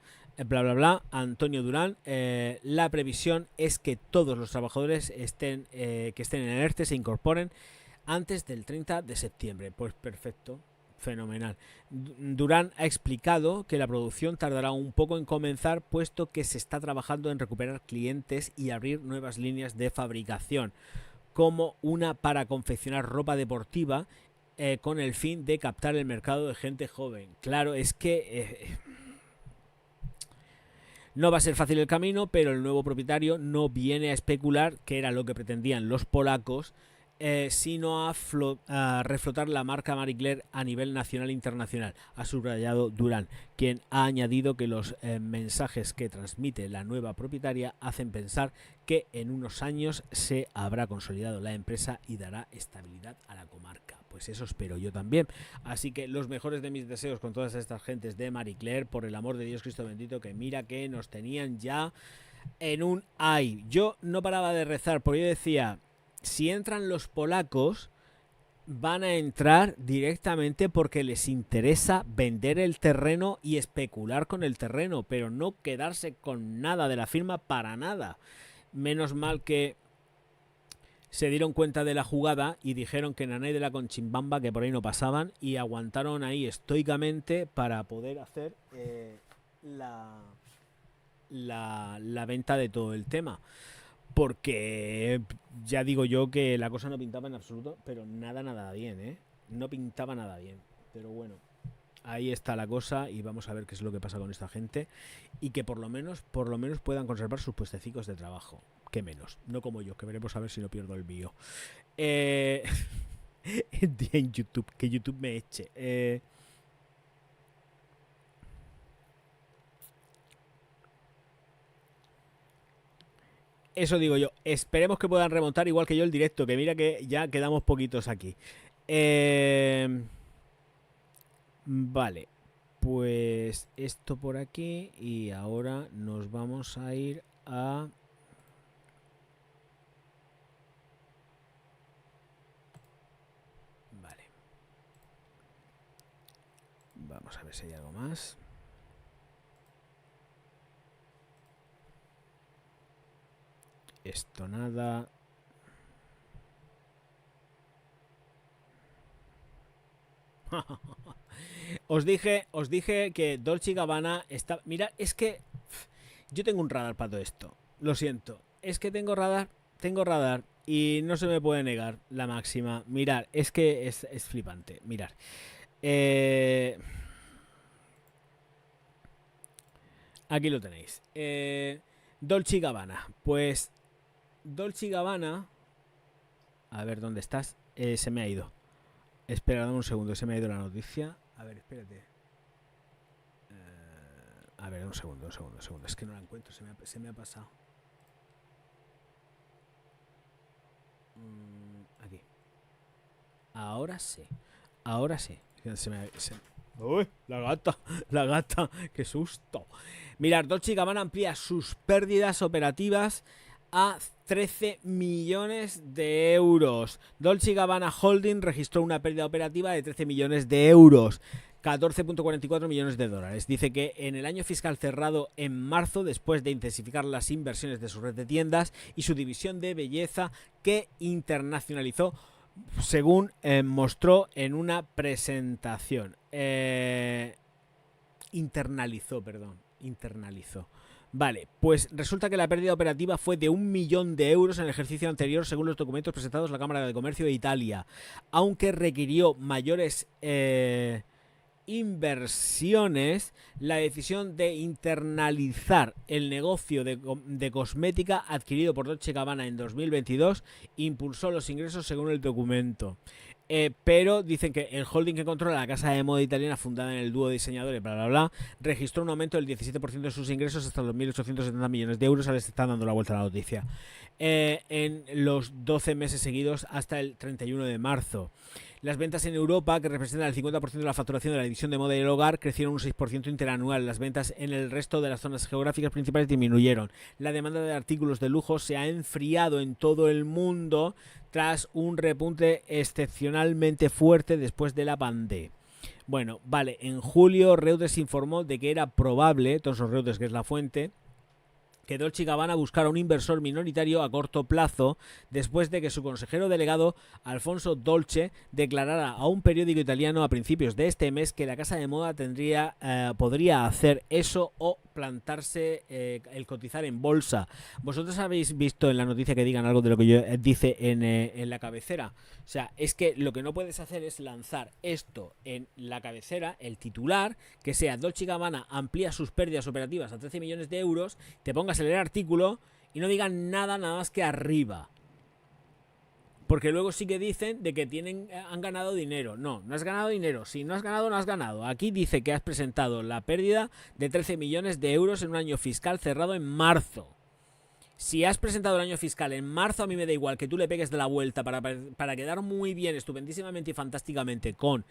Antonio Durán, la previsión es que todos los trabajadores que estén en el ERTE se incorporen antes del 30 de septiembre. Pues perfecto, fenomenal. Durán ha explicado que la producción tardará un poco en comenzar, puesto que se está trabajando en recuperar clientes y abrir nuevas líneas de fabricación, como una para confeccionar ropa deportiva, con el fin de captar el mercado de gente joven. Claro, es que no va a ser fácil el camino, pero el nuevo propietario no viene a especular, que era lo que pretendían los polacos, sino a reflotar la marca Marie Claire a nivel nacional e internacional, ha subrayado Durán, quien ha añadido que los mensajes que transmite la nueva propietaria hacen pensar que en unos años se habrá consolidado la empresa y dará estabilidad a la comarca. Pues eso espero yo también. Así que los mejores de mis deseos con todas estas gentes de Marie Claire, por el amor de Dios Cristo bendito, que mira que nos tenían ya en un ay. Yo no paraba de rezar, porque yo decía, si entran los polacos, van a entrar directamente porque les interesa vender el terreno y especular con el terreno, pero no quedarse con nada de la firma para nada. Menos mal que se dieron cuenta de la jugada y dijeron que Nanay de la Conchimbamba, que por ahí no pasaban, y aguantaron ahí estoicamente para poder hacer la venta de todo el tema. Porque ya digo yo que la cosa no pintaba en absoluto, pero nada bien, ¿eh? No pintaba nada bien. Pero bueno, ahí está la cosa y vamos a ver qué es lo que pasa con esta gente y que por lo menos puedan conservar sus puestecicos de trabajo. Que menos, no como yo, que veremos a ver si no pierdo el bio. En YouTube, que YouTube me eche. Eso digo yo, esperemos que puedan remontar igual que yo el directo, que mira que ya quedamos poquitos aquí. Vale, pues esto por aquí y ahora nos vamos a ir a... Vale. Vamos a ver si hay algo más. Esto nada. Os dije que Dolce & Gabbana está... Mira, es que yo tengo un radar para todo esto. Lo siento. Es que tengo radar y no se me puede negar la máxima. Mirar, es que es flipante. Mirar. Aquí lo tenéis. Dolce & Gabbana. Pues Dolce & Gabbana... A ver, ¿dónde estás? Se me ha ido. Espera, dame un segundo, se me ha ido la noticia. A ver, espérate. A ver, un segundo. Es que no la encuentro, se me ha pasado. Aquí. Ahora sí. ¡Uy! La gata, qué susto. Mirad, Dolce & Gabbana amplía sus pérdidas operativas a 13 millones de euros. Dolce & Gabbana Holding registró una pérdida operativa de 13 millones de euros. 14.44 millones de dólares. Dice que en el año fiscal cerrado en marzo, después de intensificar las inversiones de su red de tiendas y su división de belleza que internacionalizó, según mostró en una presentación. Internalizó. Vale, pues resulta que la pérdida operativa fue de 1 millón de euros en el ejercicio anterior, según los documentos presentados a la Cámara de Comercio de Italia, aunque requirió mayores inversiones. La decisión de internalizar el negocio de cosmética adquirido por Dolce & Gabbana en 2022 impulsó los ingresos, según el documento. Pero dicen que el holding que controla la casa de moda italiana, fundada en el dúo de diseñadores, registró un aumento del 17% de sus ingresos hasta los 1.870 millones de euros. Ahora se están dando la vuelta a la noticia. En los 12 meses seguidos hasta el 31 de marzo. Las ventas en Europa, que representan el 50% de la facturación de la división de moda y el hogar, crecieron un 6% interanual. Las ventas en el resto de las zonas geográficas principales disminuyeron. La demanda de artículos de lujo se ha enfriado en todo el mundo tras un repunte excepcionalmente fuerte después de la pandemia. Bueno, vale, en julio Reuters informó de que era probable, Thomson Reuters, que es la fuente, que Dolce & Gabbana buscara un inversor minoritario a corto plazo después de que su consejero delegado Alfonso Dolce declarara a un periódico italiano a principios de este mes que la casa de moda podría hacer eso o plantarse el cotizar en bolsa. ¿Vosotros habéis visto en la noticia que digan algo de lo que yo dice en la cabecera? O sea, es que lo que no puedes hacer es lanzar esto en la cabecera, el titular, que sea Dolce & Gabbana amplía sus pérdidas operativas a 13 millones de euros, te pongas a leer el artículo y no digan nada más que arriba. Porque luego sí que dicen de que han ganado dinero. No, no has ganado dinero. Si no has ganado, no has ganado. Aquí dice que has presentado la pérdida de 13 millones de euros en un año fiscal cerrado en marzo. Si has presentado el año fiscal en marzo, a mí me da igual que tú le pegues de la vuelta para quedar muy bien, estupendísimamente y fantásticamente con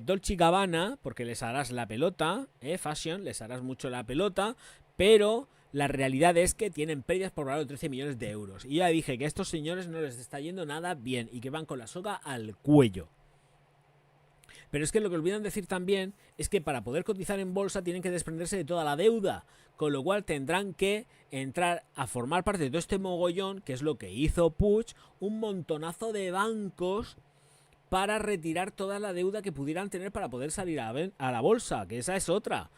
Dolce & Gabbana, porque les harás la pelota, Fashion, les harás mucho la pelota, pero la realidad es que tienen pérdidas por valor de 13 millones de euros. Y ya dije que a estos señores no les está yendo nada bien y que van con la soga al cuello. Pero es que lo que olvidan decir también es que para poder cotizar en bolsa tienen que desprenderse de toda la deuda, con lo cual tendrán que entrar a formar parte de todo este mogollón, que es lo que hizo Puig, un montonazo de bancos para retirar toda la deuda que pudieran tener para poder salir a la bolsa, que esa es otra.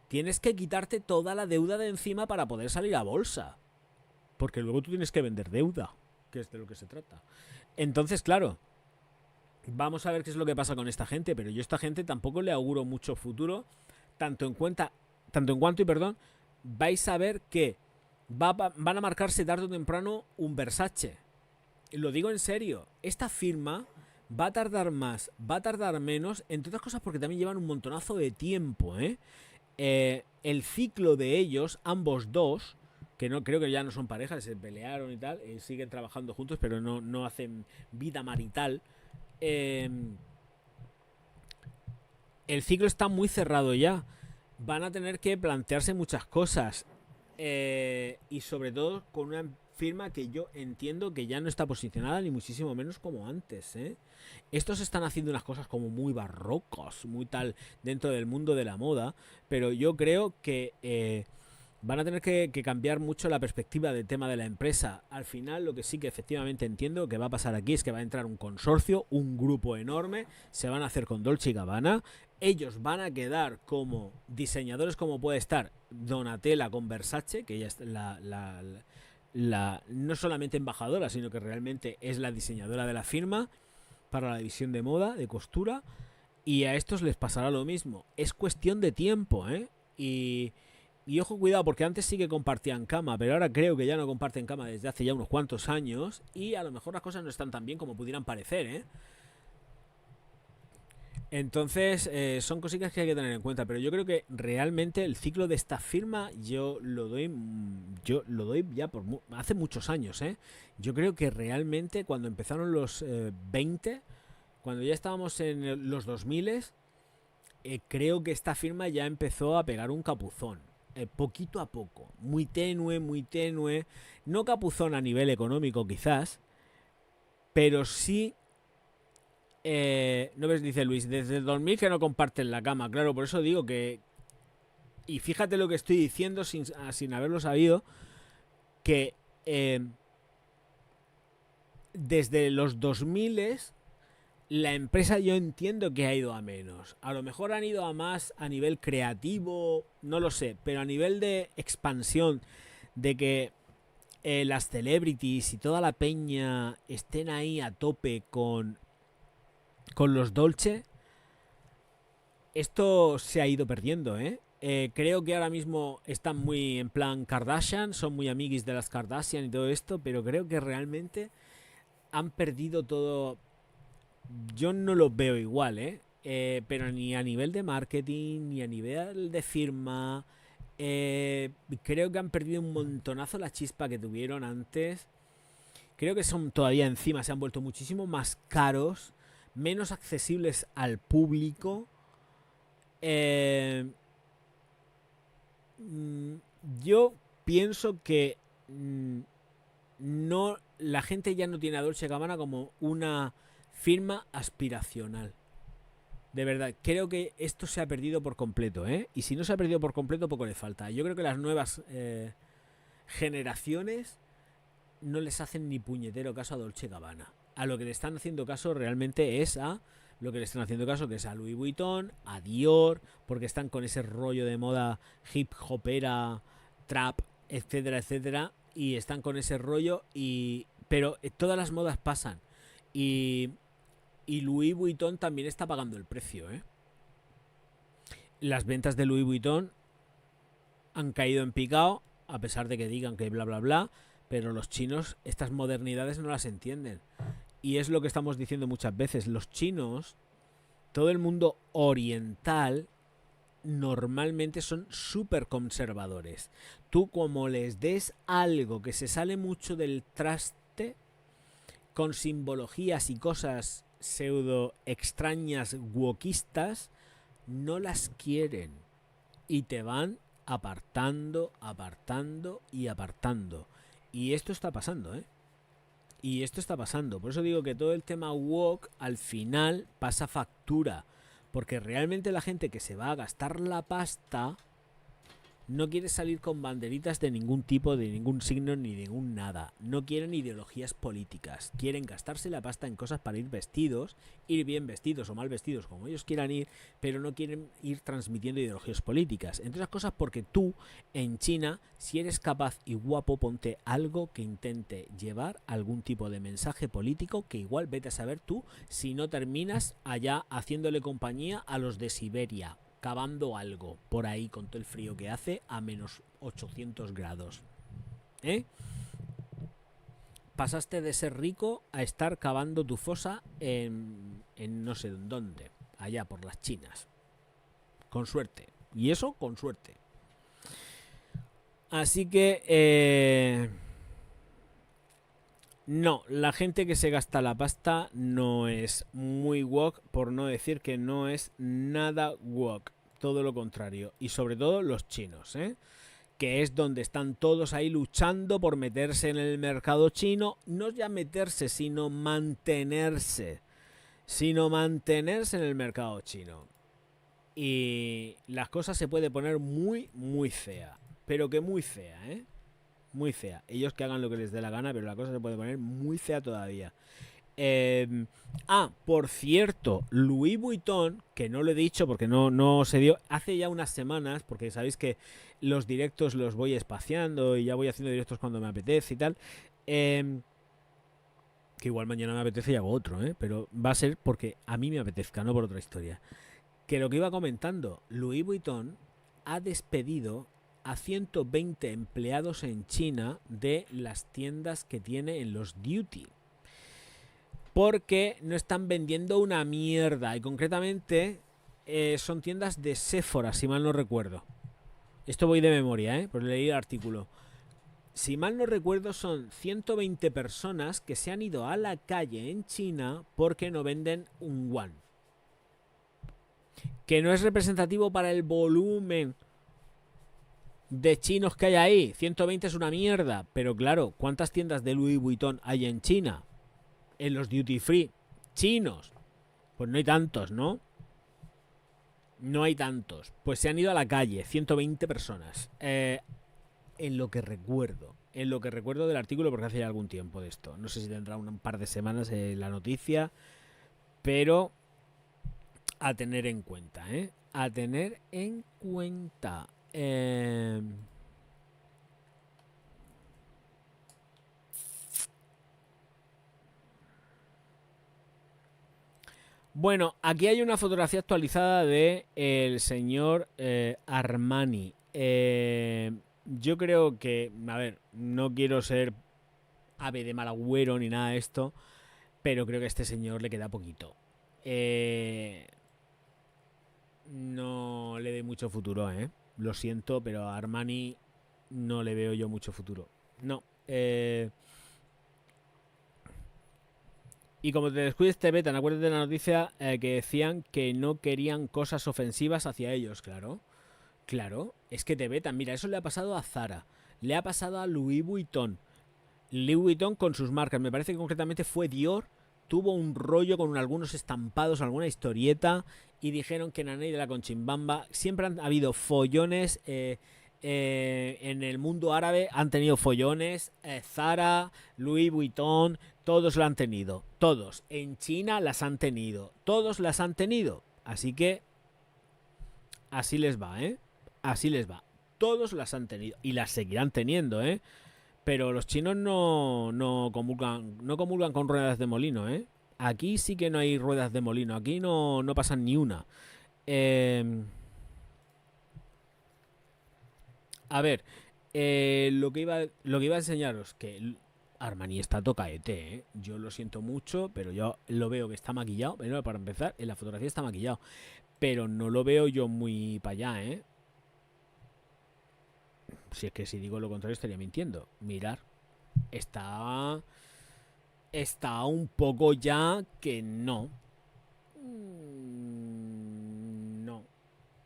Tienes que quitarte toda la deuda de encima para poder salir a bolsa, porque luego tú tienes que vender deuda, que es de lo que se trata. Entonces, claro, vamos a ver qué es lo que pasa con esta gente, pero yo a esta gente tampoco le auguro mucho futuro, tanto en cuanto, vais a ver que van a marcarse tarde o temprano un Versace. Lo digo en serio, esta firma va a tardar más, va a tardar menos, entre otras cosas porque también llevan un montonazo de tiempo, el ciclo de ellos, ambos dos, que no creo que ya no son parejas, se pelearon y tal, siguen trabajando juntos, pero no hacen vida marital. El ciclo está muy cerrado ya. Van a tener que plantearse muchas cosas. Y sobre todo con una firma que yo entiendo que ya no está posicionada ni muchísimo menos como antes. Estos están haciendo unas cosas como muy barrocas, muy tal dentro del mundo de la moda. Pero yo creo que van a tener que cambiar mucho la perspectiva del tema de la empresa. Al final, lo que sí que efectivamente entiendo que va a pasar aquí es que va a entrar un consorcio, un grupo enorme, se van a hacer con Dolce & Gabbana, ellos van a quedar como diseñadores, como puede estar Donatella con Versace, que ella es no solamente embajadora, sino que realmente es la diseñadora de la firma para la división de moda, de costura, y a estos les pasará lo mismo. Es cuestión de tiempo, Y ojo, cuidado, porque antes sí que compartían cama, pero ahora creo que ya no comparten cama desde hace ya unos cuantos años y a lo mejor las cosas no están tan bien como pudieran parecer, Entonces, son cositas que hay que tener en cuenta, pero yo creo que realmente el ciclo de esta firma yo lo doy ya por hace muchos años, Yo creo que realmente cuando empezaron los 20, cuando ya estábamos en los 2000, creo que esta firma ya empezó a pegar un capuzón. Poquito a poco, muy tenue, no capuzón a nivel económico quizás, pero sí, no ves, dice Luis, desde el 2000 que no comparten la cama, claro, por eso digo que, y fíjate lo que estoy diciendo sin haberlo sabido, que desde los 2000 la empresa yo entiendo que ha ido a menos. A lo mejor han ido a más a nivel creativo, no lo sé, pero a nivel de expansión, de que las celebrities y toda la peña estén ahí a tope con los Dolce, esto se ha ido perdiendo, creo que ahora mismo están muy en plan Kardashian, son muy amiguis de las Kardashian y todo esto, pero creo que realmente han perdido todo. Yo no lo veo igual, pero ni a nivel de marketing, ni a nivel de firma. Creo que han perdido un montonazo la chispa que tuvieron antes. Creo que son todavía encima, se han vuelto muchísimo más caros, menos accesibles al público. Yo pienso que no, la gente ya no tiene a Dolce & Gabbana como una firma aspiracional. De verdad, creo que esto se ha perdido por completo, Y si no se ha perdido por completo, poco le falta. Yo creo que las nuevas generaciones no les hacen ni puñetero caso a Dolce & Gabbana. A lo que le están haciendo caso realmente es a lo que le están haciendo caso, que es a Louis Vuitton, a Dior, porque están con ese rollo de moda hip hopera, trap, etcétera, etcétera, y están con ese rollo, pero todas las modas pasan. Y Louis Vuitton también está pagando el precio, Las ventas de Louis Vuitton han caído en picado, a pesar de que digan que bla bla bla, pero los chinos estas modernidades no las entienden. Y es lo que estamos diciendo muchas veces. Los chinos, todo el mundo oriental, normalmente son súper conservadores. Tú como les des algo que se sale mucho del traste, con simbologías y cosas pseudo extrañas wokistas, no las quieren. Y te van apartando, apartando y apartando. Y esto está pasando, ¿eh? Y esto está pasando. Por eso digo que todo el tema woke al final pasa factura. Porque realmente la gente que se va a gastar la pasta no quiere salir con banderitas de ningún tipo, de ningún signo ni de ningún nada. No quieren ideologías políticas. Quieren gastarse la pasta en cosas para ir vestidos, ir bien vestidos o mal vestidos como ellos quieran ir, pero no quieren ir transmitiendo ideologías políticas. Entre otras cosas porque tú, en China, si eres capaz y guapo, ponte algo que intente llevar algún tipo de mensaje político que igual vete a saber tú si no terminas allá haciéndole compañía a los de Siberia, cavando algo por ahí con todo el frío que hace a menos 800 grados. ¿Eh? Pasaste de ser rico a estar cavando tu fosa en no sé dónde, allá por las Chinas. Con suerte. Y eso con suerte. Así que no, la gente que se gasta la pasta no es muy woke, por no decir que no es nada woke. Todo lo contrario. Y sobre todo los chinos, ¿eh? Que es donde están todos ahí luchando por meterse en el mercado chino. No ya meterse, sino mantenerse. Sino mantenerse en el mercado chino. Y las cosas se puede poner muy, muy fea. Pero que muy fea, ¿eh? Muy fea. Ellos que hagan lo que les dé la gana, pero la cosa se puede poner muy fea todavía. Por cierto, Louis Vuitton, que no lo he dicho porque no se dio, hace ya unas semanas, porque sabéis que los directos los voy espaciando y ya voy haciendo directos cuando me apetece y tal. Que igual mañana me apetece y hago otro, pero va a ser porque a mí me apetezca, no por otra historia. Que lo que iba comentando, Louis Vuitton ha despedido a 120 empleados en China de las tiendas que tiene en los duty. Porque no están vendiendo una mierda. Y concretamente son tiendas de Sephora, si mal no recuerdo. Esto voy de memoria, pues leí el artículo. Si mal no recuerdo, son 120 personas que se han ido a la calle en China porque no venden un yuan. Que no es representativo para el volumen de chinos que hay ahí. 120 es una mierda. Pero claro, ¿cuántas tiendas de Louis Vuitton hay en China? En los duty free chinos. Pues no hay tantos, ¿no? No hay tantos. Pues se han ido a la calle, 120 personas. En lo que recuerdo. En lo que recuerdo del artículo, porque hace ya algún tiempo de esto. No sé si tendrá un par de semanas la noticia. Pero a tener en cuenta, A tener en cuenta. Bueno, aquí hay una fotografía actualizada de el señor Armani. Yo creo que, a ver, no quiero ser ave de mal agüero ni nada de esto, pero creo que a este señor le queda poquito. No le doy mucho futuro, Lo siento, pero a Armani no le veo yo mucho futuro. No. Y como te descuides te vetan, acuérdate de la noticia que decían que no querían cosas ofensivas hacia ellos, claro. Claro, es que te vetan. Mira, eso le ha pasado a Zara, le ha pasado a Louis Vuitton. Louis Vuitton con sus marcas, me parece que concretamente fue Dior, tuvo un rollo con algunos estampados, alguna historieta, y dijeron que Nanay de la Conchimbamba, siempre han habido follones, en el mundo árabe han tenido follones, Zara, Louis Vuitton, todos lo han tenido, todos, en China las han tenido, todos las han tenido, así que así les va, así les va, todos las han tenido, y las seguirán teniendo, pero los chinos no comulgan con ruedas de molino, Aquí sí que no hay ruedas de molino. Aquí no pasan ni una. A ver, lo que iba a enseñaros, que Armani está tocaete, ¿eh? Yo lo siento mucho, pero yo lo veo que está maquillado. Bueno, para empezar, en la fotografía está maquillado. Pero no lo veo yo muy para allá, ¿eh? Si es que si digo lo contrario estaría mintiendo. Mirar. Está un poco ya que no.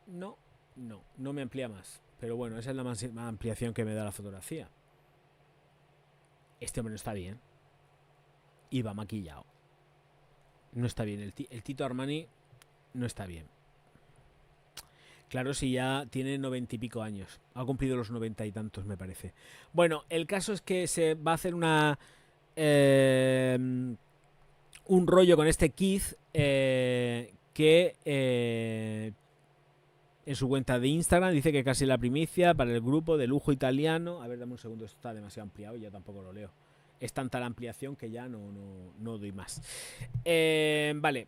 No. No me amplía más. Pero bueno, esa es la máxima ampliación que me da la fotografía. Este hombre no está bien. Y va maquillado. No está bien. El Tito Armani no está bien. Claro, si ya tiene 90 y pico años. Ha cumplido los 90 y tantos, me parece. Bueno, el caso es que se va a hacer un rollo con este Keith que en su cuenta de Instagram dice que casi la primicia para el grupo de lujo italiano. A ver, dame un segundo, esto está demasiado ampliado y ya tampoco lo leo. Es tanta la ampliación que ya no doy más. Vale.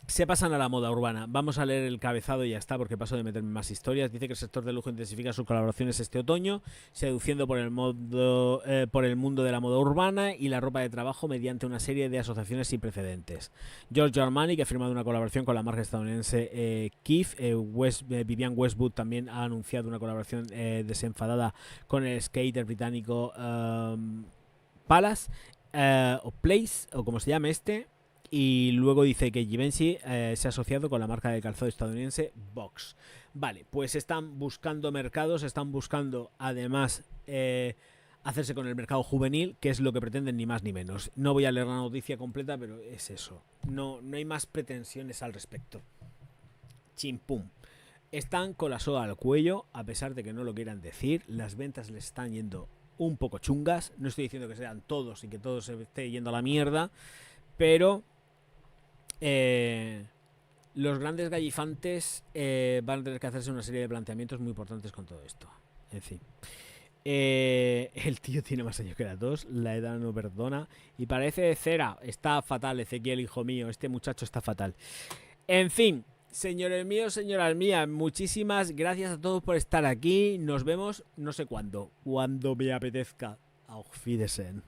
Se pasan a la moda urbana. Vamos a leer el cabezado y ya está, porque paso de meterme más historias. Dice que el sector de lujo intensifica sus colaboraciones este otoño, seduciendo por el mundo de la moda urbana y la ropa de trabajo mediante una serie de asociaciones sin precedentes. Giorgio Armani, que ha firmado una colaboración con la marca estadounidense Kith, Vivienne Westwood también ha anunciado una colaboración desenfadada con el skater británico Palace o Place, o como se llame este. Y luego dice que Givenchy se ha asociado con la marca de calzado estadounidense Vox. Vale, pues están buscando mercados, están buscando además hacerse con el mercado juvenil, que es lo que pretenden ni más ni menos. No voy a leer la noticia completa, pero es eso. No hay más pretensiones al respecto. Chimpum. Están con la soga al cuello, a pesar de que no lo quieran decir. Las ventas les están yendo un poco chungas. No estoy diciendo que sean todos y que todo se esté yendo a la mierda, pero los grandes gallifantes van a tener que hacerse una serie de planteamientos muy importantes con todo esto. En fin. El tío tiene más años que la tos, la edad no perdona y parece de cera. Está fatal, Ezequiel, hijo mío. Este muchacho está fatal. En fin, señores míos, señoras mías, muchísimas gracias a todos por estar aquí. Nos vemos no sé cuándo, cuando me apetezca. Auf Wiedersehen.